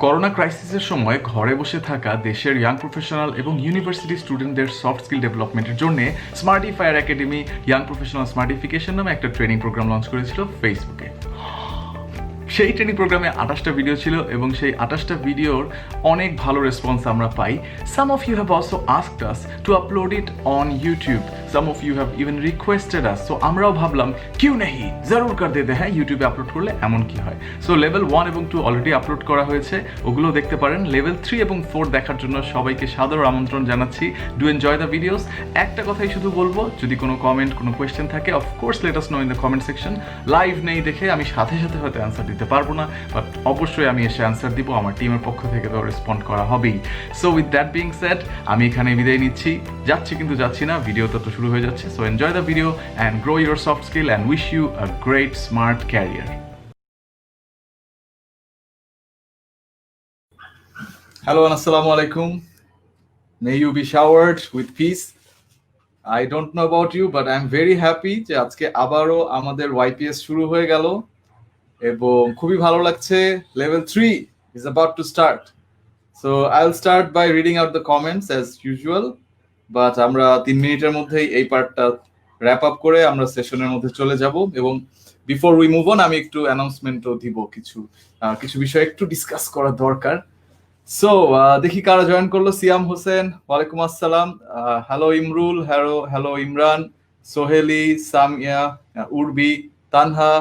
Corona ক্রাইসিসের সময় ঘরে বসে থাকা দেশের ইয়াং প্রফেশনাল এবং ইউনিভার্সিটি স্টুডেন্টদের সফট স্কিল ডেভেলপমেন্টের জন্য স্মার্টিফায়ার একাডেমি ইয়াং প্রফেশনাল স্মার্টিফিকেশন নামে একটা ট্রেনিং প্রোগ্রাম লঞ্চ করেছিল ফেসবুকে। সেই ট্রেনিং প্রোগ্রামে 28টা ভিডিও ছিল এবং সেই 28টা ভিডিওর অনেক ভালো রেসপন্স আমরা পাই। Some of you have also asked us to upload it on YouTube, some of you have even requested us. So আমরাও ভাবলাম কিউ নেহি জরুর কর দে হ্যাঁ, ইউটিউবে আপলোড করলে এমন কি হয়। সো লেভেল 1 এবং 2 অলরেডি আপলোড করা হয়েছে, ওগুলো দেখতে পারেন। লেভেল 3 এবং 4 দেখার জন্য সবাইকে সাদর আমন্ত্রণ জানাচ্ছি। Do enjoy the videos. একটা কথাই শুধু বলবো, যদি কোনো কমেন্ট কোনো কোয়েশ্চেন থাকে of course let us no in the comment section. Live নেই দেখে আমি সাথে সাথে হয়তো অ্যান্সার দিতে পারবো না, বাট অবশ্যই আমি এসে অ্যান্সার দিব, আমার টিমের পক্ষ থেকে তো রেসপন্ড করা হবেই। So with that being shed আমি এখানে বিদায় নিচ্ছি, যাচ্ছি কিন্তু যাচ্ছি না, ভিডিওটা তো শুরু হয়ে যাচ্ছে। So enjoy the video and grow your soft skill and wish you a great smart career. Hello and assalamu alaikum. May you be showered with peace. I don't know about you, but I'm very happy যে আজকে আবারও আমাদের YPS শুরু হয়ে গেল এবং খুবই ভালো লাগছে। Level 3 is about to start. So I'll start by reading out the comments as usual, but আমরা 3 মিনিটের মধ্যেই এই পার্টটা র্যাপ আপ করে আমরা সেশনের মধ্যে চলে যাব। এবং বিফোর উই মুভ অন আমি একটু অ্যানাউন্সমেন্টও দিব, কিছু বিষয় একটু ডিসকাস করা দরকার। সো দেখি কারা জয়েন করলো। সিয়াম হোসেন, ওয়ালাইকুম আসসালাম। হ্যালো ইমরুল, হ্যালো ইমরান, সোহেলি, সামিয়া, উর্বি, তানহা,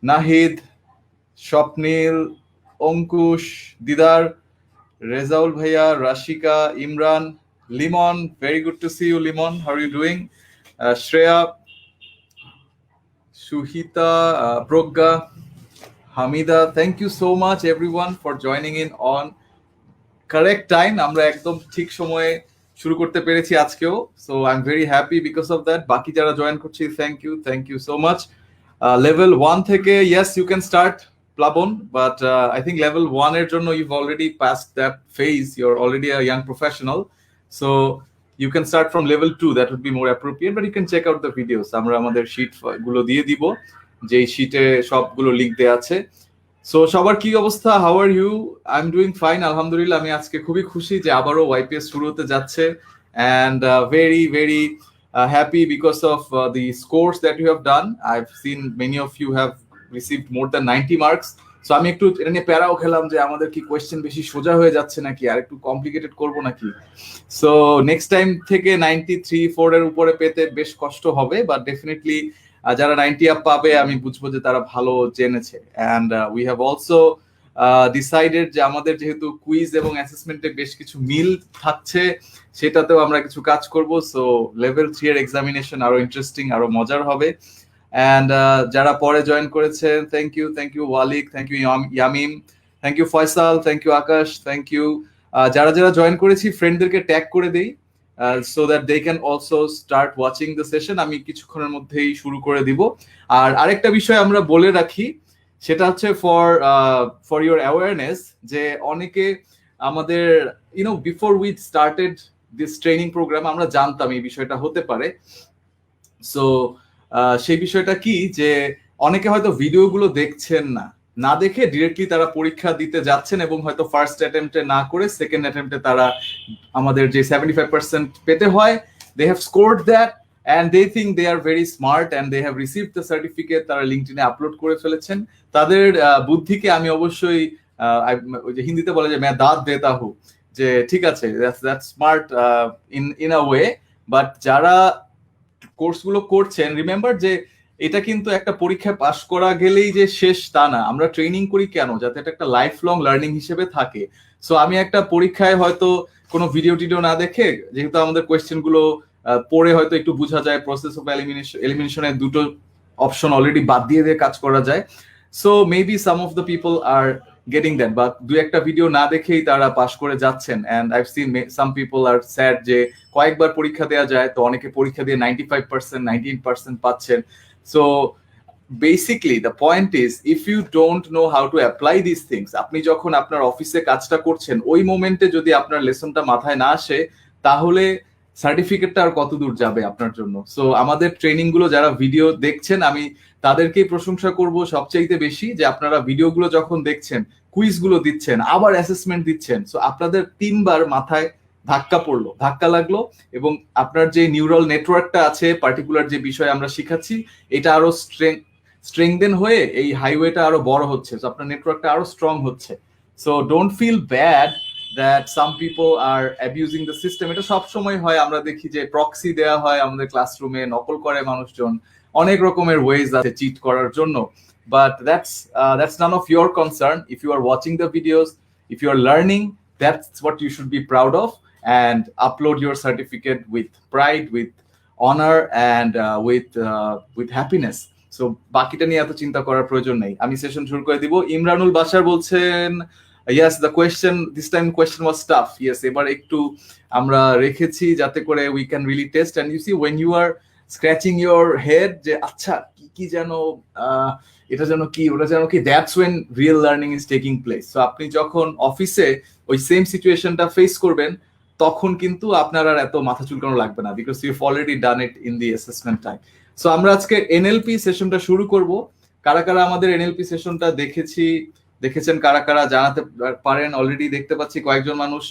নাহিদ, স্বপ্নীল, অঙ্কুশ, দিদার, রেজাউল ভাইয়া, Rashika, Imran, Limon, very good to see you Limon, how are you doing, Shreya, Suhita, Pragya, Hamida, thank you so much everyone for joining in on correct time. আমরা একদম ঠিক সময়ে শুরু করতে পেরেছি আজকেও। So I am very happy because of that. বাকি যারা জয়েন করছি thank you so much. Level 1 থেকে yes you can start Plabon, but I think level 1 এর জন্য you've already passed that phase, you are already a young professional. So you can start from level 2, that would be more appropriate, but you can check out the videos. আমরা আমাদের sheet গুলো দিয়ে দিব, যেই শিটে সবগুলো লিঙ্ক দেওয়া আছে। সো সবার কি অবস্থা, how are you? I am doing fine আলহামদুলিল্লাহ। আমি আজকে খুবই খুশি যে আবারও YPS শুরু হতে যাচ্ছে, and very happy because of the scores that you have done. I have seen many of you have received more than 90 marks. So আমি একটু এটা নিয়ে প্যারাও খেলাম যে আমাদের কি কোয়েশ্চেন বেশি সোজা হয়ে যাচ্ছে নাকি, আর একটু কমপ্লিকেটেড করবো নাকি। সো নেক্সট টাইম থেকে 93-4 এর উপরে পেতে বেশ কষ্ট হবে, বাট ডেফিনেটলি যারা 90 আপ পাবে আমি বুঝবো যে তারা ভালো জেনেছে। And we have also decided যে আমাদের যেহেতু কুইজ এবং অ্যাসেসমেন্টে বেশ কিছু মিল থাকছে, সেটাতেও আমরা কিছু কাজ করব। সো লেভেল 3 এর এক্সামিনেশন আরো ইন্টারেস্টিং, আরো মজার হবে। অ্যান্ড যারা পরে জয়েন করেছেন thank you Walik, thank you Yamim, thank you Faisal, thank you Akash, thank you. যারা জয়েন করেছি ফ্রেন্ডদেরকে ট্যাগ করে দেই so that they can also start watching the session. আমি কিছুক্ষণের মধ্যেই শুরু করে দিব। আর আরেকটা বিষয় আমরা বলে রাখি, সেটা হচ্ছে ফর ইউর অ্যাওয়ারনেস, যে অনেকে আমাদের before we started this training program আমরা জানতাম এই বিষয়টা হতে পারে। সো সেই বিষয়টা কি, যে অনেকে হয়তো ভিডিওগুলো দেখছেন না দেখে ডিরেক্টলি তারা পরীক্ষা দিতে যাচ্ছেন এবং হয়তো ফার্স্ট অ্যাটেম্পটে না করে সেকেন্ড অ্যাটেম্পটে তারা আমাদের যে 75% পেতে হয়, they have scored that and they think they are very smart and they have received the certificate, তারা লিঙ্কডইনে আপলোড করে ফেলেছেন। তাদের বুদ্ধিকে আমি অবশ্যই হিন্দিতে বলে যে मैं दाद देता हूं, যে ঠিক আছে, that's smart in a way, but যারা কোর্সগুলো করছেন রিমেম্বার যে এটা কিন্তু একটা পরীক্ষায় পাশ করা গেলেই যে শেষ তা না। আমরা ট্রেনিং করি কেন, যাতে এটা একটা লাইফ লং লার্নিং হিসেবে থাকে। সো আমি একটা পরীক্ষায় হয়তো কোনো ভিডিও না দেখে, যেহেতু আমাদের কোয়েশ্চেন গুলো পড়ে হয়তো একটু বোঝা যায়, প্রসেস অফ এলিমিনেশনের দুটো অপশন অলরেডি বাদ দিয়ে কাজ করা যায়। So maybe some of the people are getting that, বা দু একটা ভিডিও না দেখেই তারা পাশ করে যাচ্ছেন। And I've seen some people are sad যে কয়েকবার পরীক্ষা দেওয়া যায়, তো অনেকে পরীক্ষা দিয়ে 95%, 98% পাচ্ছেন। So basically the point is, if you don't know how to apply these things, আপনি যখন আপনার অফিসে কাজটা করছেন ওই মোমেন্টে যদি আপনার লেসনটা মাথায় না আসে, তাহলে সার্টিফিকেটটা আর কত দূর যাবে আপনার জন্য। সো আমাদের ট্রেনিং গুলো যারা ভিডিও দেখছেন, আমি তাদেরকেই প্রশংসা করব সবচাইতে বেশি, যে আপনারা ভিডিওগুলো যখন দেখছেন, কুইজ গুলো দিচ্ছেন, আবার অ্যাসেসমেন্ট দিচ্ছেন, সো আপনাদের 3বার মাথায় ধাক্কা লাগলো, এবং আপনার যে নিউরাল নেটওয়ার্কটা আছে পার্টিকুলার যে বিষয়ে আমরা শিখাচ্ছি, এটা আরো স্ট্রেংথেন হয়ে এই হাইওয়েটা আরো বড় হচ্ছে, সো আপনার নেটওয়ার্কটা আরো স্ট্রং হচ্ছে। So don't feel bad that some people are abusing the system. এটা সবসময় হয়, আমরা দেখি যে প্রক্সি দেওয়া হয় আমাদের ক্লাসরুমে, নকল করে মানুষজন, অনেক রকমের ওয়েজ আছে চিট করার জন্য। But that's none of your concern. If you are watching the videos, if you are learning, that's what you should be proud of, and upload your certificate with pride, with honor, and with happiness. So বাকিটা নিয়ে এত চিন্তা করার প্রয়োজন নেই। আমি session শুরু করে দিব। ইমরানুল বাশার বলছেন, yes, the question this time question was tough. Yes, এবার একটু আমরা রেখেছি যাতে করে we can really test, and you see when you are scratching your head যে আচ্ছা কি যেন এটা যেন কি, ওটা যেন কি, that's when real learning is taking place. So আপনি যখন অফিসে ওই সেম সিচুয়েশনটা ফেস করবেন, তখন কিন্তু আপনার আর এত মাথা চুলকানো লাগবে না, because you already done it in the assessment time. So আমরা আজকে এনএলপি সেশনটা শুরু করব। কারা কারা আমাদের এনএলপি সেশনটা দেখেছেন, কারা কারা জানাতে পারেন। অলরেডি দেখতে পাচ্ছি কয়েকজন মানুষ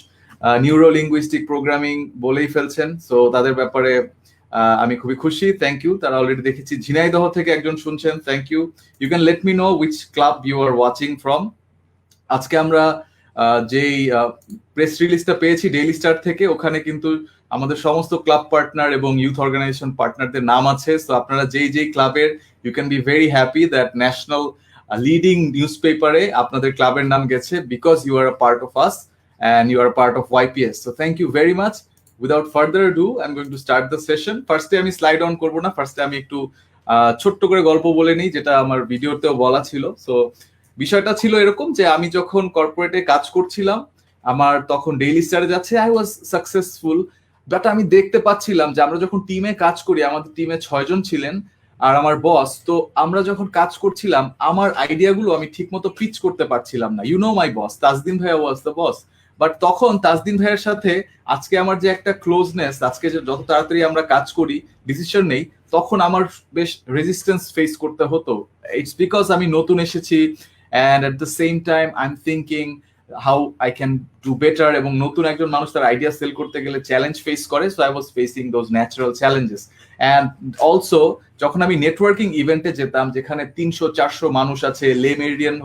নিউরো লিঙ্গুইস্টিক প্রোগ্রামিং বলেই ফেলছেন, সো তাদের ব্যাপারে আমি খুবই খুশি, থ্যাংক ইউ। তারা অলরেডি দেখেছি ঝিনাইদহ থেকে একজন শুনছেন, thank you. You can let me know which club you are watching from. আজকে আমরা যেই প্রেস রিলিজটা পেয়েছি ডেইলি স্টার থেকে, ওখানে কিন্তু আমাদের সমস্ত ক্লাব পার্টনার এবং ইউথ অর্গানাইজেশন পার্টনারদের নাম আছে। সো আপনারা যেই ক্লাবের, you can be very happy that national leading news পেপারে আপনাদের ক্লাবের নাম গেছে, because you are a part of us and you are a part of YPS. So thank you very much. Without further ado, I'm going to start the session. Firstly, আমি slide on করব না, ফার্স্টে আমি একটু ছোট্ট করে গল্প বলে নিই, যেটা আমার ভিডিওতেও বলা ছিল। সো বিষয়টা ছিল এরকম যে আমি যখন কর্পোরেটে কাজ করছিলাম, আমার তখন ডেইলি স্টারে যাচ্ছে, আই ওয়াজ সাকসেসফুল, বাট আমি দেখতে পাচ্ছিলাম যে আমরা যখন টিমে কাজ করি, আমাদের টিমে 6 জন ছিলেন আর আমার বস, তো আমরা যখন কাজ করছিলাম আমার আইডিয়াগুলো আমি ঠিকমতো পিচ করতে পারছিলাম না। ইউ নো মাই বস, তাজদিন ভাইয়া ওয়াজ দ্য বস। বাট তখন তাজদিন ভাইয়ের সাথে আজকে আমার যে একটা ক্লোজনেস, আজকে যে যত তাড়াতাড়ি আমরা কাজ করি, ডিসিশন নেই, তখন আমার বেশ রেজিস্ট্যান্স ফেস করতে হতো। ইটস বিকজ আমি নতুন এসেছি, and at the same time I am thinking how I can do better, এবং নতুন একজন মানুষ তার আইডিয়া সেল করতে গেলে চ্যালেঞ্জ ফেস করে। So I was facing those natural challenges. And also যখন আমি নেটওয়ার্কিং ইভেন্টে যেতাম, যেখানে 300-400 মানুষ আছে, লে মেরিডিয়ান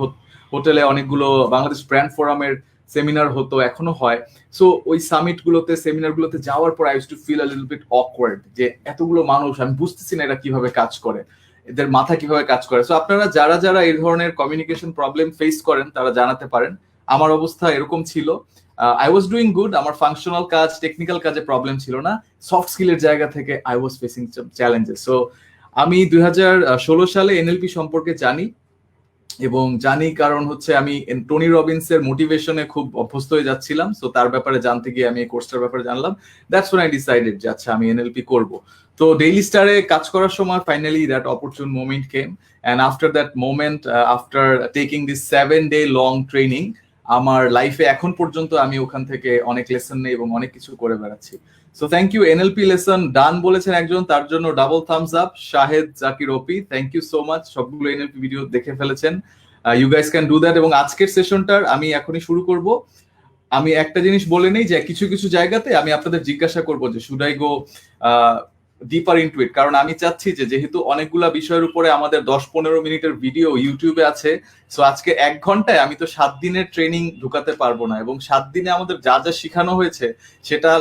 হোটেলে অনেকগুলো বাংলাদেশ ব্র্যান্ড ফোরামের সেমিনার হতো, এখনো হয়। সো ওই সামিট গুলোতে, সেমিনার গুলোতে যাওয়ার পর I used to feel a little bit awkward, যে এতগুলো মানুষ, আমি বুঝতেছি না এরা কিভাবে কাজ করে, এদের মাথা কিভাবে কাজ করে। সো আপনারা যারা এই ধরনের কমিউনিকেশন প্রবলেম ফেস করেন, তারা জানাতে পারেন। আমার অবস্থা এরকম ছিল। আই ওয়াজ ডুইং গুড, আমার ফাংশনাল কাজ, টেকনিক্যাল কাজে প্রবলেম ছিল না, সফট স্কিলের জায়গা থেকে I was facing challenges. So আমি 2016 সালে এনএলপি সম্পর্কে জানি, এবং জানি কারণ হচ্ছে আমি টনি রবিন্সের মোটিভেশনে খুব অভ্যস্ত হয়ে যাচ্ছিলাম। সো তার ব্যাপারে জানতে গিয়ে আমি এই কোর্সটার ব্যাপারে জানলাম। দ্যাটস ওয়েন আই ডিসাইডেড যে আচ্ছা আমি এনএলপি করব। তো ডেইলি স্টারে কাজ করার সময় finally that অপরচুন moment came, and after that moment, after taking this 7-day long training, আমার লাইফে এখন পর্যন্ত আমি ওখান থেকে অনেক লেসন নেই এবং অনেক কিছু করে বেড়াচ্ছি। So thank you. NLP lesson done বলেছেন একজন, তার জন্য double thumbs up. Shahed Zakir ওপি, থ্যাংক ইউ সো মাচ, সবগুলো এনএলপি ভিডিও দেখে ফেলেছেন। You guys can do that. এবং আজকের সেশনটার আমি এখনই শুরু করব। আমি একটা জিনিস বলে নেই যে কিছু কিছু জায়গাতে আমি আপনাদের জিজ্ঞাসা করব যে should I go deeper into it, কারণ আমি চাচ্ছি যে যেহেতু অনেকগুলা বিষয়ের উপরে আমাদের 10-15 মিনিটের ভিডিও ইউটিউবে আছে, সো আজকে 1 ঘন্টায় আমি তো 7 দিনের ট্রেনিং ঢুকাতে পারবো না, এবং 7 দিনে আমাদের যা যা শেখানো হয়েছে সেটা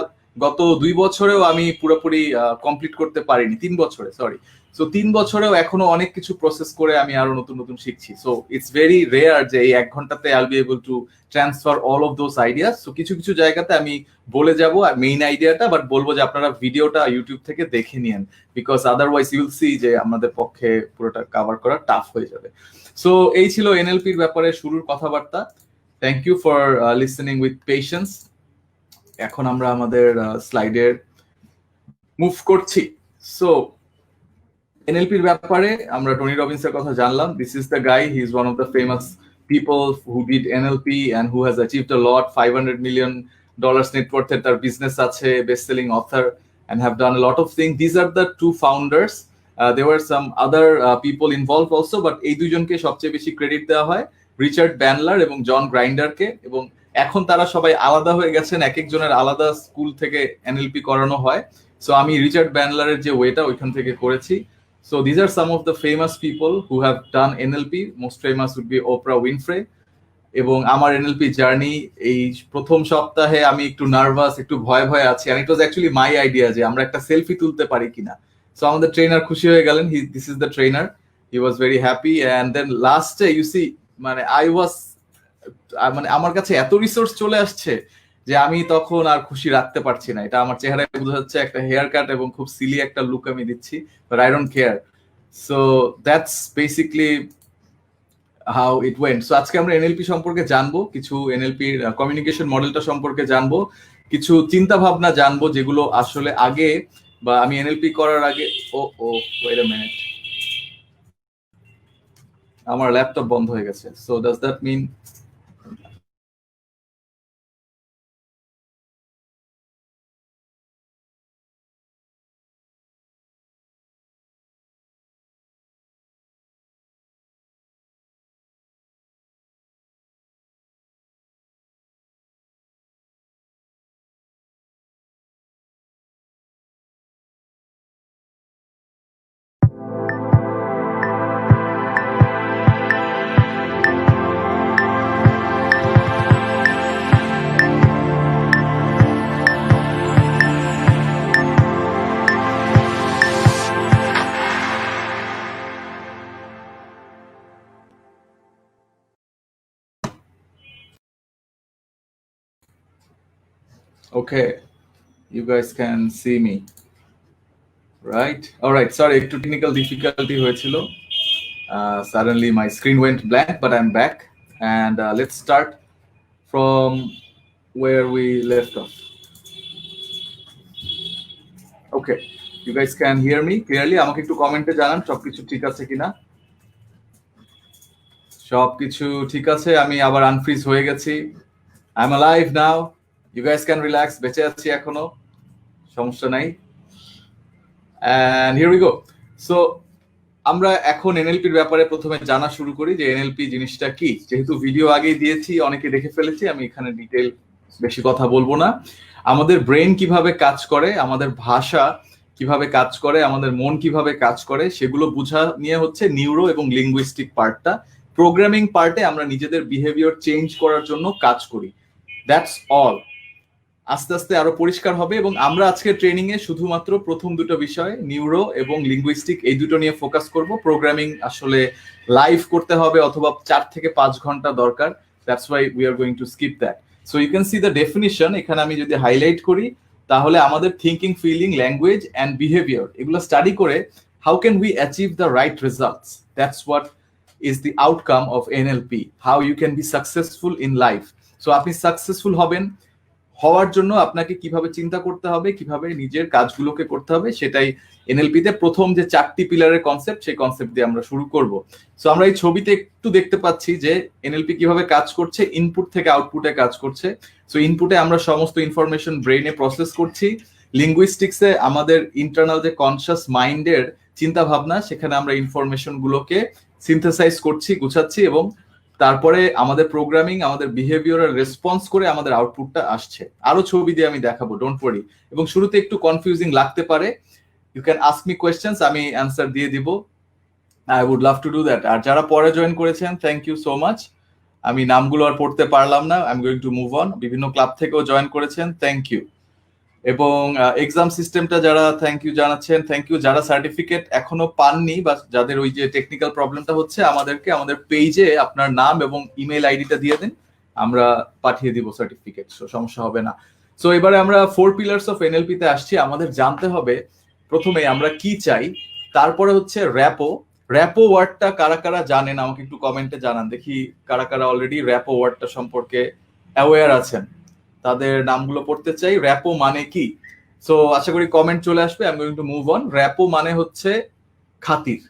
গত 2 বছরেও আমি পুরোপুরি কমপ্লিট করতে পারিনি, 3 বছরে, সরি। সো 3 বছরেও এখনো অনেক কিছু প্রসেস করে আমি আরো নতুন নতুন শিখছি। সো ইটস ভেরি রেয়ার যে এই 1 ঘন্টাতে I will be able to transfer all of those ideas. So কিছু কিছু জায়গাতে আমি বলে যাব মেইন আইডিয়াটা, বাট বলবো যে আপনারা ভিডিওটা ইউটিউব থেকে দেখে নিন, বিকজ আদারওয়াইজ ইউল সি যে আমাদের পক্ষে পুরোটা কভার করা টাফ হয়ে যাবে। সো এই ছিল এনএলপির ব্যাপারে শুরুর কথাবার্তা। Thank you for listening with patience. এখন আমরা আমাদের স্লাইডে মুভ করছি। সো এনএলপির ব্যাপারে আমরা টনি রবিন্সের কথা জানলাম। This is the guy, he is one of the famous people who did NLP and who has achieved a lot, $500 million net worth এর তার বিজনেস আছে, best selling author, and have done a lot of things. These are the two founders. There were some other people involved also, but এই দুইজনকে সবচেয়ে বেশি credit দেওয়া হয় Richard ব্যানলার এবং জন গ্রাইন্ডারকে। এবং এখন তারা সবাই আলাদা হয়ে গেছেন, এক একজনের আলাদা স্কুল থেকে এনএলপি করানো হয়। সো আমি রিচার্ড ব্যানলারের যে ওয়েটা ওইখান থেকে করেছি। So these are some of the famous people who have done NLP. Most famous would be Oprah Winfrey. এবং আমার এনএলপি জার্নি এই প্রথম সপ্তাহে আমি একটু নার্ভাস, একটু ভয় ভয় আছি, and it was actually my idea যে আমরা একটা সেলফি তুলতে পারি কিনা। সো আমাদের ট্রেনার খুশি হয়ে গেলেন, this is the trainer, he was very happy. And then লাস্টে ইউ সি মানে মানে আমার কাছে এত রিসোর্স চলে আসছে যে আমি তখন আর খুশি রাখতে পারছি না। এটা আমার চেহারায় বোঝা যাচ্ছে, একটা হেয়ার কাট এবং খুব সিলি একটা লুক আমি দিচ্ছি, but I don't care. So that's basically how it went. So আজকে আমরা এনএলপি সম্পর্কে জানবো, কিছু এনএলপি কমিউনিকেশন মডেলটা সম্পর্কে জানবো, কিছু চিন্তা ভাবনা জানবো যেগুলো আসলে আগে বা আমি এনএলপি করার আগে ওয়েট আ মিনিট, আমার ল্যাপটপ বন্ধ হয়ে গেছে। So does that mean okay, you guys can see me, right? All right, sorry, একটু টেকনিক্যাল ডিফিকাল্টি হয়েছিল। Suddenly my screen went blank, but I'm back. And let's start from where we left off. Okay, you guys can hear me clearly? আমাকে একটু কমেন্টে জানান সবকিছু ঠিক আছে কিনা। সবকিছু ঠিক আছে, আমি আবার আনফ্রিজ হয়ে গেছি। I'm alive now. You guys can relax, বেঁচে আছি এখনো, সমস্যা নাই। And here we go. So আমরা এখন এনএলপির ব্যাপারে প্রথমে জানা শুরু করি যে এনএলপি জিনিসটা কি। যেহেতু ভিডিও আগেই দিয়েছি, অনেকে দেখে ফেলেছি, আমি এখানে ডিটেল বেশি কথা বলবো না। আমাদের ব্রেন কিভাবে কাজ করে, আমাদের ভাষা কিভাবে কাজ করে, আমাদের মন কিভাবে কাজ করে, সেগুলো বোঝা নিয়ে হচ্ছে নিউরো এবং লিঙ্গুইস্টিক পার্টটা। প্রোগ্রামিং পার্টে আমরা নিজেদের বিহেভিয়ার চেঞ্জ করার জন্য কাজ করি। That's all. আস্তে আস্তে আরো পরিষ্কার হবে। এবং আমরা আজকে ট্রেনিং এ শুধুমাত্র প্রথম দুটো বিষয়, নিউরো এবং লিঙ্গুইস্টিক, এই দুটো নিয়ে ফোকাস করব। প্রোগ্রামিং আসলে লাইভ করতে হবে অথবা 4 থেকে 5 ঘন্টা দরকার। That's why we are going to skip that. So you can see the definition. এখানে আমি যদি হাইলাইট করি তাহলে আমাদের thinking, feeling, language and behaviour এগুলো স্টাডি করে how can we achieve the right results. That's what is the outcome of NLP, how you can be successful in life. So আপনি successful হওয়ার জন্য আপনাকে কিভাবে চিন্তা করতে হবে, কিভাবে নিজের কাজগুলোকে করতে হবে, সেটাই এনএলপিতে প্রথম যে 4টি পিলারের কনসেপ্ট, সেই কনসেপ্ট দিয়ে আমরা শুরু করব। সো আমরা এই ছবিতে একটু দেখতে পাচ্ছি যে এনএলপি কিভাবে কাজ করছে, ইনপুট থেকে আউটপুটে কাজ করছে। সো ইনপুটে আমরা সমস্ত ইনফরমেশন ব্রেইনে প্রসেস করছি। লিঙ্গুইস্টিক্সে আমাদের ইন্টারনাল যে কনসিয়াস মাইন্ডের চিন্তা ভাবনা, সেখানে আমরা ইনফরমেশন গুলোকে সিনথেসাইজ করছি, গুছাচ্ছি, এবং তারপরে আমাদের প্রোগ্রামিং, আমাদের বিহেভিয়ারাল রেসপন্স করে আমাদের আউটপুটটা আসছে। আরো ছবি দিয়ে আমি দেখাবো, ডোন্ট ওয়ারি। এবং শুরুতে একটু কনফিউজিং লাগতে পারে, you can ask me questions, আমি অ্যান্সার দিয়ে দিব। I would love to do that. আর যারা পরে জয়েন করেছেন, থ্যাংক ইউ সো মাচ। আমি নামগুলো আর পড়তে পারলাম না, I am going to move on. বিভিন্ন ক্লাব থেকেও জয়েন করেছেন, থ্যাংক ইউ। এবং এক্সাম সিস্টেমটা যারা থ্যাংক ইউ জানাচ্ছেন, থ্যাংক ইউ। যারা সার্টিফিকেট এখনো পাননি বা যাদের ওই যে টেকনিক্যাল প্রবলেমটা হচ্ছে, আমাদেরকে আমাদের পেজে আপনার নাম এবং ইমেল আইডিটা দিয়ে দিন, আমরা পাঠিয়ে দিব সার্টিফিকেট, সমস্যা হবে না। সো এবারে আমরা 4 পিলার্স অফ এনএলপি তে আসছি। আমাদের জানতে হবে প্রথমে আমরা কি চাই, তারপরে হচ্ছে র্যাপো। র্যাপো ওয়ার্ডটা কারা কারা জানেন আমাকে একটু কমেন্টে জানান, দেখি কারা কারা অলরেডি র্যাপো ওয়ার্ডটা সম্পর্কে অ্যাওয়্যার আছেন। তাদের নামগুলো পড়তে চাই। র্যাপো মানে কি? সো আশা করি কমেন্ট চলে আসবে। I am going to move on. Rapport মানে হচ্ছে খাতির।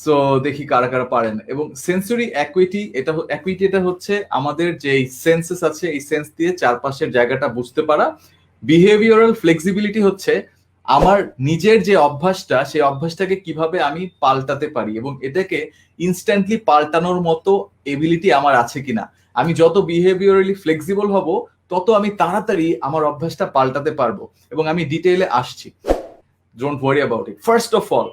সো দেখি কারা কারা পারেন। এবং সেন্সরি অ্যাকুইটি, এটা হচ্ছে আমাদের যে সেন্সেস আছে, এই সেন্স দিয়ে চারপাশের জায়গাটা বুঝতে পারা। বিহেভিয়ারাল ফ্লেক্সিবিলিটি হচ্ছে আমার নিজের যে অভ্যাসটা, সেই অভ্যাসটাকে কিভাবে আমি পাল্টাতে পারি এবং এটাকে ইনস্ট্যান্টলি পাল্টানোর মতো এবিলিটি আমার আছে কিনা। আমি যত বিহেভিয়ারালি ফ্লেক্সিবল হব, তত আমি তাড়াতাড়ি আমার অভ্যাসটা পাল্টাতে পারবো। এবং আমি ডিটেইলে আসছি, don't worry about it. First of all,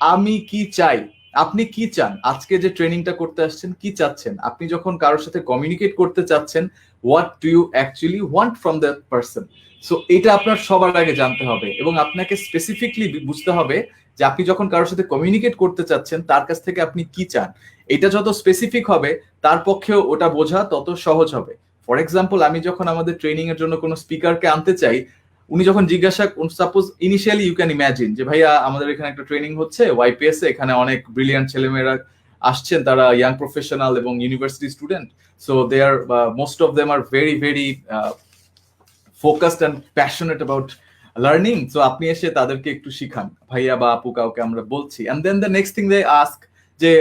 আমি কি চাই, আপনি কি চান, আজকে যে ট্রেনিংটা করতে আসছেন কি চাচ্ছেন, আপনি যখন কারোর সাথে কমিউনিকেট করতে চাচ্ছেন, what do you actually want from that person. So এটা আপনার সবার আগে জানতে হবে এবং আপনাকে স্পেসিফিকলি বুঝতে হবে যে আপনি যখন কারোর সাথে কমিউনিকেট করতে চাচ্ছেন তার কাছ থেকে আপনি কি চান। এটা যত স্পেসিফিক হবে তার পক্ষেও ওটা বোঝা তত সহজ হবে। ফর এক্সাম্পল, আমি যখন আমাদের ট্রেনিং এর জন্য কোনো স্পিকারকে আনতে চাই, উনি যখন জিজ্ঞাসা, suppose initially you can imagine যে ভাইয়া আমাদের এখানে একটা ট্রেনিং হচ্ছে ওয়াইপিএস এ, এখানে অনেক ব্রিলিয়ান্ট ছেলেমেয়েরা আসছেন, তারা ইয়াং প্রফেশনাল এবং university student. So they are most of them are very very focused and passionate about learning. So আপনি এসে তাদেরকে একটু শিখান, ভাইয়া বা আপু কাউকে আমরা বলছি। And then the next thing they ask যে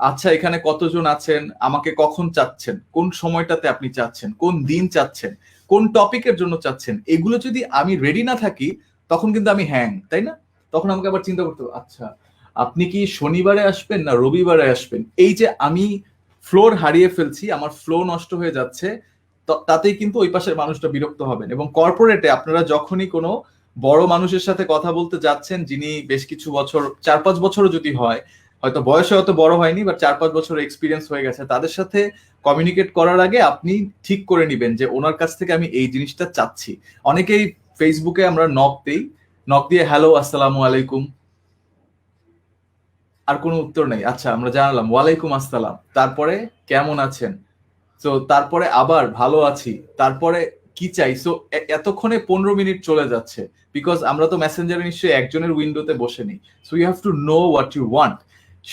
আচ্ছা এখানে কতজন আছেন, আমাকে কখন চাচ্ছেন, কোন সময়টাতে আপনি চাচ্ছেন, কোন দিন চাচ্ছেন, কোন টপিকের জন্য চাচ্ছেন। এগুলো যদি আমি রেডি না থাকি তখন কিন্তু আমি হ্যাং, তাই না? তখন আমাকে আবার চিন্তা করতে হবে, আচ্ছা আপনি কি শনিবারে আসবেন না রবিবারে আসবেন। এই যে আমি ফ্লোর হারিয়ে ফেলছি, আমার ফ্লো নষ্ট হয়ে যাচ্ছে, তাতেই কিন্তু ওই পাশের মানুষটা বিরক্ত হবেন। এবং কর্পোরেটে আপনারা যখনই কোনো বড় মানুষের সাথে কথা বলতে যাচ্ছেন, যিনি বেশ কিছু বছর, 4-5 বছরও যদি হয়, হয়তো বয়সে অত বড় হয়নি বাট 4-5 বছর এক্সপিরিয়েন্স হয়ে গেছে, তাদের সাথে কমিউনিকেট করার আগে আপনি ঠিক করে নিবেন যে ওনার কাছ থেকে আমি এই জিনিসটা চাচ্ছি। অনেকেই ফেসবুকে আমরা নক দিই, নক দিয়ে হ্যালো আসসালামু আলাইকুম, আর কোনো উত্তর নেই। আচ্ছা আমরা জানালাম ওয়ালাইকুম আসসালাম, তারপরে কেমন আছেন, তো তারপরে আবার ভালো আছি, তারপরে কি চাই। সো এতক্ষণে 15 মিনিট চলে যাচ্ছে, বিকজ আমরা তো মেসেঞ্জারে নিশ্চয়ই একজনের উইন্ডোতে বসে নেই। So you have to know what you want.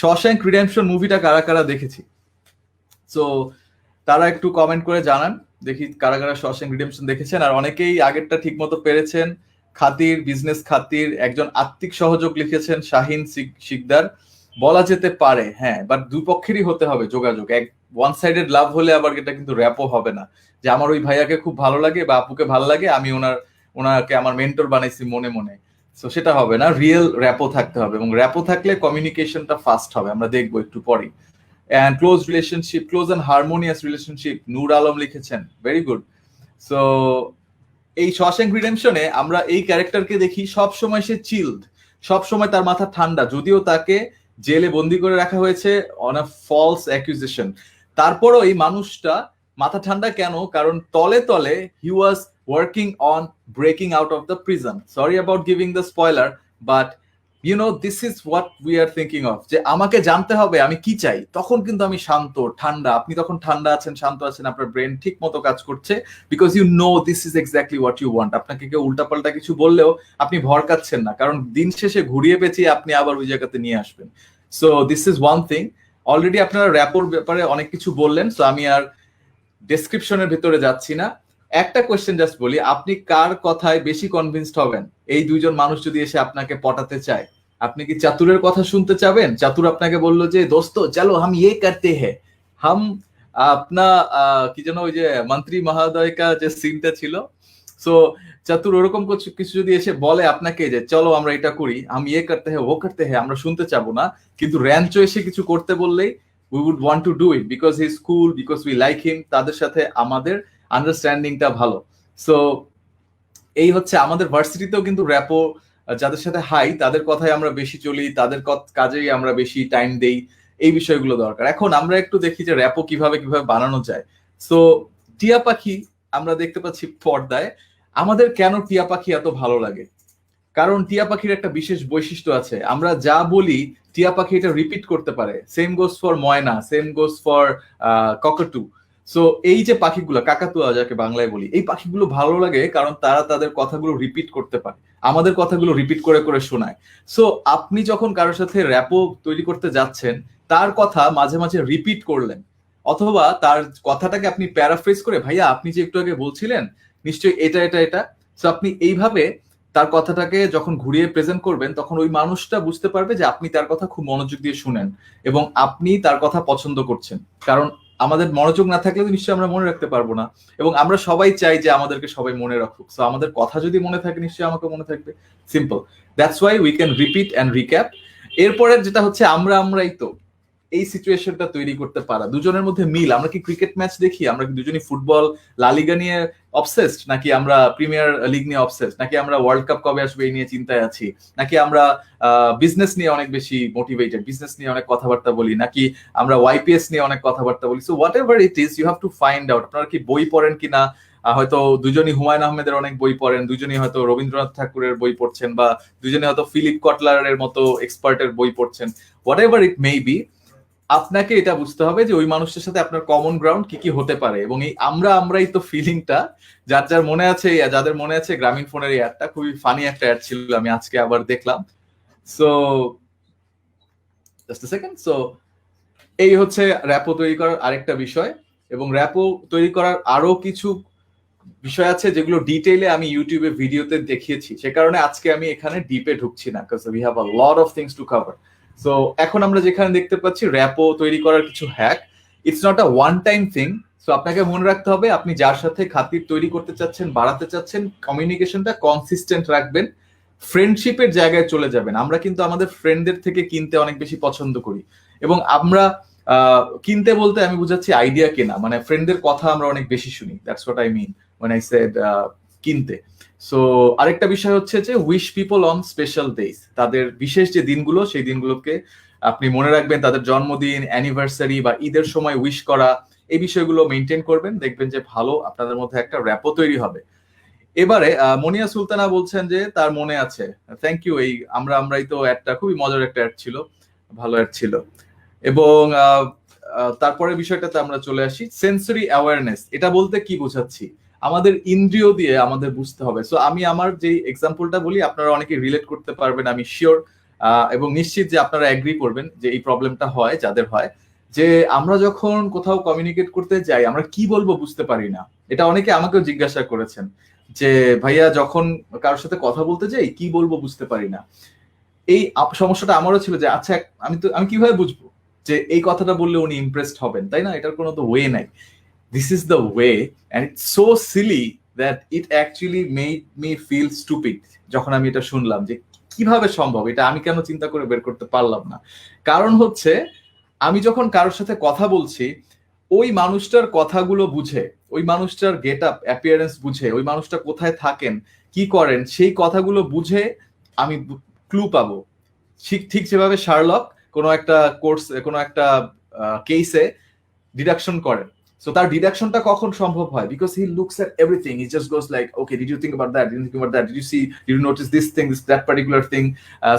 Shawshank redemption মুভিটা কারা কারা দেখেছি? সো তারা একটু কমেন্ট করে জানান দেখি কারা কারা শশাঙ্ক রিডেম্পশন দেখেছেন। আর অনেকেই আগেরটা ঠিক মতো পেরেছেন। খাতির, বিজনেস খাতির, একজন আত্মিক সহযোগ লিখেছেন শাহিন শিকদার। বলা যেতে পারে, হ্যাঁ, বাট দুই পক্ষেরই হতে হবে যোগাযোগ। এক ওয়ান সাইডেড লাভ হলে আবার এটা কিন্তু র্যাপও হবে না, যে আমার ওই ভাইয়াকে খুব ভালো লাগে বা আপুকে ভালো লাগে, আমি ওনাকে আমার মেন্টর বানাইছি মনে মনে। সো সেটা হবে না, রিয়েল র্যাপও থাকতে হবে এবং র্যাপও থাকলে কমিউনিকেশনটা ফাস্ট হবে, আমরা দেখবো একটু পরেই। and close relationship, close and harmonious relationship, নূর আলম লিখেছেন, ভেরি গুড। সো এই শশাঙ্ক রিডেম্পশনে আমরা এই ক্যারেক্টারকে দেখি সব সময় সে চিলড, সব সময় তার মাথা ঠান্ডা, যদিও তাকে জেলে বন্দি করে রাখা হয়েছে অন আ ফলস অ্যাকুজেশন। তারপরও এই মানুষটা মাথা ঠান্ডা কেন? কারণ তলে তলে he was working on breaking out of the prison. Sorry about giving the spoiler, but you know this is what we are thinking of, যে আমাকে জানতে হবে আমি কি চাই, তখন কিন্তু আমি শান্ত ঠান্ডা। আপনি তখন ঠান্ডা আছেন, শান্ত আছেন, আপনার ব্রেন ঠিক মতো কাজ করছে, because you know this is exactly what you want. আপনাকে কেউ উল্টাপাল্টা কিছু বললেও আপনি ভরকাচ্ছেন না, কারণ দিন শেষে ঘুরিয়ে পেঁচিয়ে আপনি আবার ওই জায়গাতে নিয়ে আসবেন। So this is one thing. Already আপনারা র্যাপোর ব্যাপারে অনেক কিছু বললেন, সো আমি আর ডেসক্রিপশনের ভিতরে যাচ্ছি না। একটা কোয়েশ্চেন জাস্ট বলি, আপনি কার কথায় বেশি কনভিন্সড হবেন? এই দুইজন মানুষ যদি এসে আপনাকে পটাতে চায়, আপনি কি চাতুরের কথা শুনতে চাবেন? চাতুর আপনাকে বললো যে দোস্ত চলো হাম ইয়ে করতে হ্যাঁ, হাম আপনা কি যেন ওই যে মন্ত্রী মহোদয়কা যে সিনটা ছিল, সো চাতুর ওরকম কিছু যদি এসে বলে আপনাকে যে চলো আমরা এটা করি, আমি ইয়ে করতে হ্যাঁ ও করতে হ্যাঁ, আমরা শুনতে চাবো না। কিন্তু র্যাঞ্চো এসে কিছু করতে বললেই we would want to do it because he's cool, because we like him, তাদের সাথে আমাদের আন্ডারস্ট্যান্ডিংটা ভালো। সো এই হচ্ছে আমাদের ভার্সিটিতেও কিন্তু র্যাপো, যাদের সাথে হাই তাদের কথাই আমরা বেশি চলি, তাদের কাজেই আমরা বেশি টাইম দেই, এই বিষয়গুলো দরকার। এখন আমরা একটু দেখি যে র্যাপো কিভাবে কিভাবে বানানো যায়। সো টিয়া পাখি আমরা দেখতে পাচ্ছি পর্দায়। আমাদের কেন টিয়া পাখি এত ভালো লাগে? কারণ টিয়া পাখির একটা বিশেষ বৈশিষ্ট্য আছে, আমরা যা বলি টিয়া পাখি এটা রিপিট করতে পারে। Same goes for mynah, same goes for cockatoo. So এই যে পাখিগুলো, কাকাতুয়া যাকে বাংলায় বলি, এই পাখিগুলো ভালো লাগে কারণ তারা তাদের কথাগুলো রিপিট করতে পারে, আমাদের কথাগুলো রিপিট করে করে শোনায়। সো আপনি যখন কারোর সাথে র্যাপো তৈরি করতে যাচ্ছেন, তার কথা মাঝে মাঝে রিপিট করলেন, অথবা তার কথাটাকে আপনি প্যারাফ্রেজ করে, ভাইয়া আপনি যে একটু আগে বলছিলেন নিশ্চয়ই এটা এটা এটা, সো আপনি এইভাবে তার কথাটাকে যখন ঘুরিয়ে প্রেজেন্ট করবেন, তখন ওই মানুষটা বুঝতে পারবে যে আপনি তার কথা খুব মনোযোগ দিয়ে শুনেন এবং আপনি তার কথা পছন্দ করছেন। কারণ আমাদের মনোযোগ না থাকলে তো নিশ্চয়ই আমরা মনে রাখতে পারবো না, এবং আমরা সবাই চাই যে আমাদেরকে সবাই মনে রাখুক। সো আমাদের কথা যদি মনে থাকে নিশ্চয়ই আমাকে মনে থাকবে, simple. That's why we can repeat and recap. এরপরের যেটা হচ্ছে আমরাই তো এই সিচুয়েশনটা তৈরি করতে পারা, দুজনের মধ্যে মিল। আমরা কি ক্রিকেট ম্যাচ দেখি, আমরা কি দুজনই ফুটবল লা লিগা নিয়ে অবসেসড, নাকি আমরা প্রিমিয়ার লিগ নিয়ে অবসেসড, নাকি আমরা ওয়ার্ল্ড কাপ কবে আসবে এই নিয়ে চিন্তায় আছি, নাকি আমরা বিজনেস নিয়ে অনেক বেশি মোটিভেটেড, বিজনেস নিয়ে অনেক কথাবার্তা বলি, নাকি আমরা ওয়াইপিএস নিয়ে অনেক কথাবার্তা বলি। So whatever it is, you have to find out আপনারা কি বই পড়েন কিনা। হয়তো দুজনই হুমায়ুন আহমেদের অনেক বই পড়েন, দুজনই হয়তো রবীন্দ্রনাথ ঠাকুরের বই পড়ছেন, বা দুজনে হয়তো ফিলিপ কটলারের মতো এক্সপার্টের বই পড়ছেন। What ever it may be, আপনাকে এটা বুঝতে হবে যে ওই মানুষটার সাথে আপনার কমন গ্রাউন্ড কি কি হতে পারে। এবং এই আমরাই তো ফিলিংটা যার যার মনে আছে, যাদের মনে আছে গ্রামীণ ফোনের এই অ্যাডটা খুবই ফানি একটা অ্যাড ছিল, আমি আজকে আবার দেখলাম। সো জাস্ট আ সেকেন্ড। সো এই হচ্ছে র্যাপো তৈরি করার আরেকটা বিষয়, এবং র্যাপো তৈরি করার আরো কিছু বিষয় আছে যেগুলো ডিটেইলে আমি ইউটিউবে ভিডিওতে দেখিয়েছি, সে কারণে আজকে আমি এখানে ডিপে ঢুকছি না, কারণ we have a lot of things to cover. So এখন আমরা যেখানে দেখতে পাচ্ছি র্যাপো তৈরি করার কিছু hack, it's not a one time thing. So আপনাকে মনে রাখতে হবে আপনি যার সাথে খাতির তৈরি করতে চাচ্ছেন, বাড়াতে চাচ্ছেন, কমিউনিকেশনটা কনসিস্টেন্ট রাখবেন, ফ্রেন্ডশিপের জায়গায় চলে যাবেন। আমরা কিন্তু আমাদের ফ্রেন্ডদের থেকে কিনতে অনেক বেশি পছন্দ করি, এবং আমরা কিনতে বলতে আমি বুঝাচ্ছি আইডিয়া কেনা, মানে ফ্রেন্ডদের কথা আমরা অনেক বেশি শুনি। That's what I mean when I said কিনতে। সো আরেকটা বিষয় হচ্ছে যে wish people on special days, তাদের বিশেষ যে দিনগুলো সেই দিনগুলোকে আপনি মনে রাখবেন, তাদের জন্মদিন, অ্যানিভার্সারি বা ঈদের সময় উইশ করা, এই বিষয়গুলো মেনটেন করবেন, দেখবেন যে ভালো আপনাদের মধ্যে একটা র্যাপো তৈরি হবে। এবারে মনিয়া সুলতানা বলছেন যে তার মনে আছে, থ্যাংক ইউ। এই আমরাই তো একটা খুবই মজার একটা অ্যাড ছিল, ভালো অ্যাড ছিল। এবং তারপরে বিষয়টাতে আমরা চলে আসি, সেন্সরি অ্যাওয়ারনেস। এটা বলতে কি বোঝাচ্ছি, আমাদের ইন্দ্রিয় দিয়ে আমাদের বুঝতে হবে। সো আমি আমার যে এক্সাম্পলটা বলি আপনারা অনেকে রিলেট করতে পারবেন আমি শিওর, এবং নিশ্চিত যে আপনারা এগ্রি করবেন যে এই প্রবলেমটা হয় যাদের হয়, যে আমরা যখন কোথাও কমিউনিকেট করতে যাই আমরা কি বলবো বুঝতে পারি না। এটা অনেকে আমাকেও জিজ্ঞাসা করেছেন যে ভাইয়া যখন কারোর সাথে কথা বলতে যাই কি বলবো বুঝতে পারি না। এই সমস্যাটা আমারও ছিল যে আচ্ছা আমি কিভাবে বুঝবো যে এই কথাটা বললে উনি ইমপ্রেসড হবেন, তাই না? এটার কোনো তো ওয়ে নাই। This is the way, and it's so silly that it actually made me feel stupid যখন আমি এটা শুনলাম যে কিভাবে সম্ভব, এটা আমি কেন চিন্তা করে বের করতে পারলাম না। কারণ হচ্ছে আমি যখন কারোর সাথে কথা বলছি ওই মানুষটার কথাগুলো বুঝে, ওই মানুষটার গেট আপ অ্যাপিয়ারেন্স বুঝে, ওই মানুষটা কোথায় থাকেন, কি করেন, সেই কথাগুলো বুঝে আমি ক্লু পাবো। ঠিক যেভাবে শার্লক কোনো একটা কোর্স, কোনো একটা কেসে ডিডাকশন করেন। So তার ডিডাকশনটা কখন সম্ভব হয়? Because he looks at everything. He just goes like, okay, did you think about that? Did you think about that? Did you notice this thing, that particular thing?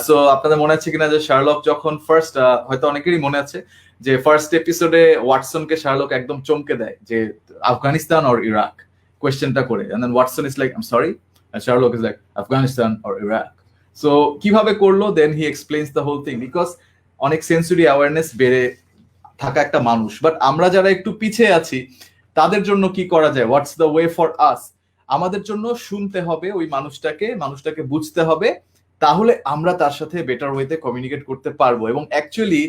So আপনাদের মনে আছে কিনা যে শার্লক যখন ফার্স্ট, হয়তো অনেকেরই মনে আছে যে ফার্স্ট এপিসোডে ওয়াটসনকে শার্লক একদম চমকে দেয় যে আফগানিস্তান অর ইরাক কোয়েশ্চেনটা করে, and then Watson is like, I'm sorry, and Sherlock is like, Afghanistan or Iraq. So কিভাবে করলো? Then he explains the whole thing, because অনেক সেন্সরি অ্যাওয়ারনেস বেড়ে থাকা একটা মানুষ। বাট আমরা যারা একটু পিছিয়ে আছি তাদের জন্য কি করা যায়? What's the way for us? আমাদের জন্য শুনতে হবে ওই মানুষটাকে বুঝতে হবে, তাহলে আমরা তার সাথে বেটার ওয়েতে কমিউনিকেট করতে পারবো। এবং actually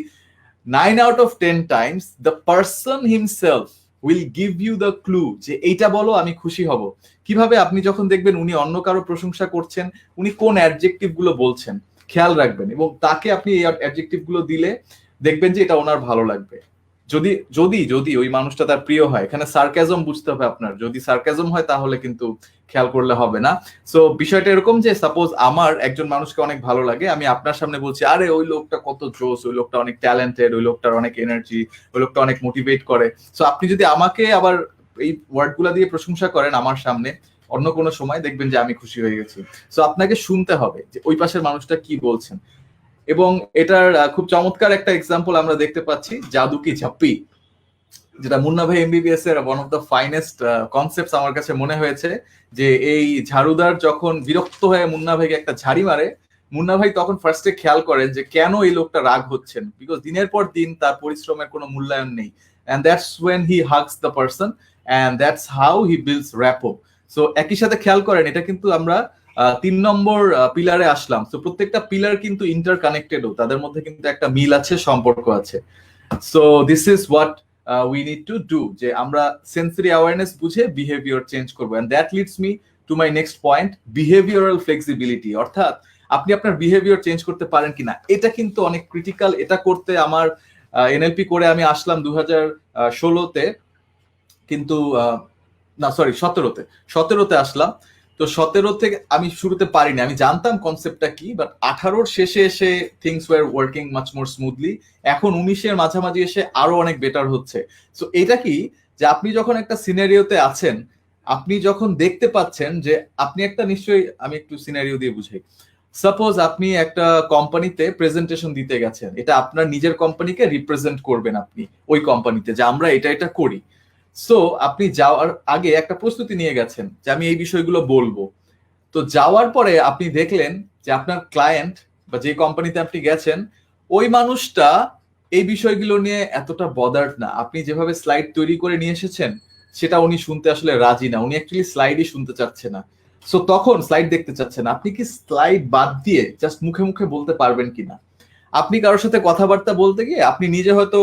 9 out of 10 times the person himself will give you the clue যে এইটা বলো আমি খুশি হব। কিভাবে? আপনি যখন দেখবেন উনি অন্য কারো প্রশংসা করছেন, উনি কোন অ্যাডজেক্টিভ গুলো বলছেন খেয়াল রাখবেন, এবং তাকে আপনি এই অ্যাডজেক্টিভ গুলো দিলে দেখবেন যে এটা ওনার ভালো লাগবে। যদি যদি যদি ওই মানুষটা তার প্রিয় হয়, এখানে সার্কাজম বুঝতে হবে আপনার, যদি সার্কাজম হয় তাহলে কিন্তু খেয়াল করলে হবে না। সো বিষয়টা এরকম যে সাপোজ আমার একজন মানুষকে অনেক ভালো লাগে, আমি আপনার সামনে বলছি আরে ওই লোকটা কত জোস, ওই লোকটা অনেক ট্যালেন্টেড, ওই লোকটার অনেক এনার্জি, ওই লোকটা অনেক মোটিভেট করে। সো আপনি যদি আমাকে আবার এই ওয়ার্ডগুলা দিয়ে প্রশংসা করেন আমার সামনে অন্য কোনো সময়, দেখবেন যে আমি খুশি হয়ে গেছি। সো আপনাকে শুনতে হবে যে ওই পাশের মানুষটা কি বলছেন। এবং এটার খুব চমৎকার একটা এক্সাম্পল আমরা দেখতে পাচ্ছি জাদু কি ঝাপ্পি, যেটা মুন্না ভাই এমবিবিএস এর one of the finest concepts আমার কাছে মনে হয়েছে। যে এই ঝাড়ুদার যখন বিরক্ত হয়ে মুন্না ভাইকে একটা ঝাড়ি মারে, মুন্না ভাই তখন ফার্স্টে খেয়াল করেন যে কেন এই লোকটা রাগ হচ্ছেন, বিকজ দিনের পর দিন তার পরিশ্রমের কোনো মূল্যায়ন নেই। and that's when he hugs the person and that's how he builds rapport. So একই সাথে খেয়াল করেন এটা কিন্তু আমরা 3 নম্বর পিলারে আসলাম। তো প্রত্যেকটা পিলার কিন্তু ইন্টারকানেক্টেডও, তাদের মধ্যে কিন্তু একটা মিল আছে, সম্পর্ক আছে। So this is what we need to do, যে আমরা সেন্সরি অ্যাওয়ারনেস বুঝে বিহেভিয়ার চেঞ্জ করবো। And that leads me to my next point, behavioural flexibility. অর্থাৎ আপনি আপনার বিহেভিয়ার চেঞ্জ করতে পারেন কিনা, এটা কিন্তু অনেক ক্রিটিক্যাল। এটা করতে আমার এনএলপি করে আমি আসলাম 2016-তে, কিন্তু না সরি 17-তে আসলাম। তো 17 থেকে আমি শুরুতে পারিনি, আমি জানতাম কনসেপ্টটা কি, বাট 18-র শেষে এসে things war working much more smoothly. এখন 19-এর মাঝামাঝি এসে আরো অনেক বেটার হচ্ছে। সো এটা কি, যে আপনি যখন একটা সিনারিওতে আছেন, আপনি যখন দেখতে পাচ্ছেন যে আপনি একটা, নিশ্চয়ই আমি একটু সিনারিও দিয়ে বুঝাই। সাপোজ আপনি একটা কোম্পানিতে প্রেজেন্টেশন দিতে গেছেন, এটা আপনার নিজের কোম্পানিকে রিপ্রেজেন্ট করবেন আপনি ওই কোম্পানিতে, যে আমরা এটা করি। সো আপনি যাওয়ার আগে একটা প্রস্তুতি নিয়ে গেছেন যে আমি এই বিষয়গুলো বলবো। তো যাওয়ার পরে আপনি দেখলেন যে আপনার ক্লায়েন্ট বা যে কোম্পানিতে আপনি গেছেন, ওই মানুষটা এই বিষয়গুলো নিয়ে এতটা বদার্ড না। আপনি যেভাবে স্লাইড তৈরি করে নিয়ে এসেছেন সেটা উনি শুনতে আসলে রাজি না, উনি অ্যাকচুয়ালি স্লাইডই শুনতে চাচ্ছে না। সো তখন স্লাইড দেখতে চাচ্ছেন, আপনি কি স্লাইড বাদ দিয়ে জাস্ট মুখে মুখে বলতে পারবেন কিনা? আপনি কারোর সাথে কথাবার্তা বলতে গিয়ে আপনি নিজে হয়তো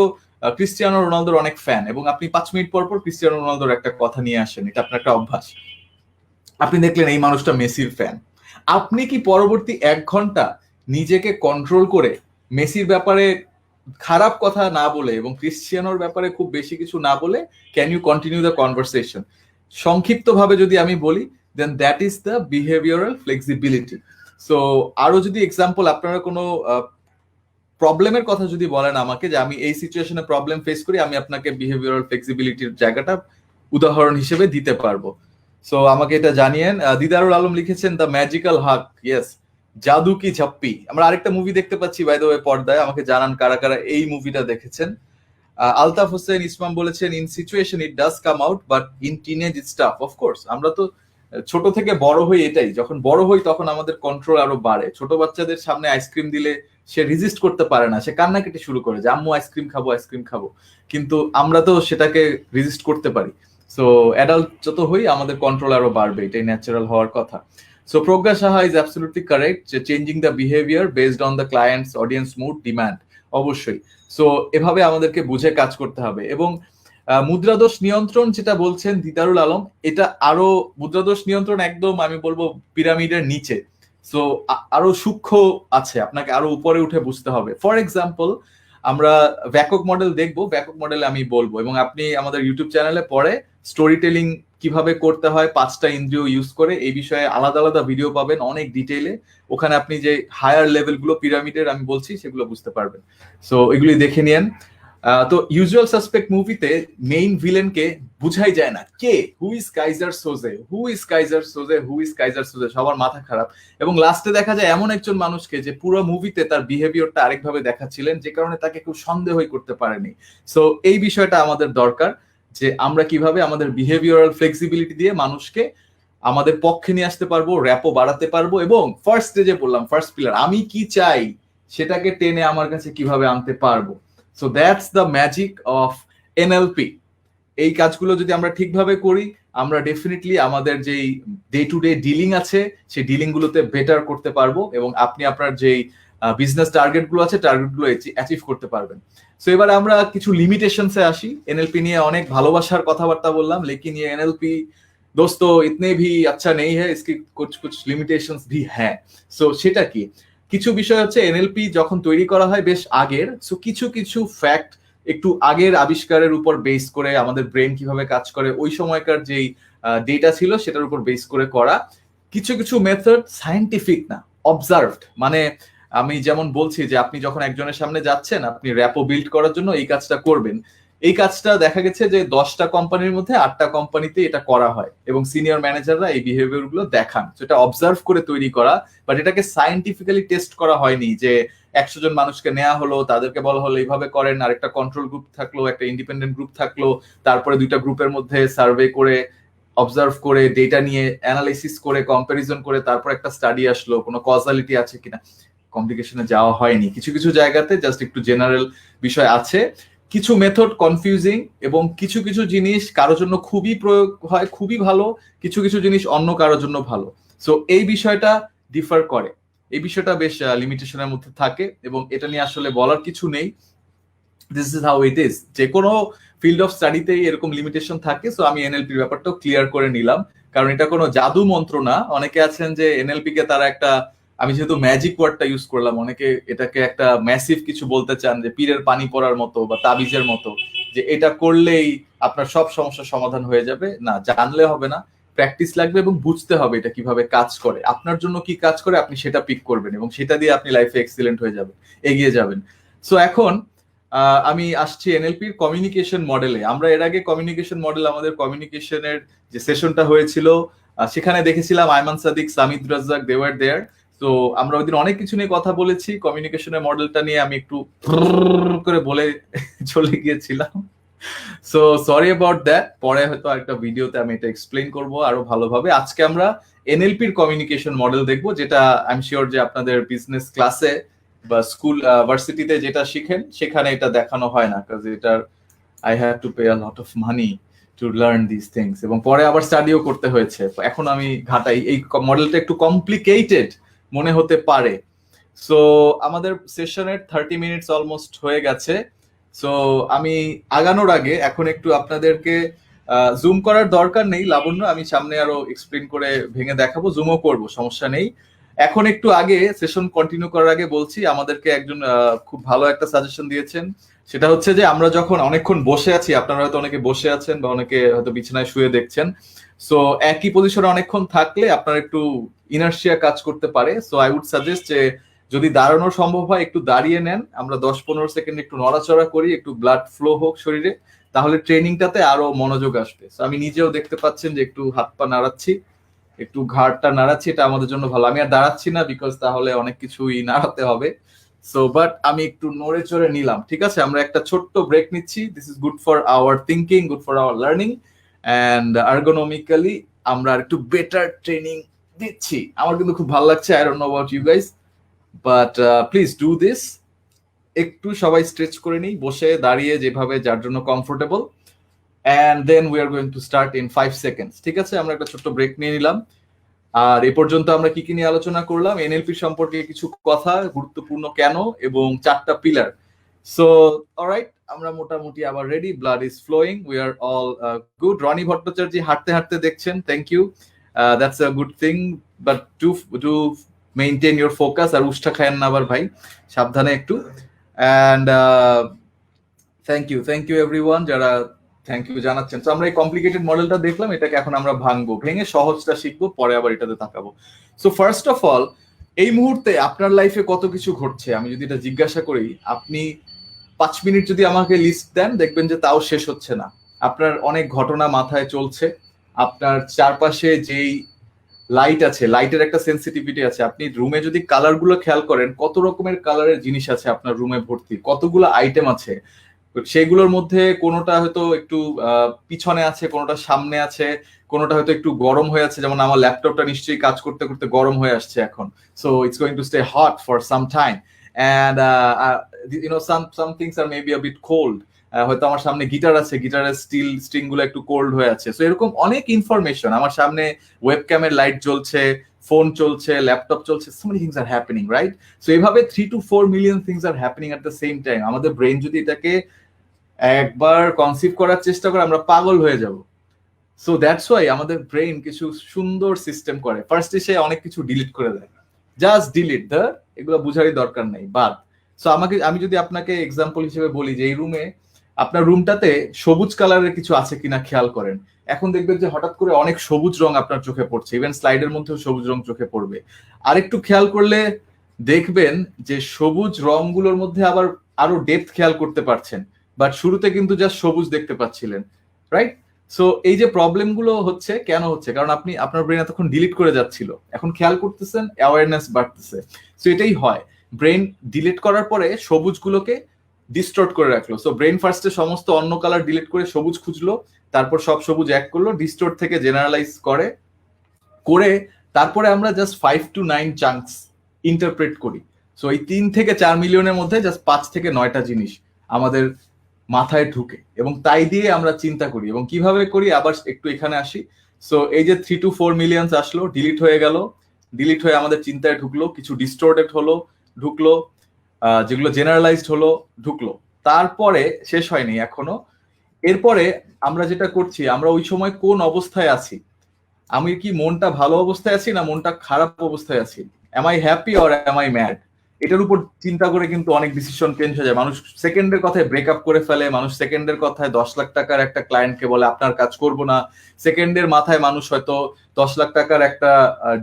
ক্রিস্টিয়ানো রোনালদোর অনেক ফ্যান, এবং আপনি 5 মিনিট পর পর ক্রিস্টিয়ানো রোনালদোর একটা কথা নিয়ে আসেন, এটা আপনার একটা অভ্যাস। আপনি দেখলেন এই মানুষটা মেসির ফ্যান, আপনি কি পরবর্তী 1 ঘন্টা নিজেকে কন্ট্রোল করে মেসির ব্যাপারে খারাপ কথা না বলে এবং ক্রিস্টিয়ানোর ব্যাপারে খুব বেশি কিছু না বলে can you continue the conversation? সংক্ষিপ্ত ভাবে যদি আমি বলি, then that is the behavioural flexibility. So আরো যদি এক্সাম্পল, আপনারা কোনো প্রবলেমের কথা যদি বলেন আমাকে, যে আমি এই সিচুয়েশনে প্রবলেম ফেস করি, আমি আপনাকে বিহেভিয়ারাল ফ্লেক্সিবিলিটির জায়গাটা উদাহরণ হিসেবে দিতে পারবো। সো আমাকে এটা জানিয়েন। দিদারুল আলম লিখেছেন দ্য ম্যাজিক্যাল হাগ, ইয়েস, জাদু কি ঝপ্পি। আমরা আরেকটা মুভি দেখতে পাচ্ছি বাই দ্য ওয়ে পর্দায়, আমাকে জানান কারা কারা এই মুভিটা দেখেছেন। আলতাফ হোসেন ইসমাম বলেছেন in situation it does come out but in teenage it's tough. Of course আমরা তো ছোট থেকে বড় হই, এটাই, যখন বড় হই তখন আমাদের কন্ট্রোল আরো বাড়ে। ছোট বাচ্চাদের সামনে আইসক্রিম দিলে সে রেজিস্ট করতে পারে না, সে কান্নাকাটি শুরু করে যে আম্মু আইসক্রিম খাবো আইসক্রিম খাবো, কিন্তু আমরা তো সেটাকে রেজিস্ট করতে পারি। সো অ্যাডাল্ট যত হই আমাদের কন্ট্রোল আরো বাড়বে, এটাই ন্যাচারাল হওয়ার কথা। So Pragya Saha is absolutely correct, যে changing the behaviour based on the client's audience mood demand, অবশ্যই। সো এভাবে আমাদেরকে বুঝে কাজ করতে হবে। এবং মুদ্রাদোষ নিয়ন্ত্রণ যেটা বলছেন দিদারুল আলম, এটা আরো, মুদ্রাদোষ নিয়ন্ত্রণ একদম আমি বলবো পিরামিডের নিচে। সো আরো সূক্ষ্ম আছে, আপনাকে আরো উপরে উঠে বুঝতে হবে। ফর এক্সাম্পল, আমরা ব্যাকক মডেল দেখবো, ব্যাকক মডেলে আমি বলবো, এবং আপনি আমাদের ইউটিউব চ্যানেলে পরে স্টোরি টেলিং কিভাবে করতে হয় 5টা ইন্দ্রিয় ইউজ করে, এই বিষয়ে আলাদা আলাদা ভিডিও পাবেন অনেক ডিটেইলে। ওখানে আপনি যে হায়ার লেভেল গুলো পিরামিডের আমি বলছি সেগুলো বুঝতে পারবেন। সো এগুলি দেখে নিন। তো ইউজুয়াল সাসপেক্ট মুভিতে মেইন ভিলেনকে বুঝাই যায় না কে, who is Keyser Soze, who is Keyser Soze, who is Keyser Soze, সবার মাথা খারাপ। এবং লাস্টে দেখা যায় এমন একজন মানুষকে যে পুরো মুভিতে তার বিহেভিয়ারটা আরেকভাবে দেখাচ্ছিলেন, যে কারণে তাকে কেউ সন্দেহই করতে পারেনি। সো এই বিষয়টা আমাদের দরকার, যে আমরা কিভাবে আমাদের বিহেভিয়ারাল ফ্লেক্সিবিলিটি দিয়ে মানুষকে আমাদের পক্ষে নিয়ে আসতে পারবো, র্যাপও বাড়াতে পারবো, এবং ফার্স্ট স্টেজে বললাম, ফার্স্ট পিলার আমি কি চাই সেটাকে টেনে আমার কাছে কিভাবে আনতে পারবো। So that's the magic of NLP. এই কাজগুলো যদি আমরা ঠিকভাবে করি, আমরা ডেফিনেটলি আমাদের যেই ডে টু ডে ডিলিং আছে সেই ডিলিং গুলোতে বেটার করতে পারবো, এবং আপনি আপনার যেই বিজনেস টার্গেট গুলো আছে টার্গেট গুলো অ্যাচিভ করতে পারবেন। সো এবার আমরা কিছু লিমিটেশনসে আসি। এনএলপি নিয়ে অনেক ভালোবাসার কথাবার্তা বললাম, লেকিন ये एनएलपी दोस्तों इतने भी अच्छा नहीं है, इसकी कुछ कुछ लिमिटेशंस भी हैं। सो সেটা কি, কিছু বিষয় হচ্ছে এনএলপি যখন তৈরি করা হয় বেশ আগের, সো কিছু কিছু ফ্যাক্ট একটু আগের আবিষ্কারের উপর বেস করে, আমাদের ব্রেন কিভাবে কাজ করে ওই সময়কার যেই ডেটা ছিল সেটার উপর বেস করে করা। কিছু কিছু মেথড সায়েন্টিফিক না, অবজার্ভড। মানে আমি যেমন বলছি যে আপনি যখন একজনের সামনে যাচ্ছেন, আপনি র্যাপো বিল্ড করার জন্য এই কাজটা করবেন, এই কাজটা দেখা গেছে যে 10টা কোম্পানির মধ্যে 8টা কোম্পানিতে এটা করা হয়, এবং সিনিয়র ম্যানেজাররা এই বিহেভিয়ার গুলো দেখান। সেটা অবজার্ভ করে তৈরি করা, বাট এটাকে সায়েন্টিফিক্যালি টেস্ট করা হয়নি। যে 100 জন মানুষকে নেওয়া হলো, তাদেরকে বলা হলো এইভাবে করেন, আর একটা কন্ট্রোল গ্রুপ থাকলো, একটা ইন্ডিপেন্ডেন্ট গ্রুপ থাকলো, তারপরে 2টা গ্রুপের মধ্যে সার্ভে করে, অবজার্ভ করে, ডেটা নিয়ে অ্যানালাইসিস করে, কম্পারিজন করে, তারপর একটা স্টাডি আসলো, কোনো কজালিটি আছে কিনা। কমপ্লিকেশনে যাওয়া হয়নি, কিছু কিছু জায়গাতে জাস্ট একটু জেনারেল বিষয় আছে। কিছু মেথড কনফিউজিং, এবং কিছু কিছু জিনিস কারোর জন্য খুবই প্রয়োগ হয়, খুবই ভালো, কিছু কিছু জিনিস অন্য কারোর জন্য ভালো। সো এই বিষয়টা ডিফার করে, এই বিষয়টা বেশ লিমিটেশনের মধ্যে থাকে, এবং এটা নিয়ে আসলে বলার কিছু নেই। This is how it is. যে কোনো ফিল্ড অফ স্টাডিতেই এরকম লিমিটেশন থাকে। সো আমি এনএলপির ব্যাপারটাও ক্লিয়ার করে নিলাম, কারণ এটা কোনো জাদু মন্ত্র না। অনেকে আছেন যে এনএলপি কে তারা একটা, আমি যেহেতু ম্যাজিক ওয়ার্ডটা ইউজ করলাম, অনেকে এটাকে একটা ম্যাসিভ কিছু বলতে চান, যে পীরের পানি পড়ার মতো বা তাবিজের মতো, যে এটা করলেই আপনার সব সমস্যার সমাধান হয়ে যাবে। না, জানলে হবে না, প্র্যাকটিস লাগবে এবং বুঝতে হবে এটা কিভাবে কাজ করে, আপনার জন্য কি কাজ করে আপনি সেটা পিক করবেন এবং সেটা দিয়ে আপনি লাইফে এক্সিলেন্ট হয়ে যাবেন, এগিয়ে যাবেন। সো এখন আমি আসছি এনএলপির কমিউনিকেশন মডেলে। আমরা এর আগে কমিউনিকেশন মডেল, আমাদের কমিউনিকেশনের যে সেশনটা হয়েছিল, সেখানে দেখেছিলাম আয়মান সাদিক, সামিদ রাজ্জাক, দে ওয়ার দেয়ার। তো আমরা ওইদিন অনেক কিছু নিয়ে কথা বলেছি। কমিউনিকেশনের মডেলটা নিয়ে আমি একটু করে বলে চলে গিয়েছিলাম। So sorry about that. পরে হয়তো একটা ভিডিওতে আমি এটা এক্সপ্লেইন করব আরো ভালোভাবে। আজকে আমরা এনএলপির কমিউনিকেশন মডেল দেখবো, যেটা আই এম শিওর যে আপনাদের বিজনেস ক্লাসে বা স্কুল ভার্সিটিতে যেটা শিখেন সেখানে এটা দেখানো হয় না, কারণ এটার I have to pay a lot of money to learn this things, এবং পরে আবার স্টাডিও করতে হয়েছে। এখন আমি ঘাটাই, এই মডেলটা একটু কমপ্লিকেটেড মনে হতে পারে। সো আমাদের সেশনের 30 মিনিটস অলমোস্ট হয়ে গেছে। সো আমি আগানোর আগে এখন একটু আপনাদেরকে জুম করার দরকার নেই লাবণ্য, আমি সামনে আরো এক্সপ্লেন করে ভেঙে দেখাবো, জুমও করব, সমস্যা নেই। এখন একটু আগে সেশন কন্টিনিউ করার আগে বলছি, আমাদেরকে একজন খুব ভালো একটা সাজেশন দিয়েছেন। সেটা হচ্ছে যে আমরা যখন অনেকক্ষণ বসে আছি, আপনারা হয়তো অনেকে বসে আছেন বা অনেকে হয়তো বিছানায় শুয়ে দেখছেন, সো একই পজিশনে অনেকক্ষণ থাকলে আপনার একটু ইনার্শিয়া কাজ করতে পারে। সো আই উড সাজেস্ট যে যদি দাঁড়ানো সম্ভব হয় একটু দাঁড়িয়ে নেন, আমরা 10-15 সেকেন্ড একটু নড়াচড়া করি, একটু ব্লাড ফ্লো হোক শরীরে, তাহলে ট্রেনিংটাতে আরো মনোযোগ আসবে। আমি নিজেও দেখতে পাচ্ছেন যে একটু হাত পা নাড়াচ্ছি, একটু ঘাড়টা নাড়াচ্ছি, এটা আমাদের জন্য ভালো। আমি আর দাঁড়াচ্ছি না, বিকজ তাহলে অনেক কিছুই নাড়াতে হবে। সো বাট আমি একটু নড়ে চড়ে নিলাম, ঠিক আছে। আমরা একটা ছোট্ট ব্রেক নিচ্ছি। This is good for our thinking, good for our learning, and ergonomically আমরা একটু বেটার ট্রেনিং দিচ্ছি। আমার কিন্তু খুব ভালো লাগছে। I don't know about you guys, but please do this. একটু সবাই স্ট্রেচ করে নিই, বসে দাঁড়িয়ে, যেভাবে যার জন্য comfortable, and then we are going to start in 5 seconds. ঠিক আছে, আমরা একটা ছোট্ট ব্রেক নিয়ে নিলাম। আর এ পর্যন্ত আমরা কি কি নিয়ে আলোচনা করলাম? এনএলপি সম্পর্কে কিছু কথা, গুরুত্বপূর্ণ কেন, এবং 4টা পিলার। সো অলরাইট, আমরা মোটামুটি আবার ready. Blood is flowing, we are all good. Rony Bhattacharya হাঁটতে হাঁটতে দেখছেন, thank you, that's a good thing, but to maintain your focus. আর উষ্ঠা খায়েন না আবার ভাই, সাবধানে একটু। অ্যান্ড থ্যাংক ইউ এভরিওয়ান যারা থ্যাংক ইউ জানাচ্ছেন। তো আমরা এই কমপ্লিকেটেড মডেলটা দেখলাম, এটাকে এখন আমরা ভাঙবো, ভেঙে সহজটা শিখবো, পরে আবার এটাতে তাকাবো। সো ফার্স্ট অফ অল, এই মুহূর্তে আপনার লাইফে কত কিছু ঘটছে আমি যদি এটা জিজ্ঞাসা করি, আপনি 5 মিনিট যদি আমাকে লিস্ট দেন, দেখবেন যে তাও শেষ হচ্ছে না। আপনার অনেক ঘটনা মাথায় চলছে, আপনার চারপাশে যেই লাইট আছে, লাইটের একটা সেন্সিটিভিটি আছে। আপনি রুমে যদি কালার গুলো খেয়াল করেন, কত রকমের কালারের জিনিস আছে আপনার রুমে ভর্তি, কতগুলো আইটেম আছে। সেগুলোর মধ্যে কোনোটা হয়তো একটু পিছনে আছে, কোনোটা সামনে আছে, কোনোটা হয়তো একটু গরম হয়ে আছে। যেমন আমার ল্যাপটপটা নিশ্চয়ই কাজ করতে করতে গরম হয়ে আসছে এখন, so it's going to stay hot for some time, and you know some things are maybe a bit cold. হয়তো আমার সামনে গিটার আছে, গিটারের স্ট্রিং গুলো একটু কোল্ড হয়ে আছে। সো এরকম অনেক ইনফরমেশন। আমার সামনে ওয়েবক্যামের লাইট জ্বলছে, ফোন চলছে, ল্যাপটপ চলছে, so many things are happening, right? So এইভাবে 3 to 4 million things are happening at the same time. আমাদের ব্রেন যদি এটাকে একবার কনসিভ করার চেষ্টা করে, আমরা পাগল হয়ে যাব। সো দ্যাটস ওয়াই আমাদের ব্রেন কিছু সুন্দর সিস্টেম করে। ফার্স্টে সে অনেক কিছু ডিলিট করে দেয়, জাস্ট ডিলিট দ্য, এগুলো বুঝারই দরকার নেই, বাদ। সো আমি যদি আপনাকে এক্সাম্পল হিসেবে বলি যে এই রুমে, আপনার রুমটাতে সবুজ কালারের কিছু আছে কিনা খেয়াল করেন। এখন দেখবেন যে হঠাৎ করে অনেক সবুজ রং আপনার চোখে পড়ছে, ইভেন স্লাইডের মধ্যেও সবুজ রং চোখে পড়বে। আরেকটু খেয়াল করলে দেখবেন যে সবুজ রংগুলোর মধ্যে আবার আরো ডেপথ খেয়াল করতে পারছেন, বাট শুরুতে কিন্তু জাস্ট সবুজ দেখতে পাচ্ছিলেন, রাইট? সো এই যে প্রবলেম গুলো হচ্ছে, কেন হচ্ছে? কারণ আপনি আপনার ব্রেন এতক্ষণ ডিলিট করে যাচ্ছিল, এখন খেয়াল করতেছেন, অ্যাওয়ারনেস বাড়তেছে। সো এটাই হয়, ব্রেন ডিলিট করার পরে সবুজ গুলোকে ডিস্টর্ট করে রাখলো। সো ব্রেন ফার্স্টে সমস্ত অন্য কালার ডিলিট করে সবুজ খুঁজলো, তারপর সব সবুজ এক করলো, ডিস্টর্ট থেকে জেনারেলাইজ করে করে তারপরে আমরা জাস্ট 5 to 9 চাঙ্কস ইন্টারপ্রেট করি। সো এই 3 থেকে 4 মিলিয়নের মধ্যে জাস্ট 5 থেকে 9টা জিনিস আমাদের মাথায় ঢুকে, এবং তাই দিয়ে আমরা চিন্তা করি। এবং কিভাবে করি আবার একটু এখানে আসি। সো এই যে 3 to 4 মিলিয়ন আসলো, ডিলিট হয়ে গেল, ডিলিট হয়ে আমাদের চিন্তায় ঢুকলো, কিছু ডিস্টোর্টেড হলো, ঢুকলো, যেগুলো জেনারেলাইজড হলো, ঢুকলো, তারপরে শেষ হয়নি এখনো। এরপরে আমরা যেটা করছি, আমরা ওই সময় কোন অবস্থায় আছি, আমি কি মনটা ভালো অবস্থায় আছি না মনটা খারাপ অবস্থায় আছি, am I happy or am I mad, এটার উপর চিন্তা করে কিন্তু অনেক ডিসিশন চেঞ্জ হয়ে যায়। মানুষ সেকেন্ডের কথায় ব্রেকআপ করে ফেলে, মানুষ সেকেন্ডের কথায় 10 লাখ টাকার একটা ক্লায়েন্টকে বলে আপনার কাজ করব না, সেকেন্ডের মাথায় মানুষ হয়তো 10 লাখ টাকার একটা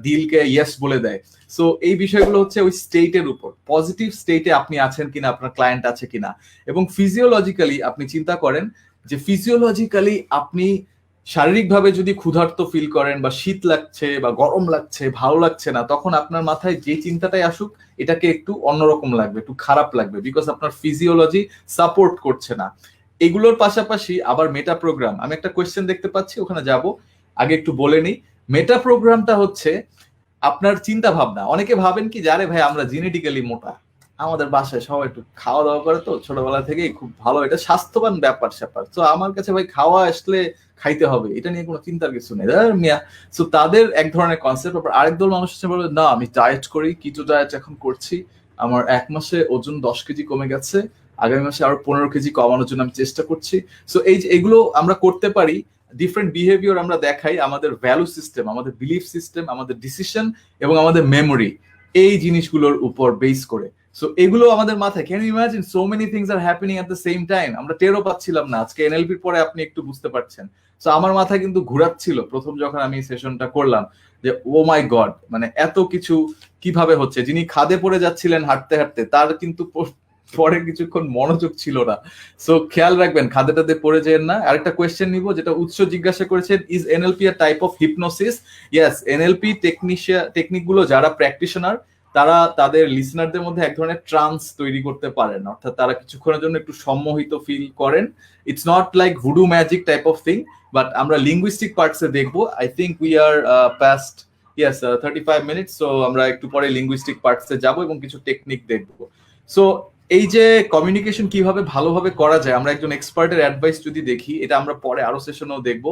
ডিলকে ইয়েস বলে দেয়। সো এই বিষয়গুলো হচ্ছে ওই স্টেটের উপর, পজিটিভ স্টেটে আপনি আছেন কিনা, আপনার ক্লায়েন্ট আছে কিনা। এবং ফিজিওলজিক্যালি আপনি চিন্তা করেন যে ফিজিওলজিক্যালি আপনি শারীরিকভাবে যদি ক্ষুধার্ত ফিল করেন বা শীত লাগছে বা গরম লাগছে, ভালো লাগছে না, তখন আপনার মাথায় যে চিন্তাটাই আসুক এটাকে একটু অন্যরকম লাগবে, একটু খারাপ লাগবে, বিকজ আপনার ফিজিওলজি সাপোর্ট করছে না। এগুলোর পাশাপাশি আবার মেটা প্রোগ্রাম, আমি একটা কোয়েশ্চেন দেখতে পাচ্ছি, ওখানে যাব, আগে একটু বলে নিই। মেটা প্রোগ্রামটা হচ্ছে আপনার চিন্তা ভাবনা। অনেকে ভাবেন কি যারে ভাই আমরা জেনেটিক্যালি মোটা, আমাদের বাসায় সবাই একটু খাওয়া দাওয়া করে, তো ছোটবেলা থেকেই খুব ভালো, এটা স্বাস্থ্যবান ব্যাপার স্যাপার, তো আমার কাছে ভাই খাওয়া আসলে খাইতে হবে, এটা নিয়ে কোনো চিন্তার কিছু নেই মিয়া। তো তাদের এক ধরনের কনসেপ্ট। আরেক দল মানুষ বলবে না আমি ডায়েট করি, কিটো ডায়েট এখন করছি, আমার 1 মাসে ওজন 10 কেজি কমে গেছে, আগামী মাসে আরো 15 কেজি কমানোর জন্য আমি চেষ্টা করছি। সো এই যে এগুলো আমরা করতে পারি, ডিফারেন্ট বিহেভিয়ার আমরা দেখাই, আমাদের ভ্যালু সিস্টেম, আমাদের বিলিফ সিস্টেম, আমাদের ডিসিশন এবং আমাদের মেমোরি, এই জিনিসগুলোর উপর বেস করে। সো এগুলো আমাদের মাথায়, can you imagine so many things are happening at the same time, আমরা টেরও পাচ্ছিলাম না। আজকে এনএলপির পরে আপনি একটু বুঝতে পারছেন। সো আমার মাথায় কিন্তু ঘুরাচ্ছিল প্রথম যখন আমি সেশনটা করলাম, যে ও মাই গড, মানে এত কিছু কিভাবে হচ্ছে। যিনি খাদে পড়ে যাচ্ছিলেন হাঁটতে হাঁটতে, তার কিন্তু পরে কিছুক্ষণ মনোযোগ ছিল না। সো খেয়াল রাখবেন খাদে টাদে পড়ে যেন না। আরেকটা কোয়েশ্চেন নিব, যেটা উৎস জিজ্ঞাসা করেছেন, is NLP a type of hypnosis? Yes, NLP technique গুলো যারা প্র্যাকটিশনার তারা তাদের লিসনারদের মধ্যে এক ধরনের ট্রান্স তৈরি করতে পারেন, অর্থাৎ তারা কিছুক্ষণের জন্য একটু সম্মোহিত ফিল করেন। It's not like voodoo magic type of thing, but আমরা লিঙ্গুইস্টিক পার্টসে দেখবো। I think we are past 35 minutes, so আমরা একটু পরে লিঙ্গুইস্টিক পার্টসে যাব এবং কিছু টেকনিক দেখবো। সো এই যে কমিউনিকেশন কিভাবে ভালোভাবে করা যায়, আমরা একজন এক্সপার্টের অ্যাডভাইস যদি দেখি, এটা আমরা পরে আরো সেশনেও দেখবো।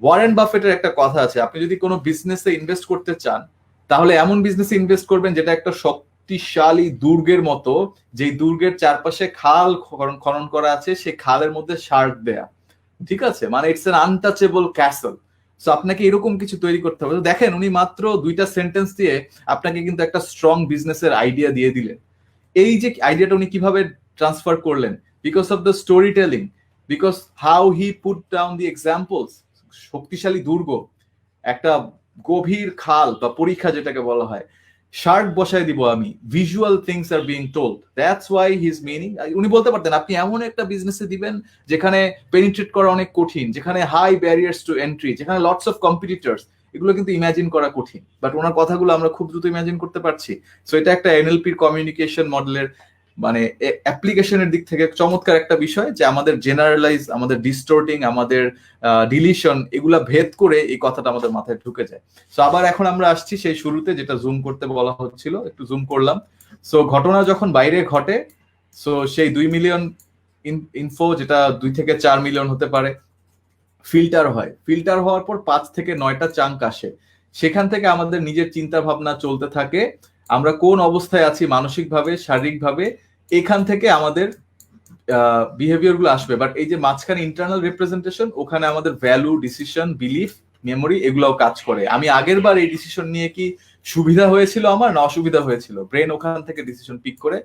ওয়ারেন বাফেটের একটা কথা আছে, আপনি যদি কোনো বিজনেসে ইনভেস্ট করতে চান, তাহলে এমন বিজনেসে ইনভেস্ট করবেন যেটা একটা শক্তিশালী দুর্গের মতো, যেই দুর্গের চারপাশে খাল খনন করা আছে, সেই খালের মধ্যে শার্ক দেয়া, ঠিক আছে, মানে it's an untouchable castle. So আপনাকে এরকম কিছু তৈরি করতে হবে। দেখেন উনি মাত্র 2টা সেন্টেন্স দিয়ে আপনাকে কিন্তু একটা স্ট্রং বিজনেসের আইডিয়া দিয়ে দিলেন। এই যে আইডিয়াটা উনি কিভাবে ট্রান্সফার করলেন, because of the story telling, because how he put down the examples. শক্তিশালী দুর্গ, একটা গভীর খাল বা পরীক্ষা যেটাকে বলা হয়, শার্ক বসায় দিব আমি, visual things are being told, that's why his meaning. উনি বলতে পারতেন আপনি এমন একটা বিজনেসে দিবেন যেখানে পেনিট্রেট করা অনেক কঠিন, যেখানে হাই ব্যারিয়ার্স টু এন্ট্রি, যেখানে লটস অফ কম্পিটিটর্স, এগুলো কিন্তু ইমাজিন করা কঠিন, বাট ওনার কথাগুলো আমরা খুব দ্রুত ইমাজিন করতে পারছি। সো এটা একটা এনএলপির কমিউনিকেশন মডেলের মানে অ্যাপ্লিকেশনের দিক থেকে চমৎকার একটা বিষয়, যে আমাদের জেনারেলাইজ, আমাদের ডিস্টোর্টিং, আমাদের ডিলিশন, এগুলা ভেদ করে এই কথাটা আমাদের মাথায় ঢুকে যায়। সো আবার এখন আমরা আসছি সেই শুরুতে, যেটা জুম করতে বলা হচ্ছিল, একটু জুম করলাম। সো ঘটনা যখন বাইরে ঘটে, সো সেই 2 মিলিয়ন ইনফো, যেটা 2 থেকে 4 মিলিয়ন হতে পারে, ফিল্টার হয়। ফিল্টার হওয়ার পর 5 থেকে 9টা চাঙ্ক আসে। সেখান থেকে আমাদের নিজের চিন্তা ভাবনা চলতে থাকে, আমরা কোন অবস্থায় আছি মানসিকভাবে, শারীরিকভাবে, এখান থেকে আমাদের বিহেভিয়ার গুলো আসবে। বাট এই যে মাঝখানে ইন্টারনাল রিপ্রেজেন্টেশন, ওখানে আমাদের ভ্যালু, ডিসিশন, বিলিফ, মেমোরি, এগুলাও কাজ করে। আমি আগের বার এই ডিসিশন নিয়ে কি সুবিধা হয়েছিল আমার না অসুবিধা হয়েছিল, ব্রেন ওখান থেকে ডিসিশন পিক করে,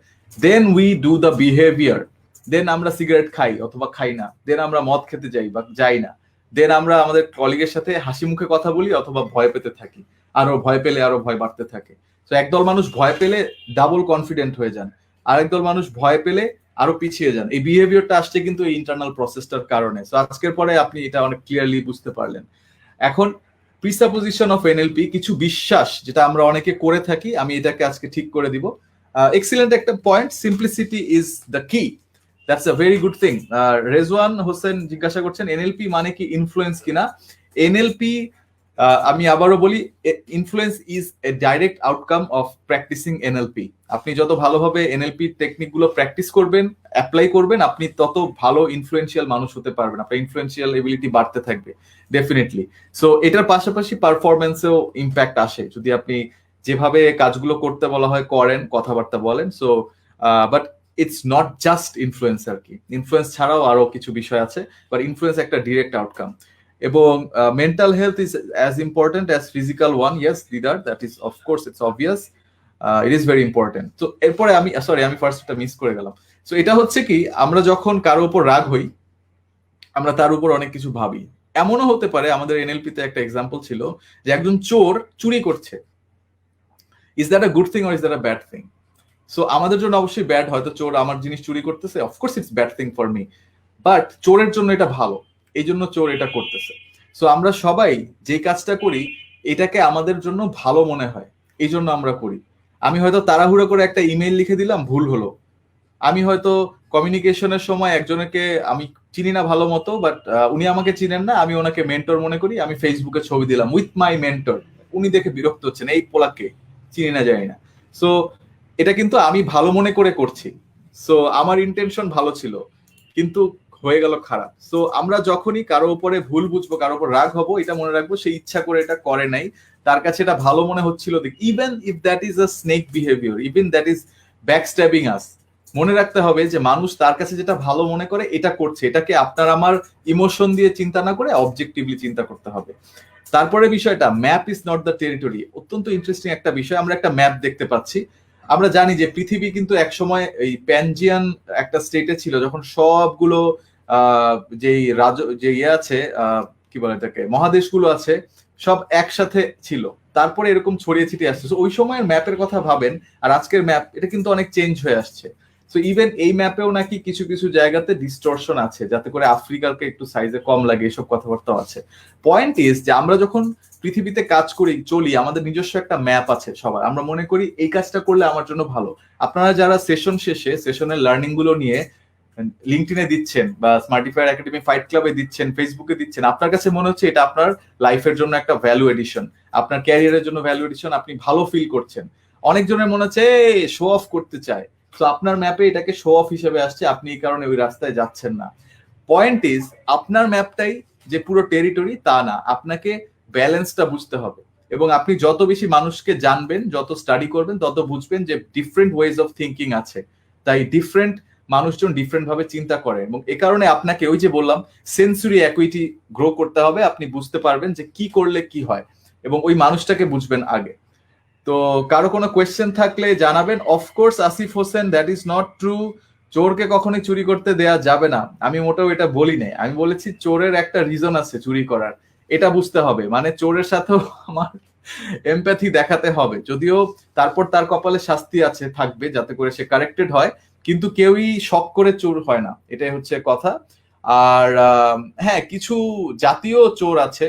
then we do the behaviour. দেন আমরা সিগারেট খাই অথবা খাই না, দেন আমরা মদ খেতে যাই বা যাই না, দেন আমরা আমাদের কলিগের সাথে হাসি মুখে কথা বলি অথবা ভয় পেতে থাকি, আরো ভয় পেলে আরো ভয় বাড়তে থাকে। তো একদল মানুষ ভয় পেলে ডাবল কনফিডেন্ট হয়ে যান, আরেকদল মানুষ ভয় পেলে আরো পিছিয়ে যান। এই বিহেভিয়ারটা আসছে কিন্তু এই ইন্টারনাল প্রসেসটার কারণে। সো আজকের পরে আপনি এটা অনেক ক্লিয়ারলি বুঝতে পারলেন। এখন প্রিসাপোজিশন অফ এনএলপি, কিছু বিশ্বাস যেটা আমরা অনেকে করে থাকি, আমি এটাকে আজকে ঠিক করে দিব। এক্সিলেন্ট একটা পয়েন্ট, সিম্পলিসিটি ইজ দ্য কি, that's a very good thing. Rezwan Hossain জিজ্ঞাসা করছেন এনএলপি মানে কি ইনফ্লুয়েন্স কিনা। এনএলপি, আমি আবারও বলি, influence is a direct outcome of practising NLP. আপনি যত ভালোভাবে এনএলপি টেকনিক গুলো প্র্যাকটিস করবেন, অ্যাপ্লাই করবেন, আপনি তত ভালো ইনফ্লুয়েন্সিয়াল মানুষ হতে পারবেন, আপনার ইনফ্লুয়েন্সিয়াল এবিলিটি বাড়তে থাকবে ডেফিনেটলি। সো এটার পাশাপাশি পারফরমেন্সেও ইম্প্যাক্ট আসে যদি আপনি যেভাবে কাজগুলো করতে বলা হয় করেন, কথাবার্তা বলেন। So but it's not just influence আর কি, ইনফ্লুয়েন্স ছাড়াও আরো কিছু বিষয় আছে, বাট ইনফ্লুয়েন্স একটা ডিরেক্ট আউটকাম। এবং mental health is as important as physical one, yes Didar, that is of course it's obvious, it is very important. তো এরপরে আমি আমি ফার্স্টটা মিস করে গেলাম। সো এটা হচ্ছে কি, আমরা যখন কারো উপর রাগ হই, আমরা তার উপর অনেক কিছু ভাবি। এমনও হতে পারে, আমাদের এনএলপিতে একটা এক্সাম্পল ছিল যে একজন চোর চুরি করছে, is that a good thing or is that a bad thing? So আমাদের জন্য অবশ্যই ব্যাড, হয়তো চোর আমার জিনিস চুরি করতেছে, of course it's bad thing for me, but চোরের জন্য এটা ভালো, এই জন্য চোর এটা করতেছে। সো আমরা সবাই যে কাজটা করি এটাকে আমাদের জন্য ভালো মনে হয়, এই জন্য আমরা করি। আমি হয়তো তাড়াহুড়ো করে একটা ইমেল লিখে দিলাম, ভুল হলো। আমি হয়তো কমিউনিকেশনের সময় একজনকে আমি চিনি না ভালো মতো, বাট উনি আমাকে চিনেন না, আমি ওনাকে মেন্টর মনে করি, আমি ফেসবুকে ছবি দিলাম উইথ মাই মেন্টর, উনি দেখে বিরক্ত হচ্ছেন, এই পোলাকে চিনি না জানি না। সো এটা কিন্তু আমি ভালো মনে করে করছি, সো আমার ইন্টেনশন ভালো ছিল, কিন্তু হয়ে গেল খারাপ। সো আমরা যখনই কারো উপরে ভুল বুঝবো, কারো উপর রাগ হবো, এটা মনে রাখবো সে ইচ্ছা করে এটা করে নাই, তার কাছে এটা ভালো মনে হচ্ছিল। Even if that is a snake behaviour, even that is backstabbing us, মনে রাখতে হবে যে মানুষ তার কাছে যেটা ভালো মনে করে এটা করছে, এটাকে আপনার আমার ইমোশন দিয়ে চিন্তা না করে অবজেক্টিভলি চিন্তা করতে হবে। তারপরে বিষয়টা, map is not the territory, অত্যন্ত ইন্টারেস্টিং একটা বিষয়। আমরা একটা ম্যাপ দেখতে পাচ্ছি, আমরা জানি যে পৃথিবী কিন্তু একসময় এই প্যানজিয়ান একটা স্টেটে ছিল, যখন সবগুলো যেই যে ইয়ে আছে, কি বলে এটাকে, মহাদেশগুলো আছে, সব একসাথে ছিল, তারপরে এরকম ছড়িয়ে ছিটিয়ে আসছে। ওই সময়ের ম্যাপের কথা ভাবেন, আর আজকের ম্যাপ, এটা কিন্তু অনেক চেঞ্জ হয়ে আসছে। সো ইভেন এই ম্যাপেও নাকি কিছু কিছু জায়গাতে ডিস্টরশন আছে, যাতে করে আফ্রিকাকে একটু সাইজে কম লাগে, এসব কথাবার্তাও আছে। পয়েন্ট ইজ যে আমরা যখন পৃথিবীতে কাজ করি, চলি, আমাদের নিজস্ব একটা ম্যাপ আছে সবার, আমরা মনে করি এই কাজটা করলে আমার জন্য ভালো। আপনারা যারা সেশন শেষে সেশনের লার্নিং গুলো নিয়ে লিঙ্কডইনে দিচ্ছেন, বা স্মার্টিফায়ার একাডেমি ফাইট ক্লাবে দিচ্ছেন, ফেসবুকে দিচ্ছেন, আপনার কাছে মনে হচ্ছে এটা আপনার লাইফের জন্য একটা ভ্যালু এডিশন, আপনার ক্যারিয়ারের জন্য ভ্যালু এডিশন, আপনি ভালো ফিল করছেন। অনেকজনের মনে হচ্ছে শো অফ করতে চায়, তো আপনার ম্যাপে এটাকে শো অফ হিসেবে আসছে, আপনি এই কারণে ওই রাস্তায় যাচ্ছেন না। পয়েন্ট ইজ, আপনার ম্যাপটাই যে পুরো টেরিটরি তা না, আপনাকে ব্যালেন্সটা বুঝতে হবে। এবং আপনি যত বেশি মানুষকে জানবেন, যত স্টাডি করবেন, তত বুঝবেন যে ডিফারেন্ট ওয়েজ অফ থিঙ্কিং আছে, তাই ডিফারেন্ট মানুষজন ডিফারেন্ট ভাবে চিন্তা করে। এবং এ কারণে আপনাকে ওই যে বললাম, সেন্সরি অ্যাকুইটি গ্রো করতে হবে, আপনি বুঝতে পারবেন যে কি করলে কি হয়, এবং ওই মানুষটাকে বুঝবেন আগে। তো কারো কোনো কোয়েশ্চেন থাকলে জানাবেন। Of course Asif Hossain, that is not true, চোরকে কখনোই চুরি করতে দেয়া যাবে না, আমি মোটেও এটা বলি নাই। আমি বলেছি চোরের একটা রিজন আছে চুরি করার, এটা বুঝতে হবে, মানে চোরের সাথেও আমার এমপ্যাথি দেখাতে হবে, যদিও তারপর তার কপালে শাস্তি আছে, থাকবে, যাতে করে সে কারেক্টেড হয়, কিন্তু কেউই শখ করে চোর হয় না, এটাই হচ্ছে কথা। আর হ্যাঁ, কিছু জাতীয় চোর আছে,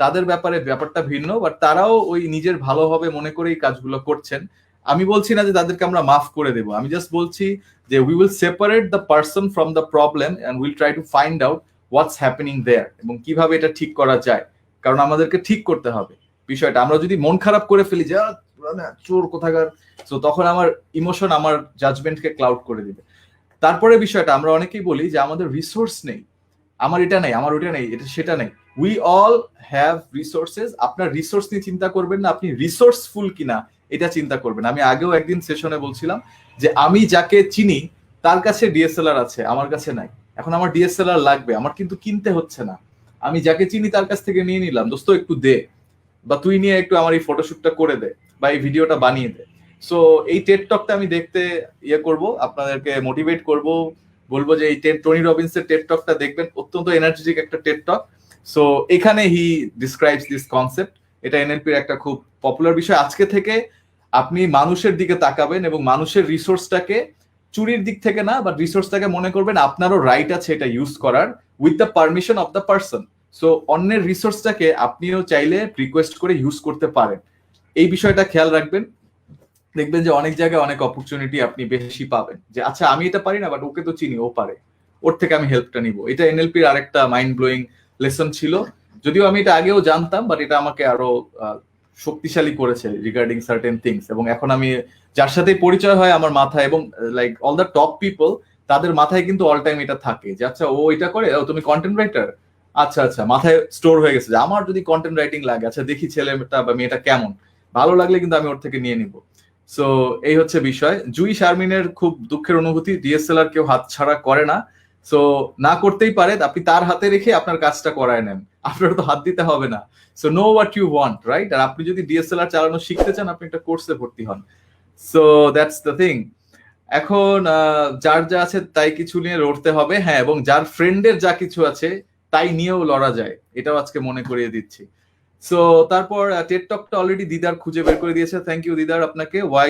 তাদের ব্যাপারে ব্যাপারটা ভিন্ন, বাট তারাও ওই নিজের ভালো হবে মনে করেই কাজগুলো করছেন। আমি বলছি না যে তাদেরকে আমরা মাফ করে দেব, আমি জাস্ট বলছি যে we will separate the person from the problem and will try to find out what's happening there, এবং কিভাবে এটা ঠিক করা যায়, কারণ আমাদেরকে ঠিক করতে হবে বিষয়টা। আমরা যদি মন খারাপ করে ফেলি যে চোর কোথাকার, তো তখন আমার ইমোশন আমার জাজমেন্টকে ক্লাউড করে দিবে। তারপরে বিষয়টা, আমরা অনেকেই বলি যে আমাদের রিসোর্স নেই, আমার এটা নেই, আমার ওটা নেই, এটা সেটা নেই। We all have resources. আপনার রিসোর্স নিয়ে চিন্তা করবেন না, আপনি রিসোর্সফুল কিনা এটা চিন্তা করবেন। আমি আগেও একদিন সেশনে বলছিলাম যে আমি যাকে চিনি তার কাছে ডিএসএলআর আছে, আমার কাছে নাই। এখন আমার ডিএসএলআর লাগবে, আমার কিন্তু কিনতে হচ্ছে না, আমি যাকে চিনি তার কাছ থেকে নিয়ে নিলাম, দোস্ত একটু দে, বা তুই নিয়ে একটু আমার এই ফটোশুটটা করে দে, বা এই ভিডিওটা বানিয়ে দে। সো এই টেড টকটা আমি দেখতে করব, আপনাদেরকে মোটিভেট করব, বলবো যে এই টনি রবিন্সের টেড টকটা দেখবেন, অত্যন্ত এনার্জেটিক একটা টেড টক। সো এখানে হি ডিসক্রাইবস দিস কনসেপ্ট, এটা এনএলপির একটা খুব পপুলার বিষয়। আজকে থেকে আপনি মানুষের দিকে তাকাবেন এবং মানুষের রিসোর্সটাকে চুরির দিক থেকে না, বাট রিসোর্সটাকে মনে করবেন আপনারও রাইট আছে এটা ইউজ করার, with the permission of the person. So অন্যের রিসোর্সটাকে আপনিও চাইলে রিকোয়েস্ট করে ইউজ করতে পারেন, এই বিষয়টা খেয়াল রাখবেন। দেখবেন যে অনেক জায়গায় অনেক অপরচুনিটি আপনি বেশি পাবেন, যে আচ্ছা আমি এটা পারি না, বাট ওকে তো চিনি, ও পারে, ওর থেকে আমি হেল্পটা নিব। এটা এনএলপির আরেকটা মাইন্ড ব্লোয়িং লেসন ছিল, যদিও আমি এটা আগেও জানতাম, বাট এটা আমাকে আরো শক্তিশালী করেছে রিগার্ডিং সার্টেন থিংস। এবং এখন আমি যার সাথে পরিচয় হয় আমার মাথায়, এবং like all the top people, তাদের মাথায় কিন্তু অল টাইম এটা থাকে যে আচ্ছা ও এটা করে, ও তুমি কন্টেন্ট রাইটার, আচ্ছা আচ্ছা, মাথায় স্টোর হয়ে গেছে যে আমার যদি কন্টেন্ট রাইটিং লাগে, আচ্ছা দেখি ছেলেটা বা মেয়েটা কেমন, ভালো লাগলে কিন্তু আমি ওর থেকে নিয়ে নিব। সো এই হচ্ছে বিষয়। জুই শারমিনের খুব দুঃখের অনুভূতি, ডিএসএলআর কেউ হাত ছাড়া করে না। সো না করতেই পারে, আপনি তার হাতে রেখে আপনার কাজটা করায় নেন, আপনার তো হাত দিতে হবে না। So know what you want, right? আর আপনি যদি ডিএসএলআর চালানো শিখতে চান, আপনি একটা কোর্সে ভর্তি হন। So that's the thing. এখন যার যা আছে তাই কিছু নিয়ে লড়তে হবে, হ্যাঁ, এবং যার ফ্রেন্ডের যা কিছু আছে তাই নিয়েও লড়া যায়, এটাও আজকে মনে করিয়ে দিচ্ছি। সো তারপর টেড টকটা অলরেডি দিদার খুঁজে বের করে দিয়েছে, থ্যাংক ইউ দিদার আপনাকে। Why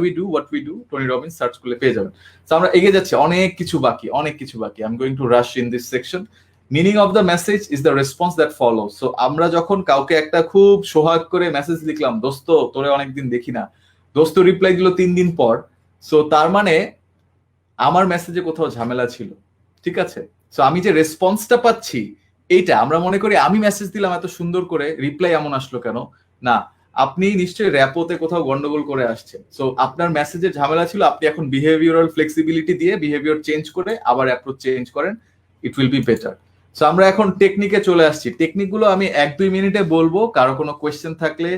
we do what we do, Tony Robbins search করলে পেয়ে যাবেন। তো আমরা এগিয়ে যাচ্ছি, অনেক কিছু বাকি, অনেক কিছু বাকি। I am going two rush in this section. Meaning of the message is the response that follow. So আমরা যখন কাউকে একটা খুব সোহাগ করে মেসেজ লিখলাম, দোস্ত তোরে অনেকদিন দেখি না, দোস্ত রিপ্লাই দিল 3 দিন পর, সো তার মানে আমার মেসেজে কোথাও ঝামেলা ছিল, ঠিক আছে? সো আমি যে রেসপন্সটা পাচ্ছি, এইটা আমরা মনে করি আমি মেসেজ দিলাম এত সুন্দর করে, রিপ্লাই এমন আসলো কেন? না, আপনি নিশ্চয়ই র্যাপোতে কোথাও গন্ডগোল করে আসছেন। সো আপনার মেসেজের ঝামেলা ছিল, আপনি এখন বিহেভিয়ারাল ফ্লেক্সিবিলিটি দিয়ে বিহেভিয়ার চেঞ্জ করে আবার অ্যাপ্রোচ চেঞ্জ করেন, it will be better. So আমরা এখন টেকনিকে চলে আসছি। টেকনিকগুলো আমি 1-2 মিনিটে বলবো, কারো কোনো কোয়েশ্চেন থাকলে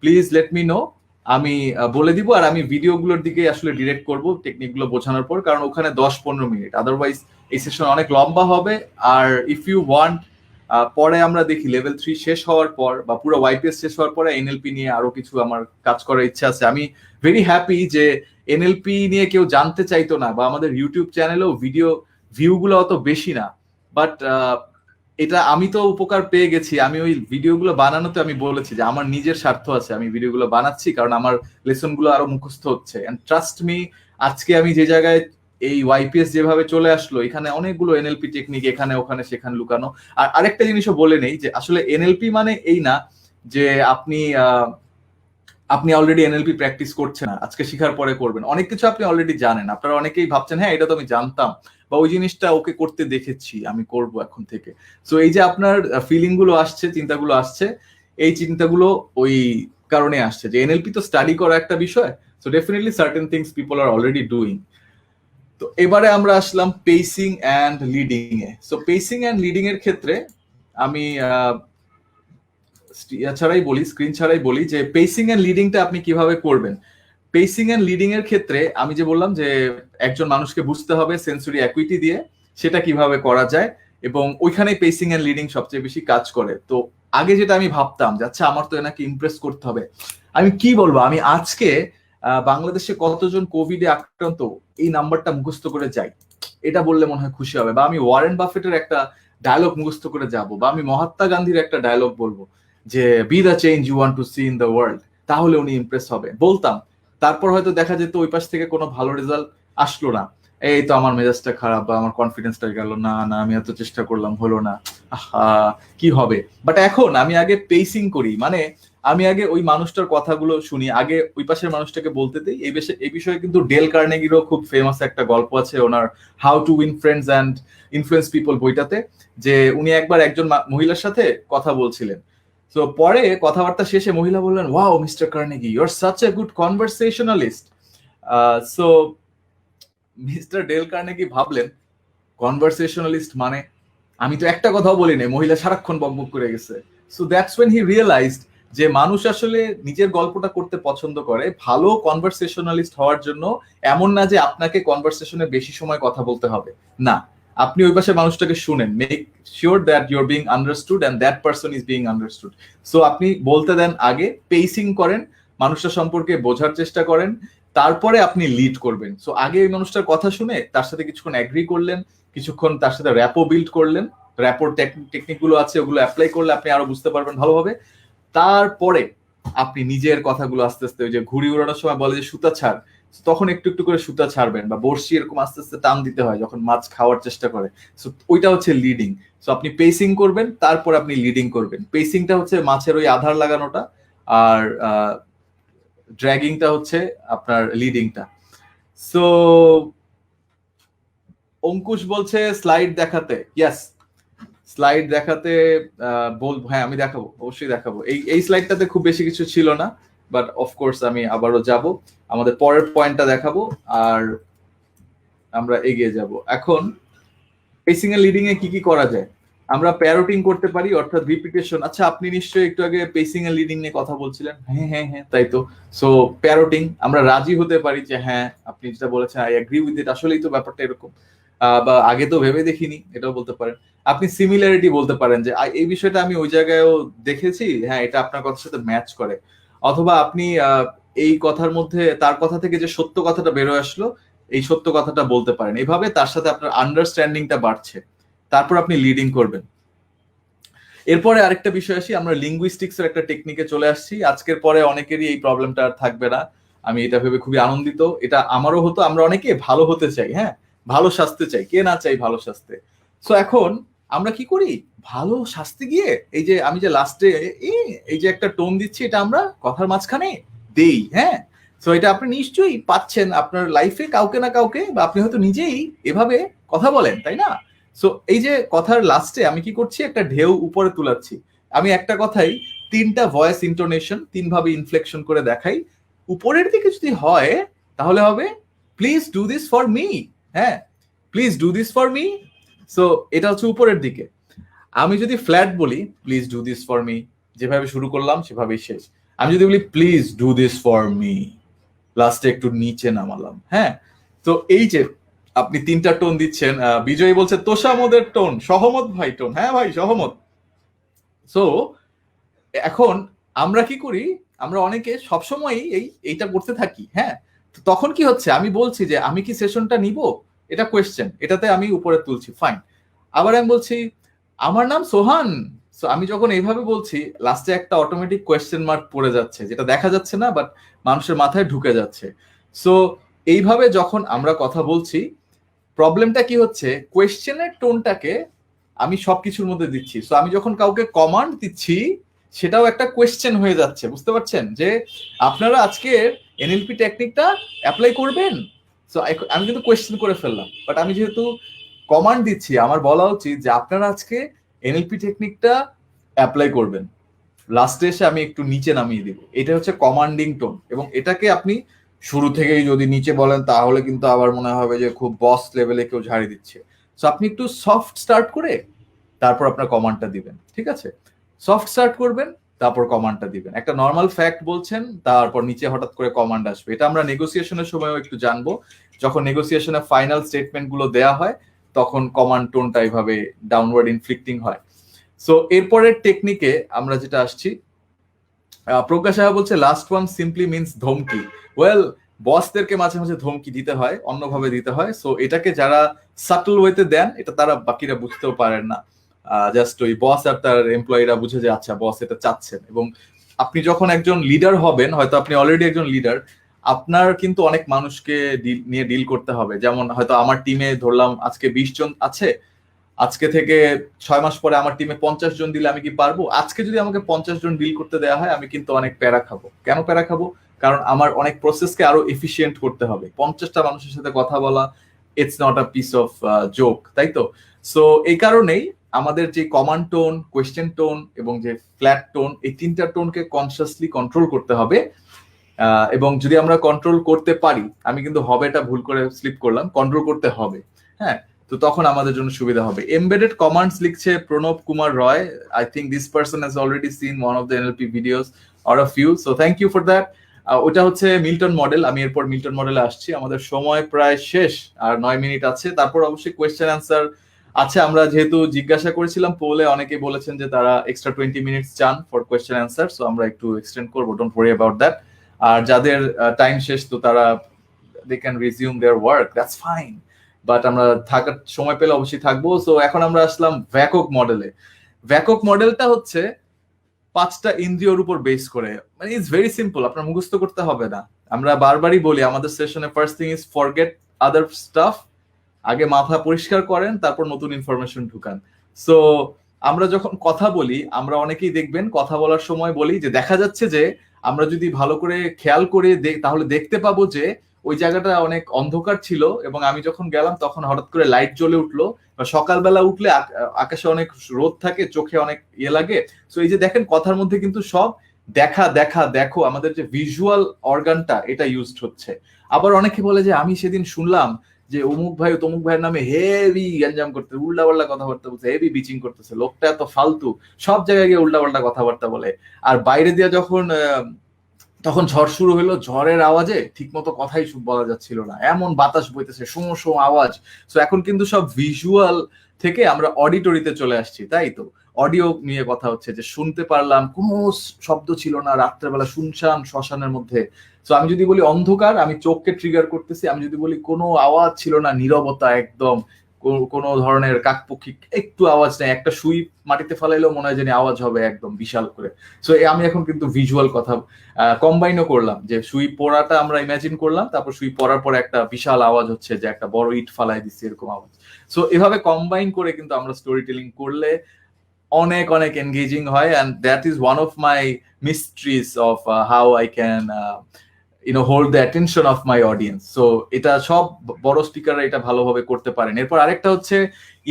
প্লিজ লেট মি নো, আমি বলে দিব। আর আমি ভিডিওগুলোর দিকে আসলে ডিরেক্ট করব টেকনিকগুলো বোঝানোর পর, কারণ ওখানে 10-15 মিনিট, আদারওয়াইজ এই সেশন অনেক লম্বা হবে। আর ইফ ইউ ওয়ান্ট, পরে আমরা দেখি লেভেল 3 শেষ হওয়ার পর বা পুরো ওয়াইপিএস শেষ হওয়ার পরে এনএলপি নিয়ে আরো কিছু আমার কাজ করার ইচ্ছা আছে। আমি ভেরি হ্যাপি যে এনএলপি নিয়ে কেউ জানতে চাইতো না, বা আমাদের ইউটিউব চ্যানেলেও ভিডিও ভিউগুলো অত বেশি না, বাট এটা আমি তো উপকার পেয়ে গেছি। আমি ওই ভিডিওগুলো বানানোতে আমি বলেছি যে আমার নিজের স্বার্থ আছে, আমি ভিডিওগুলো বানাচ্ছি কারণ আমার লেসনগুলো আরো মুখস্থ হচ্ছে। এন্ড ট্রাস্ট মি, আজকে আমি যে জায়গায়, এই ওয়াইপিএস যেভাবে চলে আসলো, এখানে অনেকগুলো এনএলপি টেকনিক এখানে ওখানে সেখানে লুকানো। আর আরেকটা জিনিসও বলে নেই যে আসলে এনএলপি মানে এই না যে আপনি অলরেডি এনএলপি প্র্যাকটিস করছেন না, আজকে শিখার পরে করবেন। অনেক কিছু আপনি অলরেডি জানেন, আপনারা অনেকেই ভাবছেন হ্যাঁ এটা তো আমি জানতাম, বা ওই জিনিসটা ওকে করতে দেখেছি, আমি করব এখন থেকে। সো এই যে আপনার ফিলিং গুলো আসছে, চিন্তাগুলো আসছে, এই চিন্তাগুলো ওই কারণে আসছে যে এনএলপি তো স্টাডি করা একটা বিষয়। So definitely certain things people are already doing. তো এবারে আমরা আসলাম পেসিং অ্যান্ড লিডিং এ। সো পেসিং অ্যান্ড লিডিং এর ক্ষেত্রে আমি স্ক্রিন ছাড়াই বলি যে পেসিং এন্ড লিডিংটা আপনি কিভাবে করবেন। পেসিং এন্ড লিডিং এর ক্ষেত্রে আমি যে বললাম যে একজন মানুষকে বুঝতে হবে সেন্সরি অ্যাকুইটি দিয়ে, সেটা কিভাবে করা যায়, এবং ওইখানেই পেসিং এন্ড লিডিং সবচেয়ে বেশি কাজ করে। তো আগে যেটা আমি ভাবতাম যে আচ্ছা আমার তো এনাকে ইমপ্রেস করতে হবে, আমি কি বলবো, আমি আজকে বাংলাদেশে কতজন কোভিডে আক্রান্ত এই নাম্বারটা মুখস্থ করে যাই, এটা বললে মনে হয় খুশি হবে। বা আমি ওয়ারেন বাফেটের একটা ডায়লগ মুখস্থ করে যাব, বা আমি মহাত্মা গান্ধীর একটা ডায়লগ বলবো যে be the change you want to see in the world, তাহলে উনি ইমপ্রেস হবে, বলতাম। তারপর হয়তো দেখা যেত ওই পাশ থেকে কোনো ভালো রেজাল্ট আসলো না, এই তো আমার মেজাজটা খারাপ বা আমার কনফিডেন্সটা গেল, না না আমি এত চেষ্টা করলাম হলো না, কি হবে। বাট এখন আমি আগে পেসিং করি, মানে আমি আগে ওই মানুষটার কথাগুলো শুনি, আগে ওই পাশের মানুষটাকে বলতে দিই। এই বিষয়ে কিন্তু ডেল কার্নেগিরও খুব ফেমাস একটা গল্প আছে ওনার how to win friends and influence people বইটাতে, যে উনি একবার একজন মহিলার সাথে কথা বলছিলেন। তো পরে কথাবার্তা শেষে মহিলা বললেন, wow mister Carnegie, you are such a good conversationalist. So mister Dale Carnegie ভাবলেন কনভারসেশনালিস্ট মানে আমি তো একটা কথাও বলি নাই, মহিলা সারাক্ষণ বকবক করে গেছে। So that's when he realised যে মানুষ আসলে নিজের গল্পটা করতে পছন্দ করে। ভালো কনভারসেশনালিস্ট হওয়ার জন্য এমন না যে আপনাকে কনভারসেশনে বেশি সময় কথা বলতে হবে, না, আপনি ওই পাশে মানুষটাকে শুনেন, make sure that you are being understood and that person is being understood. So আপনি বলতে দেন, আগে পেসিং করেন, মানুষটা সম্পর্কে বোঝার চেষ্টা করেন, তারপরে আপনি লিড করবেন। সো আগে ওই মানুষটার কথা শুনে তার সাথে কিছুক্ষণ অ্যাগ্রি করলেন, কিছুক্ষণ তার সাথে র্যাপো বিল্ড করলেন, র্যাপোর টেকনিক গুলো আছে ওগুলো অ্যাপ্লাই করলে আপনি আরো বুঝতে পারবেন ভালোভাবে। তারপরে আপনি নিজের কথাগুলো আস্তে আস্তে, ওই যে ঘুড়ি উড়ানোর সময় বলে যে সুতা ছাড়, তখন একটু একটু করে সুতা ছাড়বেন, বা বড়শি এরকম আস্তে আস্তে টান দিতে হয় যখন মাছ খাওয়ার চেষ্টা করে। সো ওইটা হচ্ছে লিডিং। সো আপনি পেসিং করবেন, তারপর আপনি লিডিং করবেন। পেসিংটা হচ্ছে মাছের ওই আধার লাগানোটা, আর ড্র্যাগিংটা হচ্ছে আপনার লিডিংটা। সো অঙ্কুশ বলছে স্লাইড দেখাতে, ইয়েস স্লাইড দেখাতে বলবো, হ্যাঁ আমি দেখাবো, অবশ্যই দেখাবো। এই স্লাইডটাতে খুব বেশি কিছু ছিল না, বাট অফকোর্স আমি আবারও যাব, আমাদের পরের পয়েন্টটা দেখাবো আর আমরা এগিয়ে যাব। এখন পেসিং এর লিডিং এ কি কি করা যায়, আমরা প্যারোটিং করতে পারি, অর্থাৎ রিপিটেশন। আচ্ছা, আপনি নিশ্চয়ই একটু আগে পেসিং এন্ড লিডিং নিয়ে কথা বলছিলেন। হ্যাঁ হ্যাঁ হ্যাঁ, তাই তো। সো প্যারোটিং, আমরা রাজি হতে পারি যে হ্যাঁ আপনি যেটা বলেছেন আই এগ্রি উইথ ইট, আসলেই তো ব্যাপারটা এরকম, বা আগে তো ভেবে দেখিনি, এটাও বলতে পারেন। আপনি সিমিলারিটি বলতে পারেন যে এই বিষয়টা আমি ওই জায়গায়ও দেখেছি, হ্যাঁ এটা আপনার কথার সাথে ম্যাচ করে। অথবা আপনি এই কথার মধ্যে তার কথা থেকে যে সত্য কথাটা বেরোয় আসলো, এই সত্য কথাটা বলতে পারেন। এভাবে তার সাথে আপনার আন্ডারস্ট্যান্ডিংটা বাড়ছে, তারপর আপনি লিডিং করবেন। এরপরে আরেকটা বিষয় আসি, আমরা লিঙ্গুইস্টিক্স এর একটা টেকনিকে চলে আসছি। আজকের পরে অনেকেরই এই প্রবলেমটা আর থাকবে না, আমি এটা ভেবে খুবই আনন্দিত। এটা আমারও হতো, আমরা অনেকে ভালো হতে চাই, হ্যাঁ ভালো স্বাস্থ্য চাই, কে না চাই ভালো স্বাস্থ্য। সো এখন আমরা কি করি, ভালো স্বাস্থ্য গিয়ে এই যে আমি যে লাস্টে এই যে একটা টোন দিচ্ছি, এটা আমরা কথার মাঝখানে দেই, হ্যাঁ। সো এটা আপনি নিশ্চয়ই পাচ্ছেন আপনার লাইফে কাউকে না কাউকে, বা আপনি হয়তো নিজেই এভাবে কথা বলেন, তাই না? সো এই যে কথার লাস্টে আমি কি করছি, একটা ঢেউ উপরে তুলাচ্ছি। আমি একটা কথাই তিনটা ভয়েস ইন্টোনেশন, তিন ভাবে ইনফ্লেকশন করে দেখাই। উপরের দিকে যদি হয় তাহলে হবে please do this for me, হ্যাঁ please do this for me. So এটা হচ্ছে উপরের দিকে। আমি যদি ফ্ল্যাট বলি please do this for me, যেভাবে শুরু করলাম সেভাবেই শেষ। আমি যদি বলি please do this for me, লাস্টে একটু নিচে নামালাম, হ্যাঁ। তো এই যে আপনি তিনটা টোন দিচ্ছেন, বিজয়ী বলছে তোষামোদের টোন, সহমত ভাই টোন, হ্যাঁ ভাই সহমত। সো এখন আমরা কি করি, আমরা অনেকে সবসময় এইটা করতে থাকি, হ্যাঁ। তো তখন কি হচ্ছে, আমি বলছি যে আমি কি সেশনটা নিব, এটা কোয়েশ্চেন, এটাতে আমি উপরে তুলছি, ফাইন। আবার আমি বলছি আমার নাম সোহান। সো আমি যখন এইভাবে বলছি, লাস্টে একটা অটোমেটিক কোয়েশ্চেন মার্ক পড়ে যাচ্ছে, যেটা দেখা যাচ্ছে না বাট মানুষের মাথায় ঢুকে যাচ্ছে। সো এইভাবে যখন আমরা কথা বলছি, প্রবলেমটা কি হচ্ছে, কোয়েশ্চেনের টোনটাকে আমি সবকিছুর মধ্যে দিচ্ছি। সো আমি যখন কাউকে কমান্ড দিচ্ছি, সেটাও একটা কোয়েশ্চেন হয়ে যাচ্ছে, বুঝতে পারছেন যে আপনারা আজকের এনএলপি টেকনিকটা অ্যাপ্লাই করবেন। সো আমি কিন্তু কোয়েশ্চেন করে ফেললাম, বাট আমি যেহেতু কমান্ড দিচ্ছি, আমার বলা উচিত যে আপনারা আজকে এনএলপি টেকনিকটা অ্যাপ্লাই করবেন। লাস্টে এসে আমি একটু নিচে নামিয়ে দিব, এটা হচ্ছে কমান্ডিং টোন। এবং এটাকে আপনি শুরু থেকেই যদি নিচে বলেন, তাহলে কিন্তু আবার মনে হবে যে খুব বস লেভেলে কেউ ঝাড়ি দিচ্ছে। সো আপনি একটু সফট স্টার্ট করে তারপর আপনার কমান্ডটা দিবেন, ঠিক আছে? সফট স্টার্ট করবেন, তারপর কমান্ডটা দিবেন। একটা নর্মাল ফ্যাক্ট বলছেন, তারপর নিচে হঠাৎ করে কমান্ড আসবে। এটা আমরা নেগোসিয়েশনের সময়ও একটু জানবো, যখন নেগোসিয়েশনের ফাইনাল স্টেটমেন্ট গুলো দেয়া হয়, তখন কমান্ড টোনটা এইভাবে ডাউনওয়ার্ড ইনফ্লিক্টিং হয়। সো এরপরের টেকনিকে আমরা যেটা আসছি, প্রজ্ঞা সাহা বলছে লাস্ট ওয়ান সিম্পলি মিনস ধমকি। ওয়েল, বসদেরকে মাঝে মাঝে ধমকি দিতে হয়, অন্যভাবে দিতে হয়। সো এটাকে যারা সাটল ওয়েতে দেন, এটা তারা বাকিরা বুঝতেও পারেন না। জাস্ট ওই বস আর তার এমপ্লয়িরা বুঝে যে আচ্ছা বস এটা চাচ্ছেন। এবং আপনি যখন একজন লিডার হবেন, হয়তো আপনি অলরেডি একজন লিডার, আপনার কিন্তু অনেক মানুষকে নিয়ে ডিল করতে হবে। যেমন হয়তো আমার টিমে ধরলাম আজকে 20 জন আছে, আজকে থেকে 6 মাস পরে আমার টিমে 50 জন দিলে আমি কি পারবো? আজকে যদি আমাকে 50 জন ডিল করতে দেওয়া হয়, আমি কিন্তু অনেক প্যারা খাবো। কেন প্যারা খাবো? কারণ আমার অনেক প্রসেসকে আরো এফিসিয়েন্ট করতে হবে। 50টা মানুষের সাথে কথা বলা, it's not a piece of joke, তাই তো? সো এই কারণেই আমাদের যে কমান্ড টোন, কোয়েশ্চেন টোন এবং যে ফ্ল্যাট টোন, এই তিনটা টোনকে কনসিয়াসলি কন্ট্রোল করতে হবে। এবং যদি আমরা কন্ট্রোল করতে পারি, আমি কিন্তু হবেটা ভুল করে স্লিপ করলাম, কন্ট্রোল করতে হবে, হ্যাঁ। তো তখন আমাদের জন্য সুবিধা হবে। এমবেডেড কমান্ডস লিখছে Pranab Kumar Roy. I think this person has already seen one of the NLP videos or a few, so thank you for that. ওটা হচ্ছে মিল্টন মডেল। আমি এরপর মিল্টন মডেলে আসছি। আমাদের সময় প্রায় শেষ, আর 9 মিনিট আছে। তারপর অবশ্যই কোয়েশ্চেন অ্যান্সার আছে। আমরা যেহেতু জিজ্ঞাসা করেছিলাম পোলে, অনেকে বলেছেন যে তারা এক্সট্রা 20 মিনিটস চান ফর কোয়েশ্চেন অ্যান্সার, সো আমরা একটু এক্সটেন্ড করবো, ডোন্ট ওয়ারি অ্যাবাউট দ্যাট। আর যাদের টাইম শেষ, তো তারা they can resume their work, that's fine. But আমরা থাকার সময় পেলে অবশ্যই থাকবো। সো এখন আমরা আসলাম ভ্যাকক মডেলে। ভ্যাকক মডেলটা হচ্ছে 5টা ইন্দ্রিয়র উপর বেস করে, মানে ইটস ভেরি সিম্পল, আপনার মুখস্থ করতে হবে না। আমরা বারবারই বলি আমাদের সেশনে, first thing is forget other staff. আগে মাথা পরিষ্কার করেন, তারপর নতুন ইনফরমেশন ঢুকান। সো আমরা যখন কথা বলি, আমরা অনেকেই দেখবেন কথা বলার সময় বলি যে দেখা যাচ্ছে যে আমরা যদি ভালো করে খেয়াল করে তাহলে দেখতে পাবো যে ওই জায়গাটা অনেক অন্ধকার ছিল, এবং আমি যখন গেলাম তখন হঠাৎ করে লাইট জ্বলে উঠলো। বা সকালবেলা উঠলে আকাশে অনেক রোদ থাকে, চোখে অনেক ইয়ে লাগে। সো এই যে দেখেন, কথার মধ্যে কিন্তু সব দেখা দেখা দেখো, আমাদের যে ভিজুয়াল অর্গানটা, এটা ইউজড হচ্ছে। আবার অনেকে বলে যে আমি সেদিন শুনলাম যে অমুক ভাই তমুক ভাইয়ের নামে হেভি গ্যাঞ্জাম করতে, উল্টাপাল্টা কথাবার্তা বলছে, হেভি বিচিং করতেছে, লোকটা এত ফালতু, সব জায়গায় গিয়ে উল্টাপাল্টা কথাবার্তা বলে। আর বাইরে দিয়ে যখন তখন ঝড় শুরু হলো, ঝড়ের আওয়াজে ঠিক মতো কথাই বলা যাচ্ছিল না, এমন বাতাস বইতেছে, শোঁ শোঁ আওয়াজ। তো এখন কিন্তু সব ভিজুয়াল থেকে আমরা অডিটরিতে চলে আসছি, তাই তো অডিও নিয়ে কথা হচ্ছে, যে শুনতে পারলাম, কোনো শব্দ ছিল না, রাত্রেবেলা শুনশান শ্মশানের মধ্যে। তো আমি যদি বলি অন্ধকার, আমি চোখকে ট্রিগার করতেছি। আমি যদি বলি কোনো আওয়াজ ছিল না, নীরবতা একদম, কোনো ধরনের কাকপক্ষী একটু আওয়াজ নেই, একটা সুই মাটিতে ফেলাইলেও মনে হয় যেন আওয়াজ হবে একদম বিশাল করে। সো আমি এখন কিন্তু ভিজুয়াল কথা কম্বাইনও করলাম, যে সুই পড়াটা আমরা ইমাজিন করলাম, তারপর সুই পড়ার পরে একটা বিশাল আওয়াজ হচ্ছে, যে একটা বড় ইট ফালাই দিচ্ছে এরকম আওয়াজ। সো এভাবে কম্বাইন করে কিন্তু আমরা স্টোরি টেলিং করলে অনেক অনেক এনগেজিং হয়, and that is one of my mysteries of how I can hold the attention of my audience. So এটা সব বড় স্পিকাররা এটা ভালোভাবে করতে পারেন। এরপর আরেকটা হচ্ছে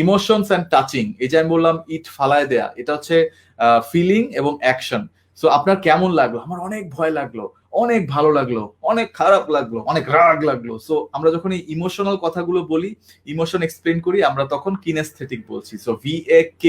ইমোশনস অ্যান্ড টাচিং। এই যে আমি বললাম ইট ফালায় দেয়া, এটা হচ্ছে ফিলিং এবং অ্যাকশন। সো আপনার কেমন লাগলো? আমার অনেক ভয় লাগলো, অনেক ভালো লাগলো, অনেক খারাপ লাগলো, অনেক রাগ লাগলো। সো আমরা যখন এই ইমোশনাল কথাগুলো বলি, ইমোশন এক্সপ্লেন করি, আমরা তখন কিনেস্থেটিক বলছি। So VAK,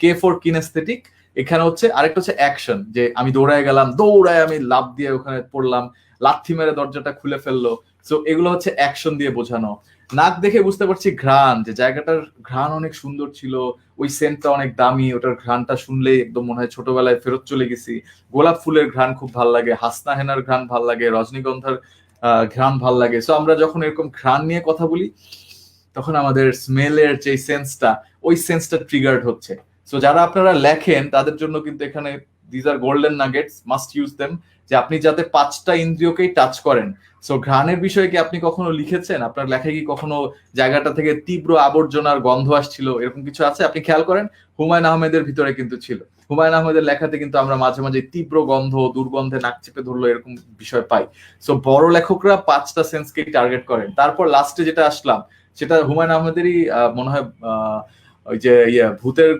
K for kinesthetic. এখানে হচ্ছে আরেকটা হচ্ছে অ্যাকশন, যে আমি দৌড়ায় গেলাম, দৌড়ায় আমি লাফ দিয়ে ওখানে পড়লাম, লাথি মেরে দরজাটা খুলে ফেললো। সো এগুলো হচ্ছে অ্যাকশন দিয়ে বোঝানো। নাক দেখে বুঝতে পারছি ঘ্রাণ, যে জায়গাটার ঘ্রাণ অনেক সুন্দর ছিল, ওই সেন্টটা অনেক দামি, ওটার ঘ্রাণটা শুনলেই একদম মনে হয় ছোটবেলায় ফেরত চলে গেছি। গোলাপ ফুলের ঘ্রাণ খুব ভাল লাগে, হাসনা হেনার ঘ্রাণ ভাল লাগে, রজনীগন্ধার ঘ্রাণ ভাল লাগে। সো আমরা যখন এরকম ঘ্রাণ নিয়ে কথা বলি, তখন আমাদের স্মেলের যে সেন্সটা, ওই সেন্সটা ট্রিগার্ড হচ্ছে। সো যারা আপনারা লেখেন, তাদের জন্য কিন্তু এখানে these are golden nuggets, must use them, যে আপনি যাতে 5টা ইন্দ্রিয়কেই টাচ করেন। সো ঘ্রাণের বিষয়ে কি আপনি কখনো লিখেছেন? আপনার লেখায় কি কখনো জায়গাটা থেকে তীব্র আবর্জনার গন্ধ আসছিল, এরকম কিছু আছে? আপনি খেয়াল করেন, হুমায়ুন আহমেদের ভিতরে কিন্তু ছিল। হুমায়ুন আহমেদের লেখাতে কিন্তু আমরা মাঝে মাঝে তীব্র গন্ধ, দুর্গন্ধে নাক চেপে ধরলো, এরকম বিষয় পাই। সো বড় লেখকরা 5টা সেন্সকেই টার্গেট করেন। তারপর লাস্টে যেটা আসলাম, সেটা হুমায়ুন আহমেদেরই মনে হয়, ওই যে ভূতের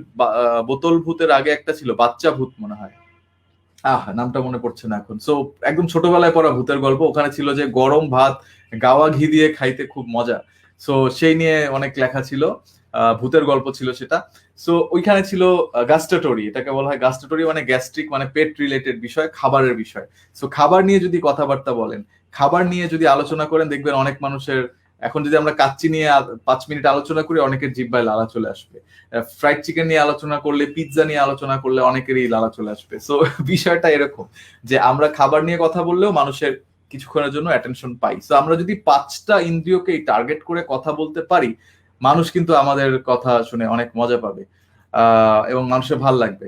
বোতল ভূতের আগে একটা ছিল বাচ্চা ভূত মনে হয়, নামটা মনে পড়ছে না এখন। সো একদম ছোটবেলায় পড়া ভূতের গল্প, ওখানে ছিল যে গরম ভাত গাওয়া ঘি দিয়ে খাইতে খুব মজা। সো সেই নিয়ে অনেক লেখা ছিল, ভূতের গল্প ছিল সেটা। সো ওইখানে ছিল গাস্ট্রেটরি, এটাকে বলা হয় গাস্ট্রেটরি, মানে গ্যাস্ট্রিক, মানে পেট রিলেটেড বিষয়, খাবারের বিষয়। সো খাবার নিয়ে যদি কথাবার্তা বলেন, খাবার নিয়ে যদি আলোচনা করেন, দেখবেন অনেক মানুষের, এখন যদি আমরা কাচ্চি নিয়ে 5 মিনিট আলোচনা করি, অনেকের জিহ্বায় লালা চলে আসবে। ফ্রাইড চিকেন নিয়ে আলোচনা করলে, পিৎজা নিয়ে আলোচনা করলে অনেকেরই লালা চলে আসবে। সো বিষয়টা এরকম, যে আমরা খাবার নিয়ে কথা বললেও মানুষের কিছুক্ষণের জন্য অ্যাটেনশন পাই। সো আমরা যদি 5টা ইন্দ্রিয়কেই টার্গেট করে কথা বলতে পারি, মানুষ কিন্তু আমাদের কথা শুনে অনেক মজা পাবে, এবং মানুষের ভাল লাগবে।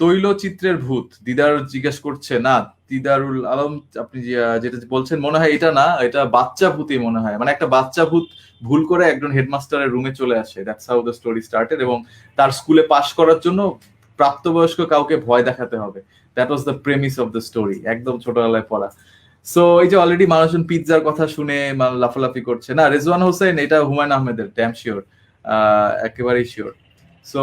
তৈলচিত্রের ভূত, দিদার জিজ্ঞেস করছে, না দিদারুল আলম, আপনি যেটা বলছেন মনে হয় এটা না, এটা বাচ্চা ভূতই মনে হয়, মানে একটা বাচ্চা ভূত ভুল করে একজন হেডমাস্টারের রুমে চলে আসে, that's how the story started, এবং তার স্কুলে পাশ করার জন্য প্রাপ্তবয়স্ক কাউকে ভয় দেখাতে হবে। That was the premise of the story, একদম ছোটবেলায় পড়া। সো এই যে অলরেডি মানুষজন পিৎজার কথা শুনে লাফালাফি করছে, না রেজওয়ান হোসেন এটা হুমায়ুন আহমেদের, ড্যাম শিওর, একেবারেই শিওর। সো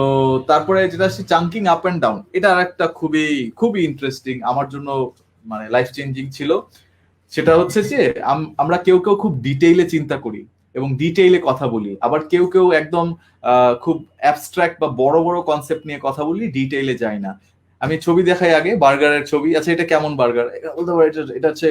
তারপরে যেটা আসছে চাঙ্কিং আপ এন্ড ডাউন, এটা আর একটা খুবই খুবই ইন্টারেস্টিং, আমার জন্য মানে লাইফ চেঞ্জিং ছিল। সেটা হচ্ছে যে আমরা কেউ কেউ খুব ডিটেইলে চিন্তা করি এবং ডিটেইলে কথা বলি, আবার কেউ কেউ একদম খুব অ্যাবস্ট্রাক্ট বা বড় বড় কনসেপ্ট নিয়ে কথা বলি, ডিটেইলে যাই না। আমি ছবি দেখাই আগে, বার্গারের ছবি, আচ্ছা এটা কেমন বার্গার, বলতে পারি এটা হচ্ছে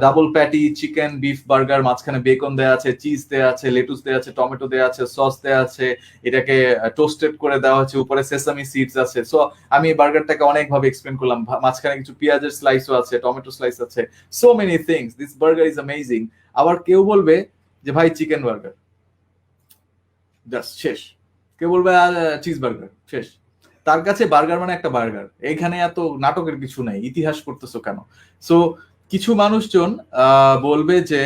double patty chicken beef burger, মাঝখানে বেকন দেওয়া আছে, চিজ দেওয়া আছে, লেটুস দেওয়া আছে, টমেটো দেওয়া আছে, সস দেওয়া আছে, এটাকে টোস্টেড করে দেওয়া হচ্ছে, উপরে সেসামি সিডস আছে। সো আমি বার্গারটাকে অনেকভাবে এক্সপ্লেন করলাম, মাঝখানে কিছু পেঁয়াজের স্লাইসও আছে, টমেটো স্লাইস আছে, so many things, this burger is amazing. আবার কেউ বলবে যে ভাই চিকেন বার্গার, জাস্ট শেষ। কেউ বলবে চিজ বার্গার, শেষ। তার কাছে বার্গার মানে একটা বার্গার, এইখানে এত নাটকের কিছু নাই, ইতিহাস করতেছো কেন? সো কিছু মানুষজন বলবে যে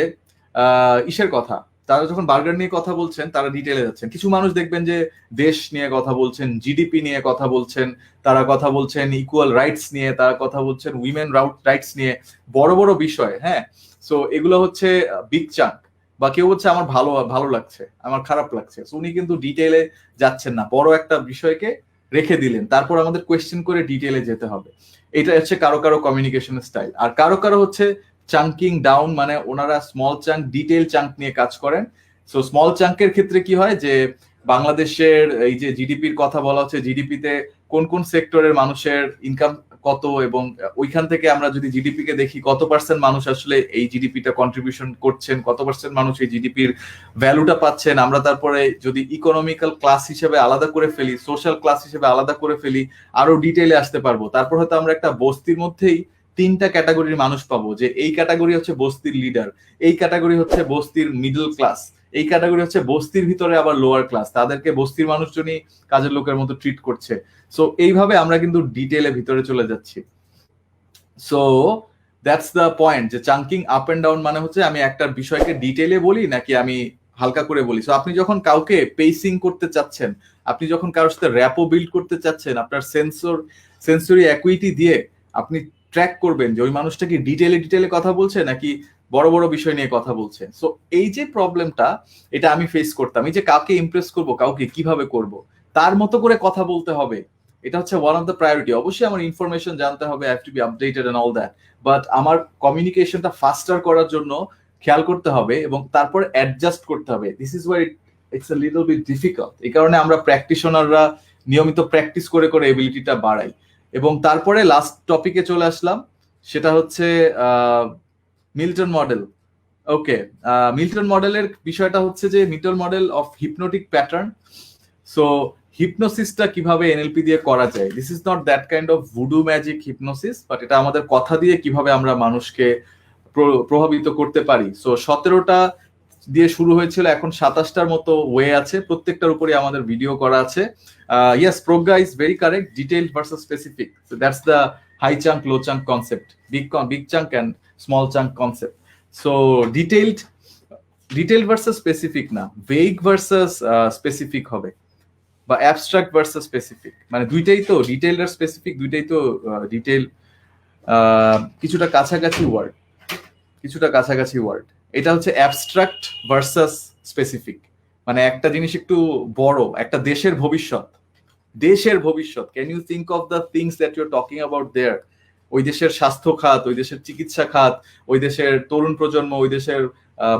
ইসের কথা, তারা যখন বার্গার নিয়ে কথা বলছেন তারা ডিটেলে যাচ্ছেন। কিছু মানুষ দেখবেন যে দেশ নিয়ে কথা বলছেন, জিডিপি নিয়ে কথা বলছেন, তারা কথা বলছেন ইকুয়াল রাইটস নিয়ে, তারা কথা বলছেন উইমেন রাইটস নিয়ে, বড় বড় বিষয়। হ্যাঁ, সো এগুলো হচ্ছে বিগ চাঙ্ক। বা কেউ হচ্ছে আমার ভালো ভালো লাগছে, আমার খারাপ লাগছে, উনি কিন্তু ডিটেইলে যাচ্ছেন না, বড় একটা বিষয়কে রেখে দিলেন, তারপর আমাদের কোয়েশ্চেন করে ডিটেইলে যেতে হবে। এটা হচ্ছে কারো কারো কমিউনিকেশন স্টাইল। আর কারো কারো হচ্ছে চাঙ্কিং ডাউন, মানে ওনারা স্মল চাঙ্ক ডিটেইল চাঙ্ক নিয়ে কাজ করেন, সো স্মল চাঙ্কের ক্ষেত্রে কি হয় যে বাংলাদেশের এই যে জিডিপির কথা বলা হচ্ছে, জিডিপিতে কোন কোন সেক্টরের মানুষের ইনকাম কত, এবং ওইখান থেকে আমরা যদি জিডিপি কে দেখি কত পার্সেন্ট মানুষ আসলে এই জিডিপিটা কন্ট্রিবিউশন করছেন, কত পার্সেন্ট মানুষ এই জিডিপির ভ্যালুটা পাচ্ছেন, আমরা তারপরে যদি ইকোনমিক্যাল ক্লাস হিসেবে আলাদা করে ফেলি, সোশ্যাল ক্লাস হিসেবে আলাদা করে ফেলি, আরো ডিটেইলে আসতে পারবো। তারপর হয়তো আমরা একটা বস্তির মধ্যেই তিনটা ক্যাটাগরির মানুষ পাবো, যে এই ক্যাটাগরি হচ্ছে বস্তির লিডার, এই ক্যাটাগরি হচ্ছে বস্তির মিডল ক্লাস, এই ক্যাটাগরি হচ্ছে বস্তির ভিতরে আবার লোয়ার ক্লাস, তাদেরকে বস্তির মানুষজনই কাজের লোকের মতো ট্রিট করছে। সো এইভাবে আমরা কিন্তু ডিটেইলে ভিতরে চলে যাচ্ছি। সো দ্যাটস দ্য পয়েন্ট, যে চাঙ্কিং আপ এন্ড ডাউন মানে হচ্ছে আমি একটা বিষয়কে ডিটেইলে বলি নাকি আমি হালকা করে বলি। সো আপনি যখন কাউকে পেসিং করতে চাচ্ছেন, আপনি যখন কারোর সাথে র্যাপো বিল্ড করতে চাচ্ছেন, আপনার সেন্সরি অ্যাকুইটি দিয়ে আপনি ট্র্যাক করবেন যে ওই মানুষটা কি ডিটেইলে কথা বলছে নাকি বড় বড় বিষয় নিয়ে কথা বলছে। সো এই যে প্রবলেমটা, এটা আমি ফেস করতাম। এই যে কাউকে ইমপ্রেস করব, কাউকে কিভাবে করব, তার মতো করে কথা বলতে হবে, এটা হচ্ছে ওয়ান অফ দ্য প্রায়োরিটি। অবশ্যই আমার ইনফরমেশন জানতে হবে, I have to be updated and all that, বাট আমার কমিউনিকেশনটা ফাস্টার করার জন্য খেয়াল করতে হবে এবং তারপর অ্যাডজাস্ট করতে হবে। This is where it's a little bit difficult. এই কারণে আমরা প্র্যাকটিশনাররা নিয়মিত প্র্যাকটিস করে করে এবিলিটিটা বাড়াই। এবং তারপরে লাস্ট টপিকে চলে আসলাম, সেটা হচ্ছে মিল্টন মডেল। ওকে, মিল্টন মডেলের বিষয়টা হচ্ছে যে Milton model of hypnotic pattern. So হিপনোসিসটা কিভাবে এনএলপি দিয়ে করা যায়, this is not that kind of voodoo magic hypnosis, but এটা আমাদের কথা দিয়ে কিভাবে আমরা মানুষকে প্রভাবিত করতে পারি। সো 17টা দিয়ে শুরু হয়েছিল, এখন 27টার মতো ওয়ে আছে, প্রত্যেকটার উপরে আমাদের ভিডিও করা আছে। Yes, Pragya is very correct, detailed versus specific, so that's the high chunk low chunk concept, big chunk and small chunk concept. So detailed versus specific না, ভেগ ভার্সেস স্পেসিফিক হবে, বা অ্যাবস্ট্রাক্ট ভার্সেস স্পেসিফিক, মানে দুইটাই তো detailed আর specific, দুইটাই তো detail, কিছুটা কাছাকাছি ওয়ার্ড। এটা হচ্ছে অ্যাবস্ট্রাক্ট ভার্সেস স্পেসিফিক, মানে একটা জিনিস একটু বড়, একটা দেশের ভবিষ্যৎ, can you think of the things that you are talking about there. ওই দেশের স্বাস্থ্য খাত, ওই দেশের চিকিৎসা খাত, ওই দেশের তরুণ প্রজন্ম, ওই দেশের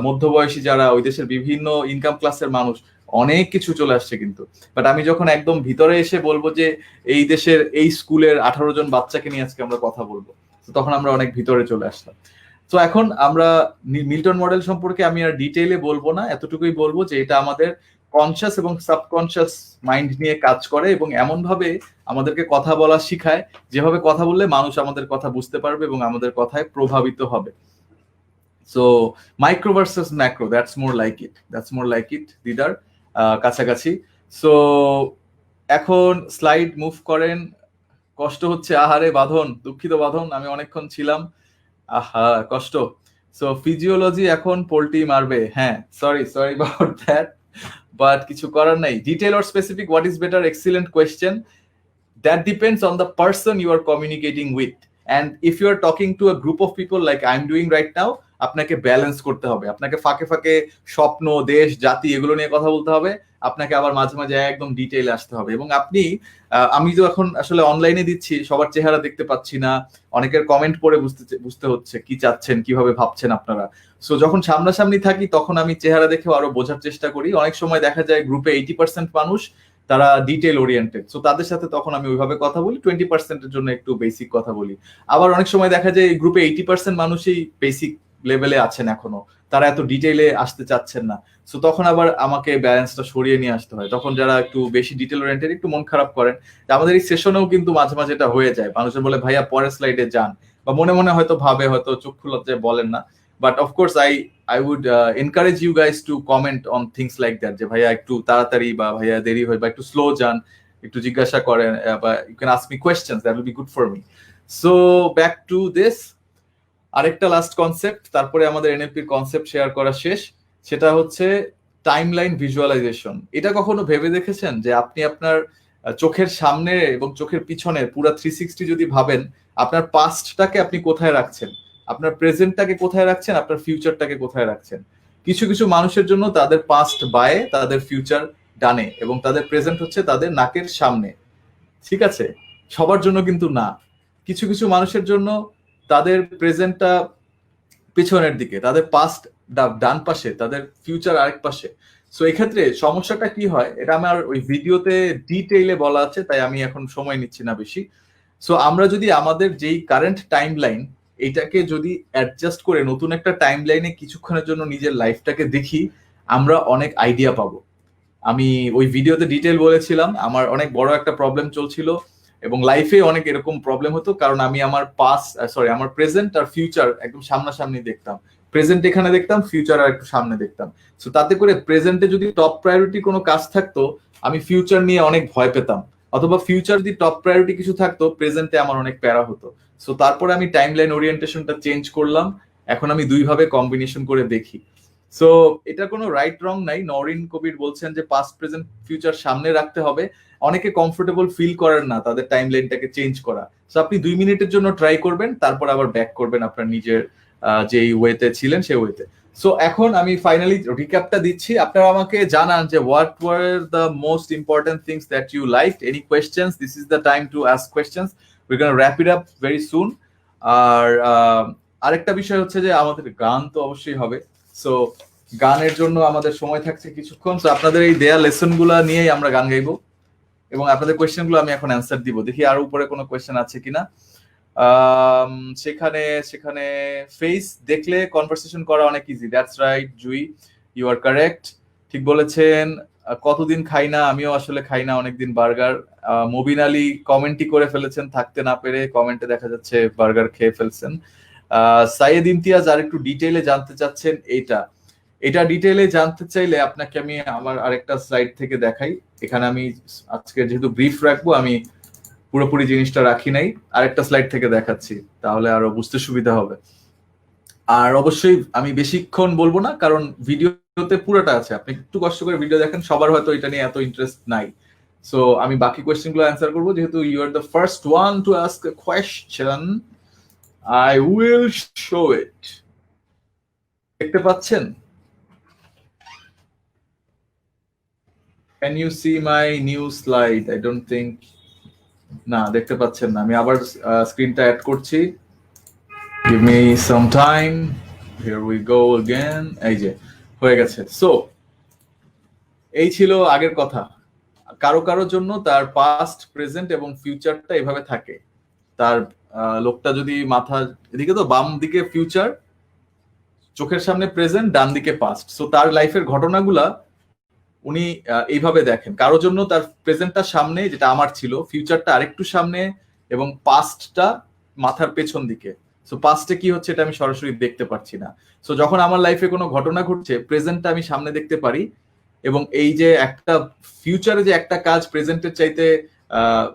মধ্যবয়সী যারা, ওই দেশের বিভিন্ন ইনকাম ক্লাসের মানুষ, অনেক কিছু চলে আসছে কিন্তু। বাট আমি যখন একদম ভিতরে এসে বলবো যে এই দেশের এই স্কুলের 18 জন বাচ্চাকে নিয়ে আজকে আমরা কথা বলবো, তখন আমরা অনেক ভিতরে চলে আসলাম। তো এখন আমরা মিল্টন মডেল সম্পর্কে আমি আর ডিটেইলে বলবো না, এতটুকুই বলবো যে এটা আমাদের কনসিয়াস এবং সাবকনসিয়াস মাইন্ড নিয়ে কাজ করে এবং এমন ভাবে আমাদেরকে কথা বলা শিখায়, যেভাবে কথা বললে মানুষ আমাদের কথা বুঝতে পারবে এবং আমাদের কথায় প্রভাবিত হবে। So micro versus macro, that's more like it Didar, কাছাকাছি। সো এখন স্লাইড মুভ করেন। কষ্ট হচ্ছে, আহারে বাঁধন, দুঃখিত বাঁধন, আমি অনেকক্ষণ ছিলাম, আহা কষ্ট। সো ফিজিওলজি এখন পোল্টি মারবে, হ্যাঁ সরি অ্যাবাউট দ্যাট, বাট কিছু করার নাই। Detail or specific, what is better, excellent question. That depends on the person you are communicating with, and if you are talking to a group of people like I'm doing right now, আপনাকে balance করতে হবে, আপনাকে ফাঁকে ফাঁকে স্বপ্ন, দেশ, জাতি এগুলো নিয়ে কথা বলতে হবে, আপনাকে আবার মাঝে মাঝে একদম ডিটেইলে আসতে হবে। এবং আপনি আমি তো এখন আসলে অনলাইনে দিচ্ছি, সবার চেহারা দেখতে পাচ্ছি না, অনেকের কমেন্ট পড়ে বুঝতে হচ্ছে কি চাচ্ছেন, কিভাবে ভাবছেন আপনারা। সো যখন সামনাসামনি থাকি তখন আমি চেহারা দেখেও আরো বোঝার চেষ্টা করি। অনেক সময় দেখা যায় গ্রুপে 80% মানুষ তারা ডিটেল ওরিয়েন্টেড, সো তাদের সাথে তখন আমি ওইভাবে কথা বলি, 20%-এর জন্য একটু বেসিক কথা বলি। আবার অনেক সময় দেখা যায় এই গ্রুপে 80% মানুষই বেসিক লেভেলে আছেন এখনো, তারা এত ডিটেইলে আসতে চাচ্ছেন না। সো তখন আবার আমাকে ব্যালেন্সটা সরিয়ে নিয়ে আসতে হয়। তখন যারা একটু বেশি ডিটেল ওরিয়েন্টেড একটু মন খারাপ করেন, আমাদের এই সেশনেও কিন্তু মাঝে মাঝে এটা হয়ে যায়, মানুষের বলে ভাইয়া পরের স্লাইডে যান, বা মনে মনে হয়তো ভাবে, হয়তো চক্ষু লজ্জায় বলেন না। But of course I would encourage you guys to comment on things like that, যে ভাইয়া একটু তাড়াতাড়ি বা ভাইয়া দেরি হয় বা একটু স্লো যান, একটু জিজ্ঞাসা করেন, বা you can ask me questions, that will be good for me. So back to this, আরেকটা লাস্ট কনসেপ্ট, তারপরে আমাদের এনএলপির কনসেপ্ট শেয়ার করা শেষ, সেটা হচ্ছে টাইমলাইন ভিজুয়ালাইজেশন। এটা কখনো ভেবে দেখেছেন যে আপনি আপনার চোখের সামনে এবং চোখের পিছনে পুরো 360 যদি ভাবেন, আপনার পাস্টটাকে আপনি কোথায় রাখছেন, আপনার প্রেজেন্টটাকে কোথায় রাখছেন, আপনার ফিউচারটাকে কোথায় রাখছেন। কিছু কিছু মানুষের জন্য তাদের পাস্ট বায়ে, তাদের ফিউচার ডানে, এবং তাদের প্রেজেন্ট হচ্ছে তাদের নাকের সামনে, ঠিক আছে? সবার জন্য কিন্তু না। কিছু কিছু মানুষের জন্য তাদের প্রেজেন্টটা পিছনের দিকে, তাদের পাস্ট ডান পাশে, তাদের ফিউচার আরেক পাশে। সো এক্ষেত্রে সমস্যাটা কি হয়, এটা আমার ওই ভিডিওতে ডিটেইলে বলা আছে, তাই আমি এখন সময় নিচ্ছি না বেশি। সো আমরা যদি আমাদের যেই কারেন্ট টাইম লাইন, এটাকে যদি অ্যাডজাস্ট করে নতুন একটা টাইম লাইনে কিছুক্ষণের জন্য নিজের লাইফটাকে দেখি, আমরা অনেক আইডিয়া পাবো। আমি ওই ভিডিওতে ডিটেল বলেছিলাম আমার অনেক বড় একটা প্রবলেম চলছিল, এবং লাইফে অনেক এরকম প্রবলেম হতো, কারণ আমি আমার আমার প্রেজেন্ট আর ফিউচার একদম সামনাসামনি দেখতাম। প্রেজেন্ট এখানে দেখতাম, ফিউচার আর একটু সামনে দেখতাম। সো তাতে করে প্রেজেন্টে যদি টপ প্রায়োরিটি কোনো কাজ থাকতো, আমি ফিউচার নিয়ে অনেক ভয় পেতাম, অথবা ফিউচার যদি টপ প্রায়োরিটি কিছু থাকতো, প্রেজেন্টে আমার অনেক প্যারা হতো। সো তারপরে আমি টাইম লাইন ওরিয়েন্টেশনটা চেঞ্জ করলাম, এখন আমি দুইভাবে কম্বিনেশন করে দেখি। সো এটা কোনো রাইট রং নাই। নরিন কবির বলছেন যে পাস্ট প্রেজেন্ট ফিউচার সামনে রাখতে হবে। অনেকে কমফোর্টেবল ফিল করেন না তাদের টাইম লাইনটাকে চেঞ্জ করা। সো আপনি 2 মিনিটের জন্য ট্রাই করবেন, তারপর আবার ব্যাক করবেন আপনার নিজের যেই ওয়েতে ছিলেন সেই ওয়েতে। সো এখন আমি ফাইনালি রিক্যাপটা দিচ্ছি। আপনারা আমাকে জানান যে what were the most important things that you liked. Any questions? This is the time to ask questions. We gonna wrap it up very soon. আর আরেকটা বিষয় হচ্ছে যে আমাদের গান তো অবশ্যই হবে। সো গানের জন্য আমাদের সময় থাকছে কিছুক্ষণ। তো আপনাদের এই দেয়া লেসন গুলা নিয়েই আমরা গান গাইবো, এবং আপনাদের কোয়েশ্চেন গুলো আমি এখন অ্যান্সার দিব। দেখি আর উপরে কোনো কোয়েশ্চেন আছে কিনা। সেখানে সেখানে ফেস দেখলে কনভারসেশন করা অনেক easy. That's right Jui, you are correct, ঠিক বলেছেন। কতদিন খাই না, আমিও আসলে খাই না অনেকদিন বার্গার। মবিন আলী কমেন্টই করে ফেলেছেন থাকতে না পেরে, কমেন্টে দেখা যাচ্ছে বার্গার খেয়ে ফেলছেন। সাইয়েদ ইমতিয়াজ আর একটু ডিটেইলে জানতে চাচ্ছেন এটা ডিটেইলে জানতে চাইলে আপনাকে আমি আমার আরেকটা স্লাইড থেকে দেখাই। এখানে আমি আজকে যেহেতু ব্রিফ রাখবো, আমি পুরোপুরি জিনিসটা রাখি নাই, আরেকটা স্লাইড থেকে দেখাচ্ছি, তাহলে আরো বুঝতে সুবিধা হবে। আর অবশ্যই আমি বেশিক্ষণ বলবো না, কারণ ভিডিওতে পুরোটা আছে, আপনি একটু কষ্ট করে ভিডিও দেখেন। সবার হয়তো এটা নিয়ে এত ইন্টারেস্ট নাই। সো আমি বাকি কোয়েশ্চেন গুলো অ্যান্সার করবো, যেহেতু you are the first one to ask a question, I will show it. দেখতে পাচ্ছেন? Can you see my new slide? I don't think. না, দেখতে পাচ্ছেন না। আমি আবার স্ক্রিনটা অ্যাড করছি। Give me some time. Here we go again. এই যে হয়ে গেছে। সো এই ছিল আগের কথা। কারো কারোর জন্য তার পাস্ট, প্রেজেন্ট এবং ফিউচারটা এভাবে থাকে। তার লোকটা যদি মাথা এদিকে, তো বাম দিকে ফিউচার, চোখের সামনে প্রেজেন্ট, ডান দিকে পাস্ট। সো তার লাইফের ঘটনাগুলা উনি এইভাবে দেখেন। কারোর জন্য তার প্রেজেন্টটা সামনে, যেটা আমার ছিল, ফিউচারটা আরেকটু সামনে, এবং পাস্টটা মাথার পেছন দিকে। সো পাস্টে কি হচ্ছে এটা আমি সরাসরি দেখতে পাচ্ছি না। সো যখন আমার লাইফে কোনো ঘটনা ঘটছে, প্রেজেন্টটা আমি সামনে দেখতে পারি, এবং এই যে একটা ফিউচারে যে একটা কাজ প্রেজেন্টের চাইতে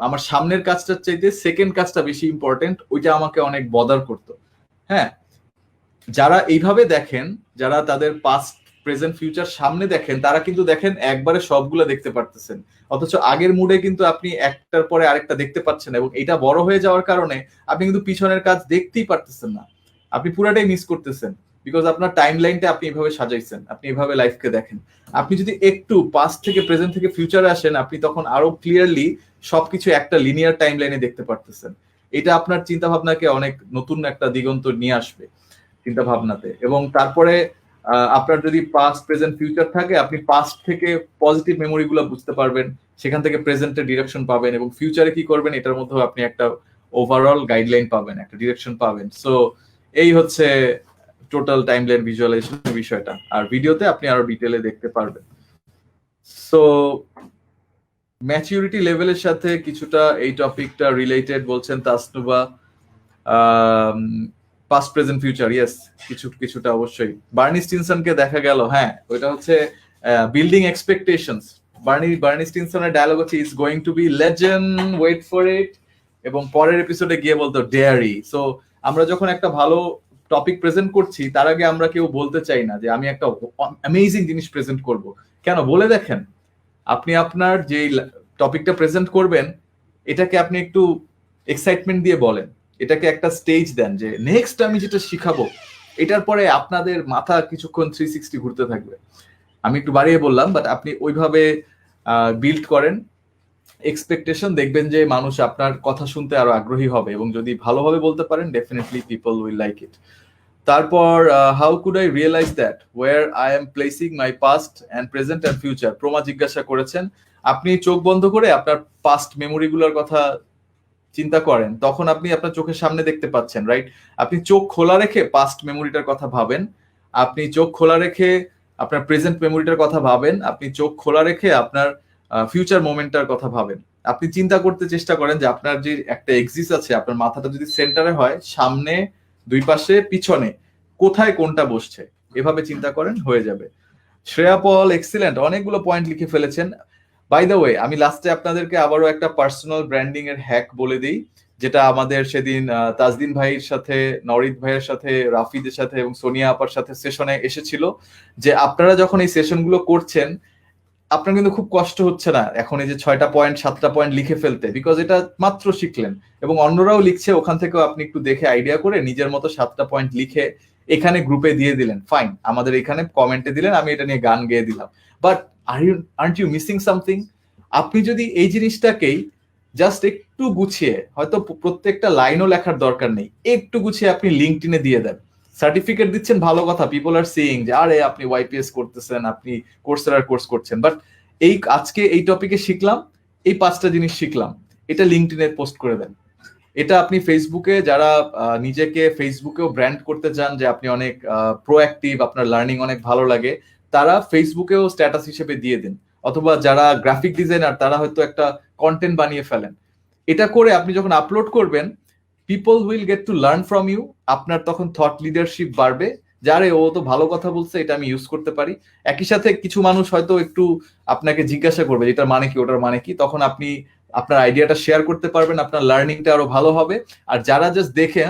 আমার সামনের কাজটার চাইতে সেকেন্ড কাজটা বেশি ইম্পর্টেন্ট, ওইটা আমাকে অনেক বদার করতো। হ্যাঁ, যারা এইভাবে দেখেন, যারা তাদের পাস্ট, প্রেজেন্ট, ফিউচার সামনে দেখেন, তারা কিন্তু দেখেন একবারে সবগুলো দেখতে পারতেছেন। অথচ আগের মুডে কিন্তু আপনি একটার পরে আরেকটা দেখতে পাচ্ছেন, এবং এটা বড় হয়ে যাওয়ার কারণে আপনি কিন্তু পিছনের কাজ দেখতেই পারতেছেন না। আপনি পুরাটাই মিস করতেছেন, বিকজ আপনার টাইম লাইনটা আপনি এভাবে সাজাইছেন, আপনি এভাবে লাইফকে দেখেন। আপনি যদি একটু পাস্ট থেকে প্রেজেন্ট থেকে ফিউচারে আসেন, আপনি তখন আরো ক্লিয়ারলি সবকিছু একটা লিনিয়ার টাইম লাইনে দেখতে পারতেছেন। এটা আপনার চিন্তা ভাবনাকে অনেক নতুন একটা দিগন্ত নিয়ে আসবে চিন্তা ভাবনাতে। এবং তারপরে আপনার যদি পাস্ট, প্রেজেন্ট, ফিউচার থাকে, আপনি পাস্ট থেকে পজিটিভ মেমোরি গুলো বুঝতে পারবেন, সেখান থেকে প্রেজেন্টের ডিরেকশন পাবেন, এবং ফিউচারে কি করবেন এটার মধ্যেও আপনি একটা ওভারঅল গাইডলাইন পাবেন, একটা ডিরেকশন পাবেন। সো এই হচ্ছে টোটাল টাইমলাইন ভিজুয়ালাইজেশনের বিষয়টা। আর ভিডিওতে আপনি আরো ডিটেলে দেখতে পারবেন। সো ম্যাচুরিটি লেভেলের সাথে কিছুটা এই টপিকটা রিলেটেড বলছেন Tasnuba. Past, present, future, yes, কিছুটা অবশ্যই। বার্নি স্টিনসনকে দেখা গেল, হ্যাঁ, ওইটা হচ্ছে বিল্ডিং এক্সপেকটেশনস। বার্নি স্টিনসনের ডায়লগ হচ্ছে is going to be legend, wait for it, এবং পরের এপিসোডে গিয়ে বলতো ডেয়ারি। সো আমরা যখন একটা ভালো টপিক প্রেজেন্ট করছি, তার আগে আমরা কেউ বলতে চাই না যে আমি একটা অ্যামেজিং জিনিস প্রেজেন্ট করব। কেন? বলে দেখেন, আপনি আপনার যে টপিকটা প্রেজেন্ট করবেন, এটাকে আপনি একটু এক্সাইটমেন্ট দিয়ে বলেন, এটাকে একটা স্টেজ দেন যে নেক্সট আমি যেটা শিখাবো, এটার পরে আপনাদের মাথা কিছুক্ষণ 360 ঘুরতে থাকবে। আমি একটু বাড়িয়ে বললাম, বাট আপনি ওইভাবে বিল্ড করেন এক্সপেকটেশন, দেখবেন যে মানুষ আপনার কথা শুনতে আরো আগ্রহী হবে, এবং যদি ভালোভাবে বলতে পারেন, definitely people will like it. তারপর how could I realise that where I am placing my past and present and future, Proma জিজ্ঞাসা করেছেন। আপনি চোখ বন্ধ করে আপনার পাস্ট মেমোরিগুলোর কথা চিন্তা করেন, তখন আপনি আপনার চোখের সামনে দেখতে পাচ্ছেন, রাইট? আপনি চোখ খোলা রেখে পাস্ট মেমোরিটার কথা ভাবেন, আপনি চোখ খোলা রেখে আপনার প্রেজেন্ট মেমোরিটার কথা ভাবেন, আপনি চোখ খোলা রেখে আপনার ফিউচার মোমেন্টটার কথা ভাবেন। আপনি চিন্তা করতে চেষ্টা করেন যে আপনার যে একটা এক্সিস আছে, আপনার মাথাটা যদি সেন্টারে হয়, সামনে, দুই পাশে, পিছনে, কোথায় কোনটা বসছে, এভাবে চিন্তা করেন, হয়ে যাবে। শ্রেয়া পল এক্সিলেন্ট, অনেকগুলো পয়েন্ট লিখে ফেলেছেন। বাই দ্য ওয়ে, আমি লাস্টে আপনাদেরকে আবারও একটা পার্সোনাল ব্র্যান্ডিং এর হ্যাক বলে দিই, যেটা আমাদের সেদিন তাজদিন ভাইয়ের সাথে, নরিদ ভাইয়ের সাথে, রাফিদের সাথে এবং সোনিয়া আপার সাথে সেশনে এসেছিল, যে আপনারা যখন এই সেশনগুলো করছেন, আপনার কিন্তু খুব কষ্ট হচ্ছে না এখন এই যে 6টা পয়েন্ট 7টা পয়েন্ট লিখে ফেলতে, বিকজ এটা মাত্র শিখলেন এবং অন্যরাও লিখছে, ওখান থেকেও আপনি একটু দেখে আইডিয়া করে নিজের মতো 7টা পয়েন্ট লিখে এখানে গ্রুপে দিয়ে দিলেন, ফাইন, আমাদের এখানে কমেন্টে দিলেন, আমি এটা নিয়ে গান গেয়ে দিলাম। But aren't you missing something? আপনি যদি এই জিনিসটাকেই জাস্ট একটু গুছিয়ে, হয়তো প্রত্যেকটা লাইনও লেখার দরকার নেই, একটু গুছিয়ে আপনি লিঙ্কডইনে দিয়ে দেন, সার্টিফিকেট দিচ্ছেন, ভালো কথা, পিপল আর সিইং যে আরে আপনি ওয়াইপিএস করতেছেন, আপনি কোর্সেরার কোর্স করছেন, বাট এই আজকে এই টপিকে শিখলাম, এই 5টা জিনিস শিখলাম, এটা লিঙ্কডইনে পোস্ট করে দেন। এটা আপনি ফেসবুকে, যারা নিজেকে ফেসবুকেও ব্র্যান্ড করতে চান যে আপনি অনেক প্রোঅ্যাক্টিভ, আপনার লার্নিং অনেক ভালো লাগে, তারা ফেসবুকেও স্ট্যাটাস হিসেবে দিয়ে দিন। অথবা যারা গ্রাফিক ডিজাইনার, তারা হয়তো একটা কন্টেন্ট বানিয়ে ফেলেন। এটা করে আপনি যখন আপলোড করবেন, people will get to learn from you. আপনার তখন থট লিডারশিপ বাড়বে, যারে ও তো ভালো কথা বলছে, এটা আমি ইউজ করতে পারি। একই সাথে কিছু মানুষ হয়তো একটু আপনাকে জিজ্ঞাসা করবে এটার মানে কি, ওটার মানে কি, তখন আপনি আপনার আইডিয়াটা শেয়ার করতে পারবেন, আপনার লার্নিংটা আরো ভালো হবে। আর যারা জাস্ট দেখে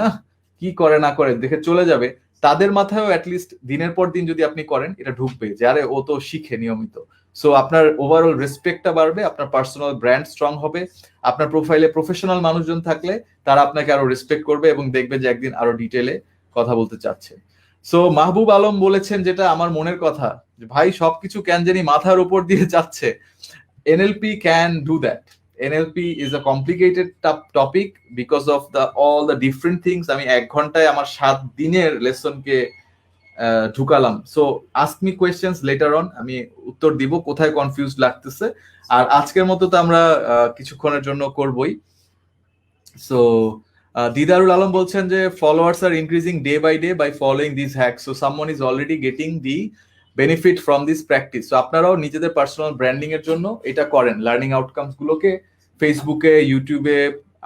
কি করে না করে দেখে চলে যাবে, তাদের মাথায়ও অ্যাটলিস্ট দিনের পর দিন যদি আপনি করেন, এটা ঢুকবে যে আরে ও তো শিখে নিয়মিত। সো আপনার ওভারঅল রেসপেক্টটা বাড়বে, আপনার পার্সোনাল ব্র্যান্ড স্ট্রং হবে, আপনার প্রোফাইলে প্রফেশনাল মানুষজন থাকলে তারা আপনাকে আরো রেসপেক্ট করবে এবং দেখবে যে একদিন আরো ডিটেলে কথা বলতে চাচ্ছে। সো মাহবুব আলম বলেছেন যেটা আমার মনের কথা, যে ভাই সবকিছু কেন জানি মাথার উপর দিয়ে যাচ্ছে, NLP can do that. NLP is a complicated topic because of all the different things. আমি 1 ঘন্টায় আমার 7 দিনের লেসনকে ঢুকালাম। So ask me questions later on, আমি উত্তর দিব কোথায় কনফিউজ লাগতেছে। আর আজকের মতো তো আমরা কিছুক্ষণের জন্য করবই। সো দিদারুল আলম বলছেন যে followers are increasing day by day by following this hacks, so someone is already getting the benefit from this practice. So আপনারাও নিজেদের পার্সোনাল ব্র্যান্ডিং এর জন্য এটা করেন, লার্নিং আউটকামস গুলোকে ফেসবুকে, ইউটিউবে,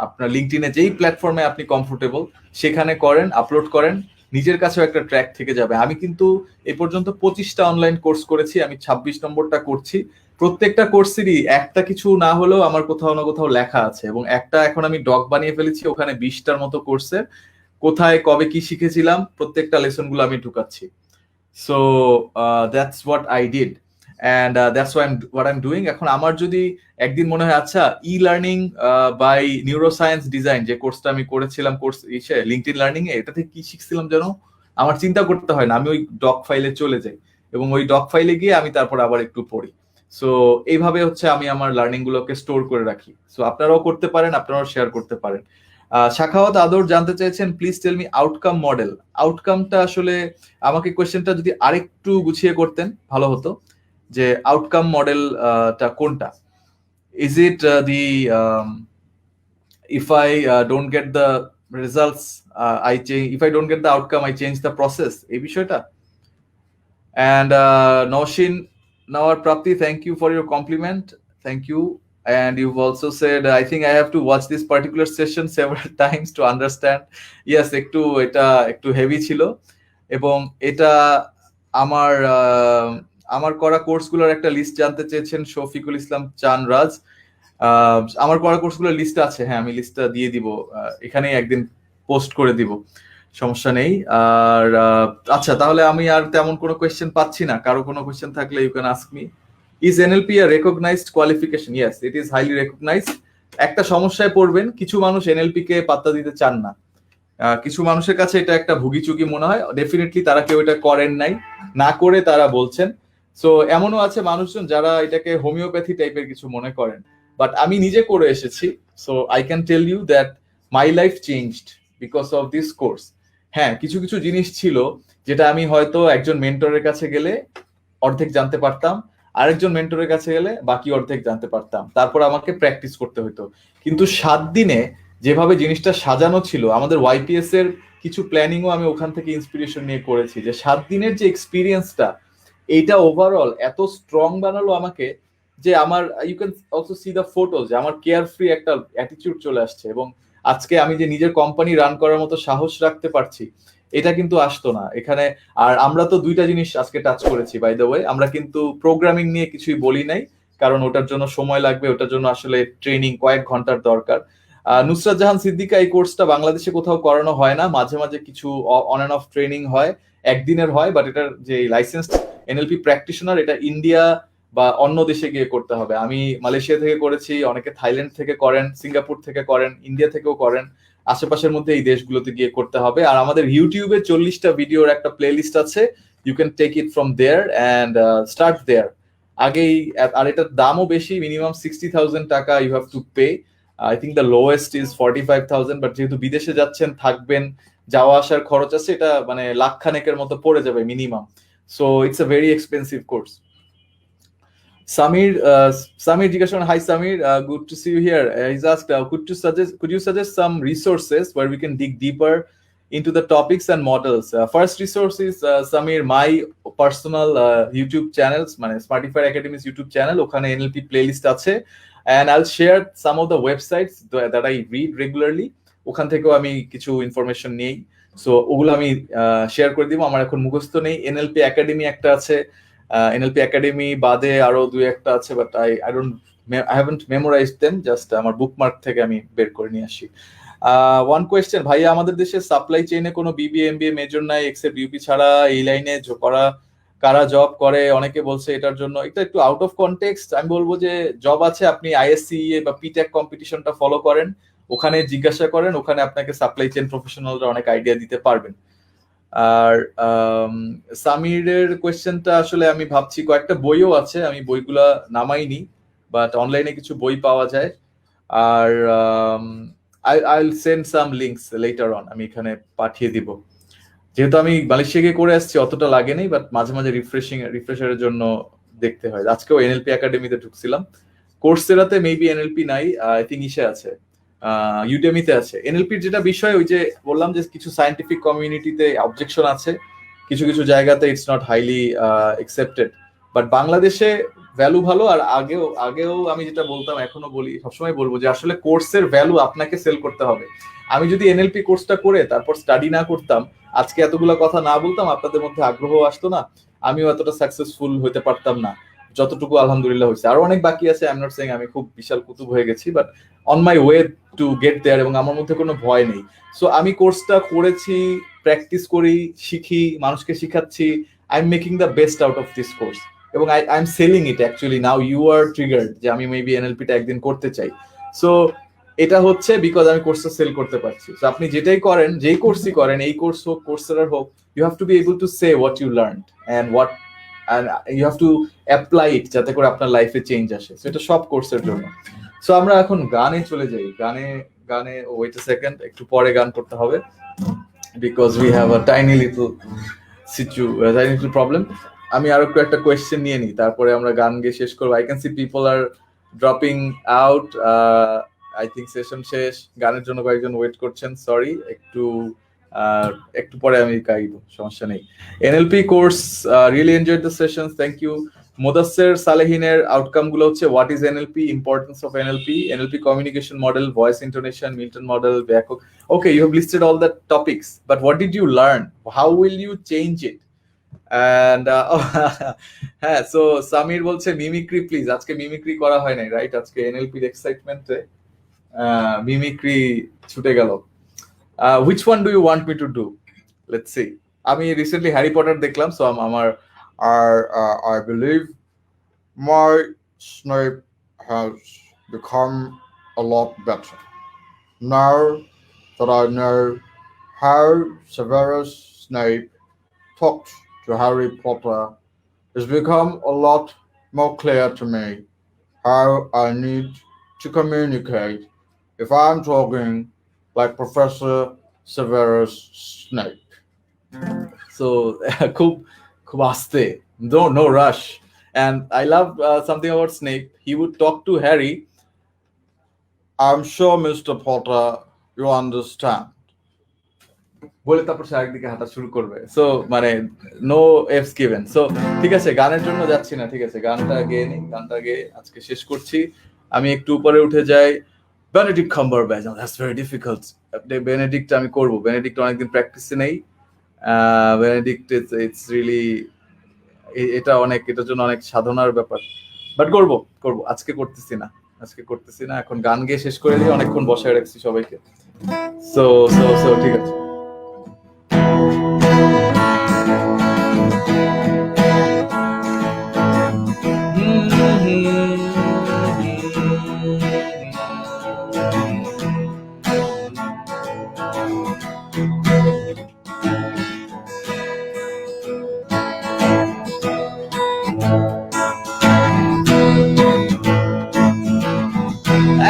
আপনার লিঙ্কডইনে, যেই প্ল্যাটফর্মে আপনি কমফোর্টেবল সেখানে করেন, আপলোড করেন, নিজের কাছেও একটা ট্র্যাক থেকে যাবে। আমি কিন্তু এ পর্যন্ত 25টা অনলাইন কোর্স করেছি, আমি 26 নম্বরটা করছি। প্রত্যেকটা কোর্সেরই একটা কিছু না হলেও আমার কোথাও না কোথাও লেখা আছে, এবং একটা এখন আমি ডক বানিয়ে ফেলেছি, ওখানে 20টার মতো কোর্সে কোথায় কবে কি শিখেছিলাম প্রত্যেকটা লেসন গুলো আমি ঢুকাচ্ছি। So that's what I did and that's what I am doing. এখন আমার যদি একদিন মনে হয় আচ্ছা, e learning by neuroscience design, যে কোর্সটা আমি করেছিলাম, কোর্স ইসে লিঙ্কডইন লার্নিং এ, এটাতে কি শিখছিলাম যেন, আমার চিন্তা করতে হয় না, আমি ওই ডক ফাইলে চলে যাই এবং ওই ডক ফাইলে গিয়ে আমি তারপর আবার একটু পড়ি। সো এইভাবে হচ্ছে আমি আমার লার্নিং গুলোকে স্টোর করে রাখি। সো আপনারাও করতে পারেন, আপনারাও শেয়ার করতে পারেন। শাখাওয়াত আদর জানতে চাইছেন, please tell me outcome model. আউটকামটা আসলে, আমাকে কোয়েশ্চেনটা যদি আরেকটু গুছিয়ে করতেন ভালো হতো, যে আউটকাম মডেলটা কোনটা। Is it the if I don't get the results, I change, if I don't get the outcome, I change the process, এই বিষয়টা। And Noshin Nawar Prapti, thank you for your compliment, thank you. And you've also said I think I have to watch this particular session several times to understand. Yes, একটু heavy ছিল, এবং এটা আমার আমার করা কোর্সগুলোর একটা লিস্ট জানতে চেয়েছেন শফিকুল ইসলাম চানরাজ। আমার করা কোর্সগুলোর লিস্ট আছে, হ্যাঁ আমি লিস্টটা দিয়ে দিব, এখানেই একদিন পোস্ট করে দিব, সমস্যা নেই। আর আচ্ছা, তাহলে আমি আর তেমন কোনো কোয়েশ্চেন পাচ্ছি না, কারো কোনো কোয়েশ্চেন থাকলে you can ask me. Is NLP a recognized qualification? Yes, it is highly recognized. একটা সমস্যায় পড়বেন, কিছু মানুষ এনএলপি কে পাত্তা দিতে চান না, কিছু মানুষের কাছে এটা একটা ভুগিচুগি মনে হয়, ডেফিনেটলি তারা কেউ এটা করেন নাই, না করে তারা বলছেন। সো এমনও আছে মানুষজন যারা এটাকে হোমিওপ্যাথি টাইপের কিছু মনে করেন, বাট আমি নিজে করে এসেছি। So I can tell you that my life changed because of this course. হ্যাঁ, কিছু কিছু জিনিস ছিল যেটা আমি হয়তো একজন মেন্টরের কাছে গেলে অর্ধেক জানতে পারতাম, আরেকজন মেন্টরের কাছে গেলে বাকি অর্ধেক জানতে পারতাম, তারপর আমাকে প্র্যাকটিস করতে হতো। কিন্তু 7 দিনে যেভাবে জিনিসটা সাজানো ছিল, আমাদের ওয়াইপিএস এর কিছু প্ল্যানিংও আমি ওখান থেকে ইন্সপিরেশন নিয়ে করেছি, যে 7 দিনের যে এক্সপিরিয়েন্সটা, এইটা ওভারঅল এত স্ট্রং বানালো আমাকে, যে আমার you can also see the photos, যে আমার কেয়ার ফ্রি একটা অ্যাটিটিউড চলে আসছে। এবং আজকে আমি যে নিজের কোম্পানি রান করার মতো সাহস রাখতে পারছি, এটা কিন্তু আসতো না এখানে। আর আমরা তো দুইটা জিনিস আজকে টাচ করেছি বাই দ্য ওয়ে, আমরা কিন্তু প্রোগ্রামিং নিয়ে কিছুই বলি নাই, কারণ ওটার জন্য সময় লাগবে, ওটার জন্য আসলে ট্রেনিং কয়েক ঘন্টার দরকার। নুসরাত জাহান সিদ্দিকা এই কোর্সটা বাংলাদেশে কোথাও করানো হয় না, মাঝে মাঝে কিছু অন অ্যান্ড অফ ট্রেনিং হয়, একদিনের হয়, বাট এটার যে লাইসেন্স এনএলপি প্র্যাকটিশনার, এটা ইন্ডিয়া বা অন্য দেশে গিয়ে করতে হবে। আমি মালয়েশিয়া থেকে করেছি, অনেকে থাইল্যান্ড থেকে করেন, সিঙ্গাপুর থেকে করেন, ইন্ডিয়া থেকেও করেন, আশেপাশের মধ্যে এই দেশগুলোতে গিয়ে করতে হবে। আর আমাদের ইউটিউবে 40টা ভিডিওর একটা প্লে লিস্ট আছে, you can take it from there and start there. আগেই, আর এটার দামও বেশি, মিনিমাম 60,000 টাকা you have to pay. I think the lowest is 45,000, but যেহেতু বিদেশে যাচ্ছেন, থাকবেন, যাওয়া আসার খরচ আছে, এটা মানে লাখ খানেকের মতো পড়ে যাবে minimum. So it's a very expensive course. Samir জিজ্ঞাসা করেন, hi Samir, good to see you here. He's asked, could you suggest some resources where we can dig deeper into the topics and models? First resource is Samir, my personal YouTube channels, মানে Smartify Academy's YouTube channel, ওখানে NLP playlist আছে, and I'll share some of the websites that I read regularly, ওখান থেকেও আমি কিছু information নেই, so ওগুলো আমি শেয়ার করে দিব। আমার এখন মুখস্থ নেই। NLP একাডেমি একটা আছে, এনএলপি একাডেমি বাদে আরো দুই একটা আছে, but I haven't memorised them, just আমার বুকমার্ক থেকে আমি বের করে নিয়ে আসি। ওয়ান কোয়েশ্চেন, ভাইয়া আমাদের দেশে সাপ্লাই চেইনে কোনো বিবিএ এমবিএ মেজর নাই এক্সেপ্ট ইউপি ছাড়া, এই লাইনে করা কারা জব করে? অনেকে বলছে এটার জন্য, এটা একটু আউট অফ কনটেক্সট। আমি বলবো যে জব আছে, আপনি আইএসসিএ বা পিটেক কম্পিটিশনটা ফলো করেন, ওখানে জিজ্ঞাসা করেন, ওখানে আপনাকে সাপ্লাই চেইন প্রফেশনালরা অনেক আইডিয়া দিতে পারবেন। আর সামিরের কোয়েশ্চেনটা আসলে আমি ভাবছি, কয়েকটা বইও আছে, আমি বইগুলা নামাইনি, বাট অনলাইনে কিছু বই পাওয়া যায়। আর আইল send some links letter on, আমি এখানে পাঠিয়ে দিব। যেহেতু আমি মালয়েশিয়া গিয়ে করে আসছি, অতটা লাগেনি, বাট মাঝে মাঝে রিফ্রেশারের জন্য দেখতে হয়। আজকেও এনএলপি একাডেমিতে ঢুকছিলাম, কোর্সেরাতে মেবি এনএলপি নাই, আই থিঙ্ক ইসে আছে, ইউডেমিতে আছে। এনএলপির যেটা বিষয়, ওই যে বললাম যে কিছু সায়েন্টিফিক কমিউনিটিতে অবজেকশন আছে, কিছু কিছু জায়গাতে it's not highly accepted, but বাংলাদেশে ভ্যালু ভালো। আর আগেও আমি যেটা বলতাম, এখনো বলি, সবসময় বলবো, যে আসলে কোর্সের ভ্যালু আপনাকে সেল করতে হবে। আমি যদি এনএলপি কোর্সটা করে তারপর স্টাডি না করতাম, আজকে এতগুলো কথা না বলতাম, আপনাদের মধ্যে আগ্রহ আসতো না, আমিও এতটা সাকসেসফুল হতে পারতাম না যতটুকু আলহামদুলিল্লাহ হয়েছে। আরো অনেক বাকি আছে, আই এম নট সেইং আমি খুব বিশাল কুতুব হয়ে গেছি, but on my way to get there, এবং আমার মধ্যে কোনো ভয় নেই। সো আমি কোর্সটা করেছি, প্র্যাকটিস করি, শিখি, মানুষকে শিখাচ্ছি, I am making the best out of this course, এবং I am selling it actually. Now you are triggered যে আমি মেবি এনএলপিটা একদিন করতে চাই। সো এটা হচ্ছে বিকজ আমি কোর্সটা সেল করতে পারছি। সো আপনি যেটাই করেন, যেই কোর্সই করেন, এই কোর্স হোক, কোর্সেরার হোক, you have to be able to say what you learn and you have to apply it, যাতে করে আপনার লাইফে চেঞ্জ আসে। সো এটা সব কোর্সের জন্য। সো আমরা এখন গানে চলে যাই। গানে ওয়েট এ সেকেন্ড, একটু পরে গান করতে হবে, because we have a tiny little problem. আমি আরো একটা কোয়েশ্চেন নিয়ে নিই, তারপরে আমরা গান গিয়ে শেষ করবো। I can see people are dropping out. I think session শেষ, গানের জন্য কয়েকজন ওয়েট করছেন, সরি, একটু পরে আমি গাইব, সমস্যা নেই। NLP course, really enjoyed the sessions, thank you. Modasser সালেহিনের আউটকাম গুলো হচ্ছে, what is NLP, importance of NLP communication model, voice intonation, Milton model, ব্যাকক। Okay, you have listed all the topics, but what did you learn? How will you change it? And হ্যাঁ, so Samir বলছে mimicry please. আজকে mimicry করা হয় নাই, right? আজকে এনএলপির এক্সাইটমেন্টে mimicry ছুটে গেল। which one do you want me to do? Let's see. আমি রিসেন্টলি হ্যারি পটার দেখলাম, সো আমার I believe my Snape has become a lot better now that I know how Severus Snape talked to Harry Potter. It's become a lot more clear to me how I need to communicate if I'm talking like Professor Severus Snape. So খুব খুব আস্তে, no rush. And I love something about Snape. He would talk to Harry. I'm sure, Mr. Potter, you understand. বলে তারপর সে আরেকদিকে হাঁটা শুরু করবে। So মানে নো এফস গিভেন। সো ঠিক আছে, গানের জন্য যাচ্ছি না, ঠিক আছে, গানটা গেয়ে নিই, গানটা গেয়ে আজকে শেষ করছি। আমি একটু উপরে উঠে যাই। Benedict Cumberbatch, that's very difficult. Benedict আমি করবো, বেনেডিক্ট অনেকদিন প্র্যাকটিসে নেই। বেনেডিক্ট ইটস রিয়েলি, এটা অনেক, এটার জন্য অনেক সাধনার ব্যাপার, বাট করবো আজকে করতেছি না, এখন গান গেয়ে শেষ করে দিই, অনেকক্ষণ বসায় রাখছি সবাইকে। সো ঠিক আছে।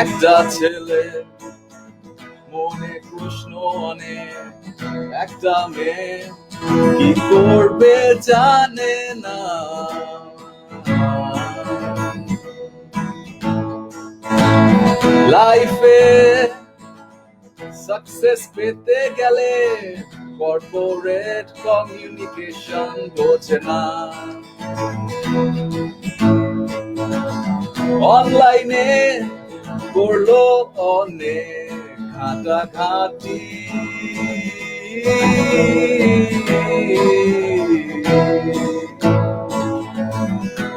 একটা ছেলে মনে কৃষ্ণ অনেক, একটা মেয়ে কি করবে জানে না, লাইফে সাকসেস পেতে গেলে কর্পোরেট কমিউনিকেশন বোঝে না, অনলাইনে করলো অনেক ঘাটাঘাটি,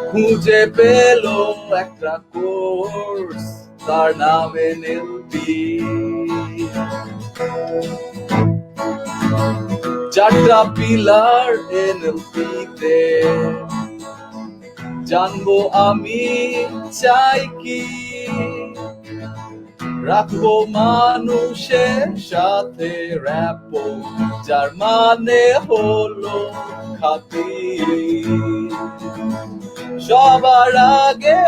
খুঁজে পেলো একটা কোর্স, তার নাম NLP। 4টা পিলার NLP-তে, জানবো আমি চাই কি, রাখবো মানুষের সাথে র্যাপো, যার মানে হলো খাতির, সবার আগে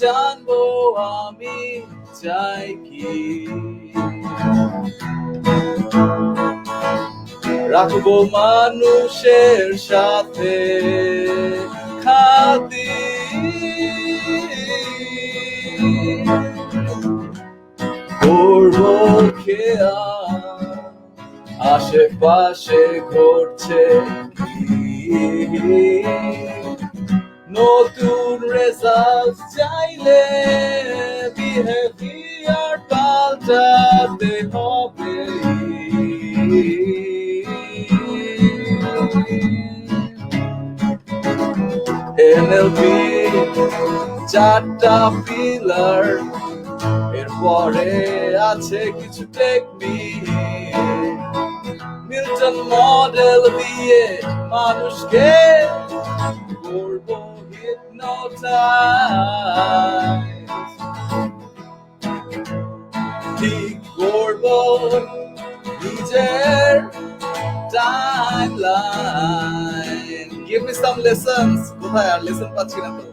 জানবো আমি চাই কি, রাখবো মানুষের সাথে খাতির, করবো খেয়া আশেপাশে ঘটছে নতুন রেজাল্ট চাইলে বিহেভিয়ার পাল্টাতে হবে, NLP 4টা পিলার, এরপরে আছে কিছু টেকনিক, মিল্টন মডেল দিয়ে মানুষকে করবো হিপনোটাইজ, ঠিক করবো নিজের timeline. Give me some lessons. কোথায় আর লেসন পাচ্ছি না তো।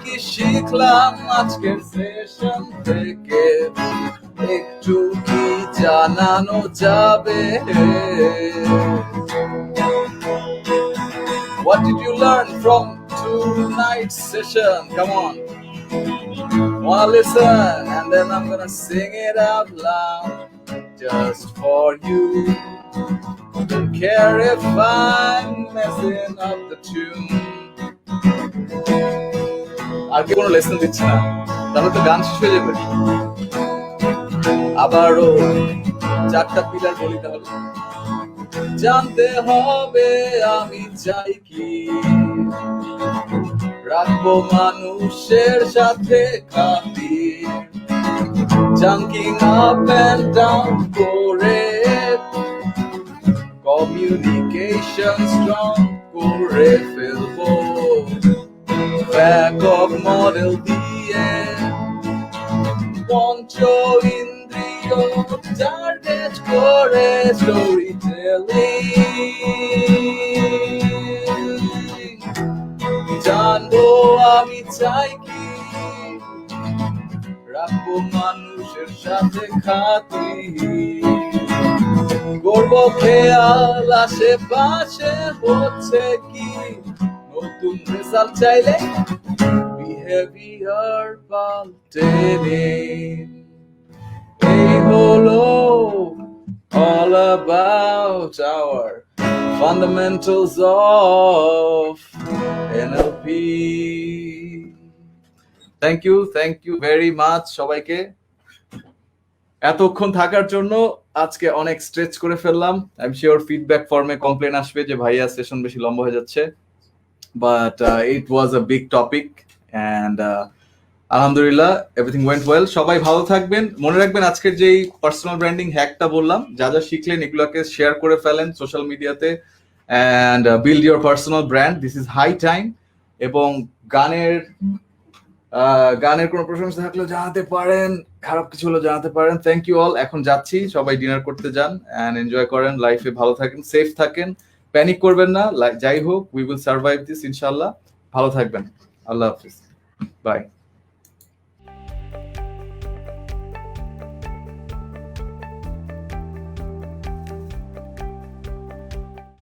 কি শিখলাম আজকের সেশন থেকে, একটু কি জানানো যাবে? What did you learn from tonight's session? Come on. Wanna listen? And then I'm gonna sing it out loud just for you. Don't care if I'm messing up the tune. আর কি কোনো lesson দিচ্ছি না, তাহলে তো গান শেষ হয়ে যাবে। আবারও 4টা পিলার বলি তাহলে। জানতে হবে আমি চাই কি, রাখবো মানুষের সাথে খাতির, জাঙ্কিং আপ এন্ড ডাউন করে কমিউনিকেশন স্ট্রং করে ফেলবো, ব্যাকআপ মডেল দিয়ে পঞ্চ ইন্দ্রিয় টার্গেট করে স্টোরি টেলিং, জানবো আমি চাই কি, রাখবো মানুষের সাথে খাতির, করব খেয়াল আশেপাশে হচ্ছে কি নতুন রেজাল্ট চাইলে বিহেভিয়ার পাল্টে নিন এই হলো all about our fundamentals of NLP. Thank you very much সবাইকে এতক্ষণ থাকার জন্য। আজকে অনেক স্ট্রেচ করে ফেললাম। আই এম শিওর ফিডব্যাক ফর্মে কমপ্লেন আসবে যে ভাইয়া সেশন বেশি লম্বা হয়ে যাচ্ছে, but it was a big topic and আলহামদুলিল্লাহ এভরিথিং ওয়েন্ট ওয়েল। সবাই ভালো থাকবেন। মনে রাখবেন আজকের যেই পার্সোনাল ব্র্যান্ডিং হ্যাকটা বললাম, যা যা শিখলেন এগুলোকে শেয়ার করে ফেলেন সোশ্যাল মিডিয়াতে and build your personal brand. This is high time. এবং গানের কোনো প্রশংসা থাকলেও জানাতে পারেন, খারাপ কিছু হলো জানাতে পারেন। Thank you all. এখন যাচ্ছি, সবাই ডিনার করতে যান অ্যান্ড এনজয় করেন, লাইফে ভালো থাকেন, সেফ থাকেন, প্যানিক করবেন না। যাই হোক, উই উইল সার্ভাইভ দিস ইনশাল্লাহ। ভালো থাকবেন। আল্লাহ হাফিজ, বাই।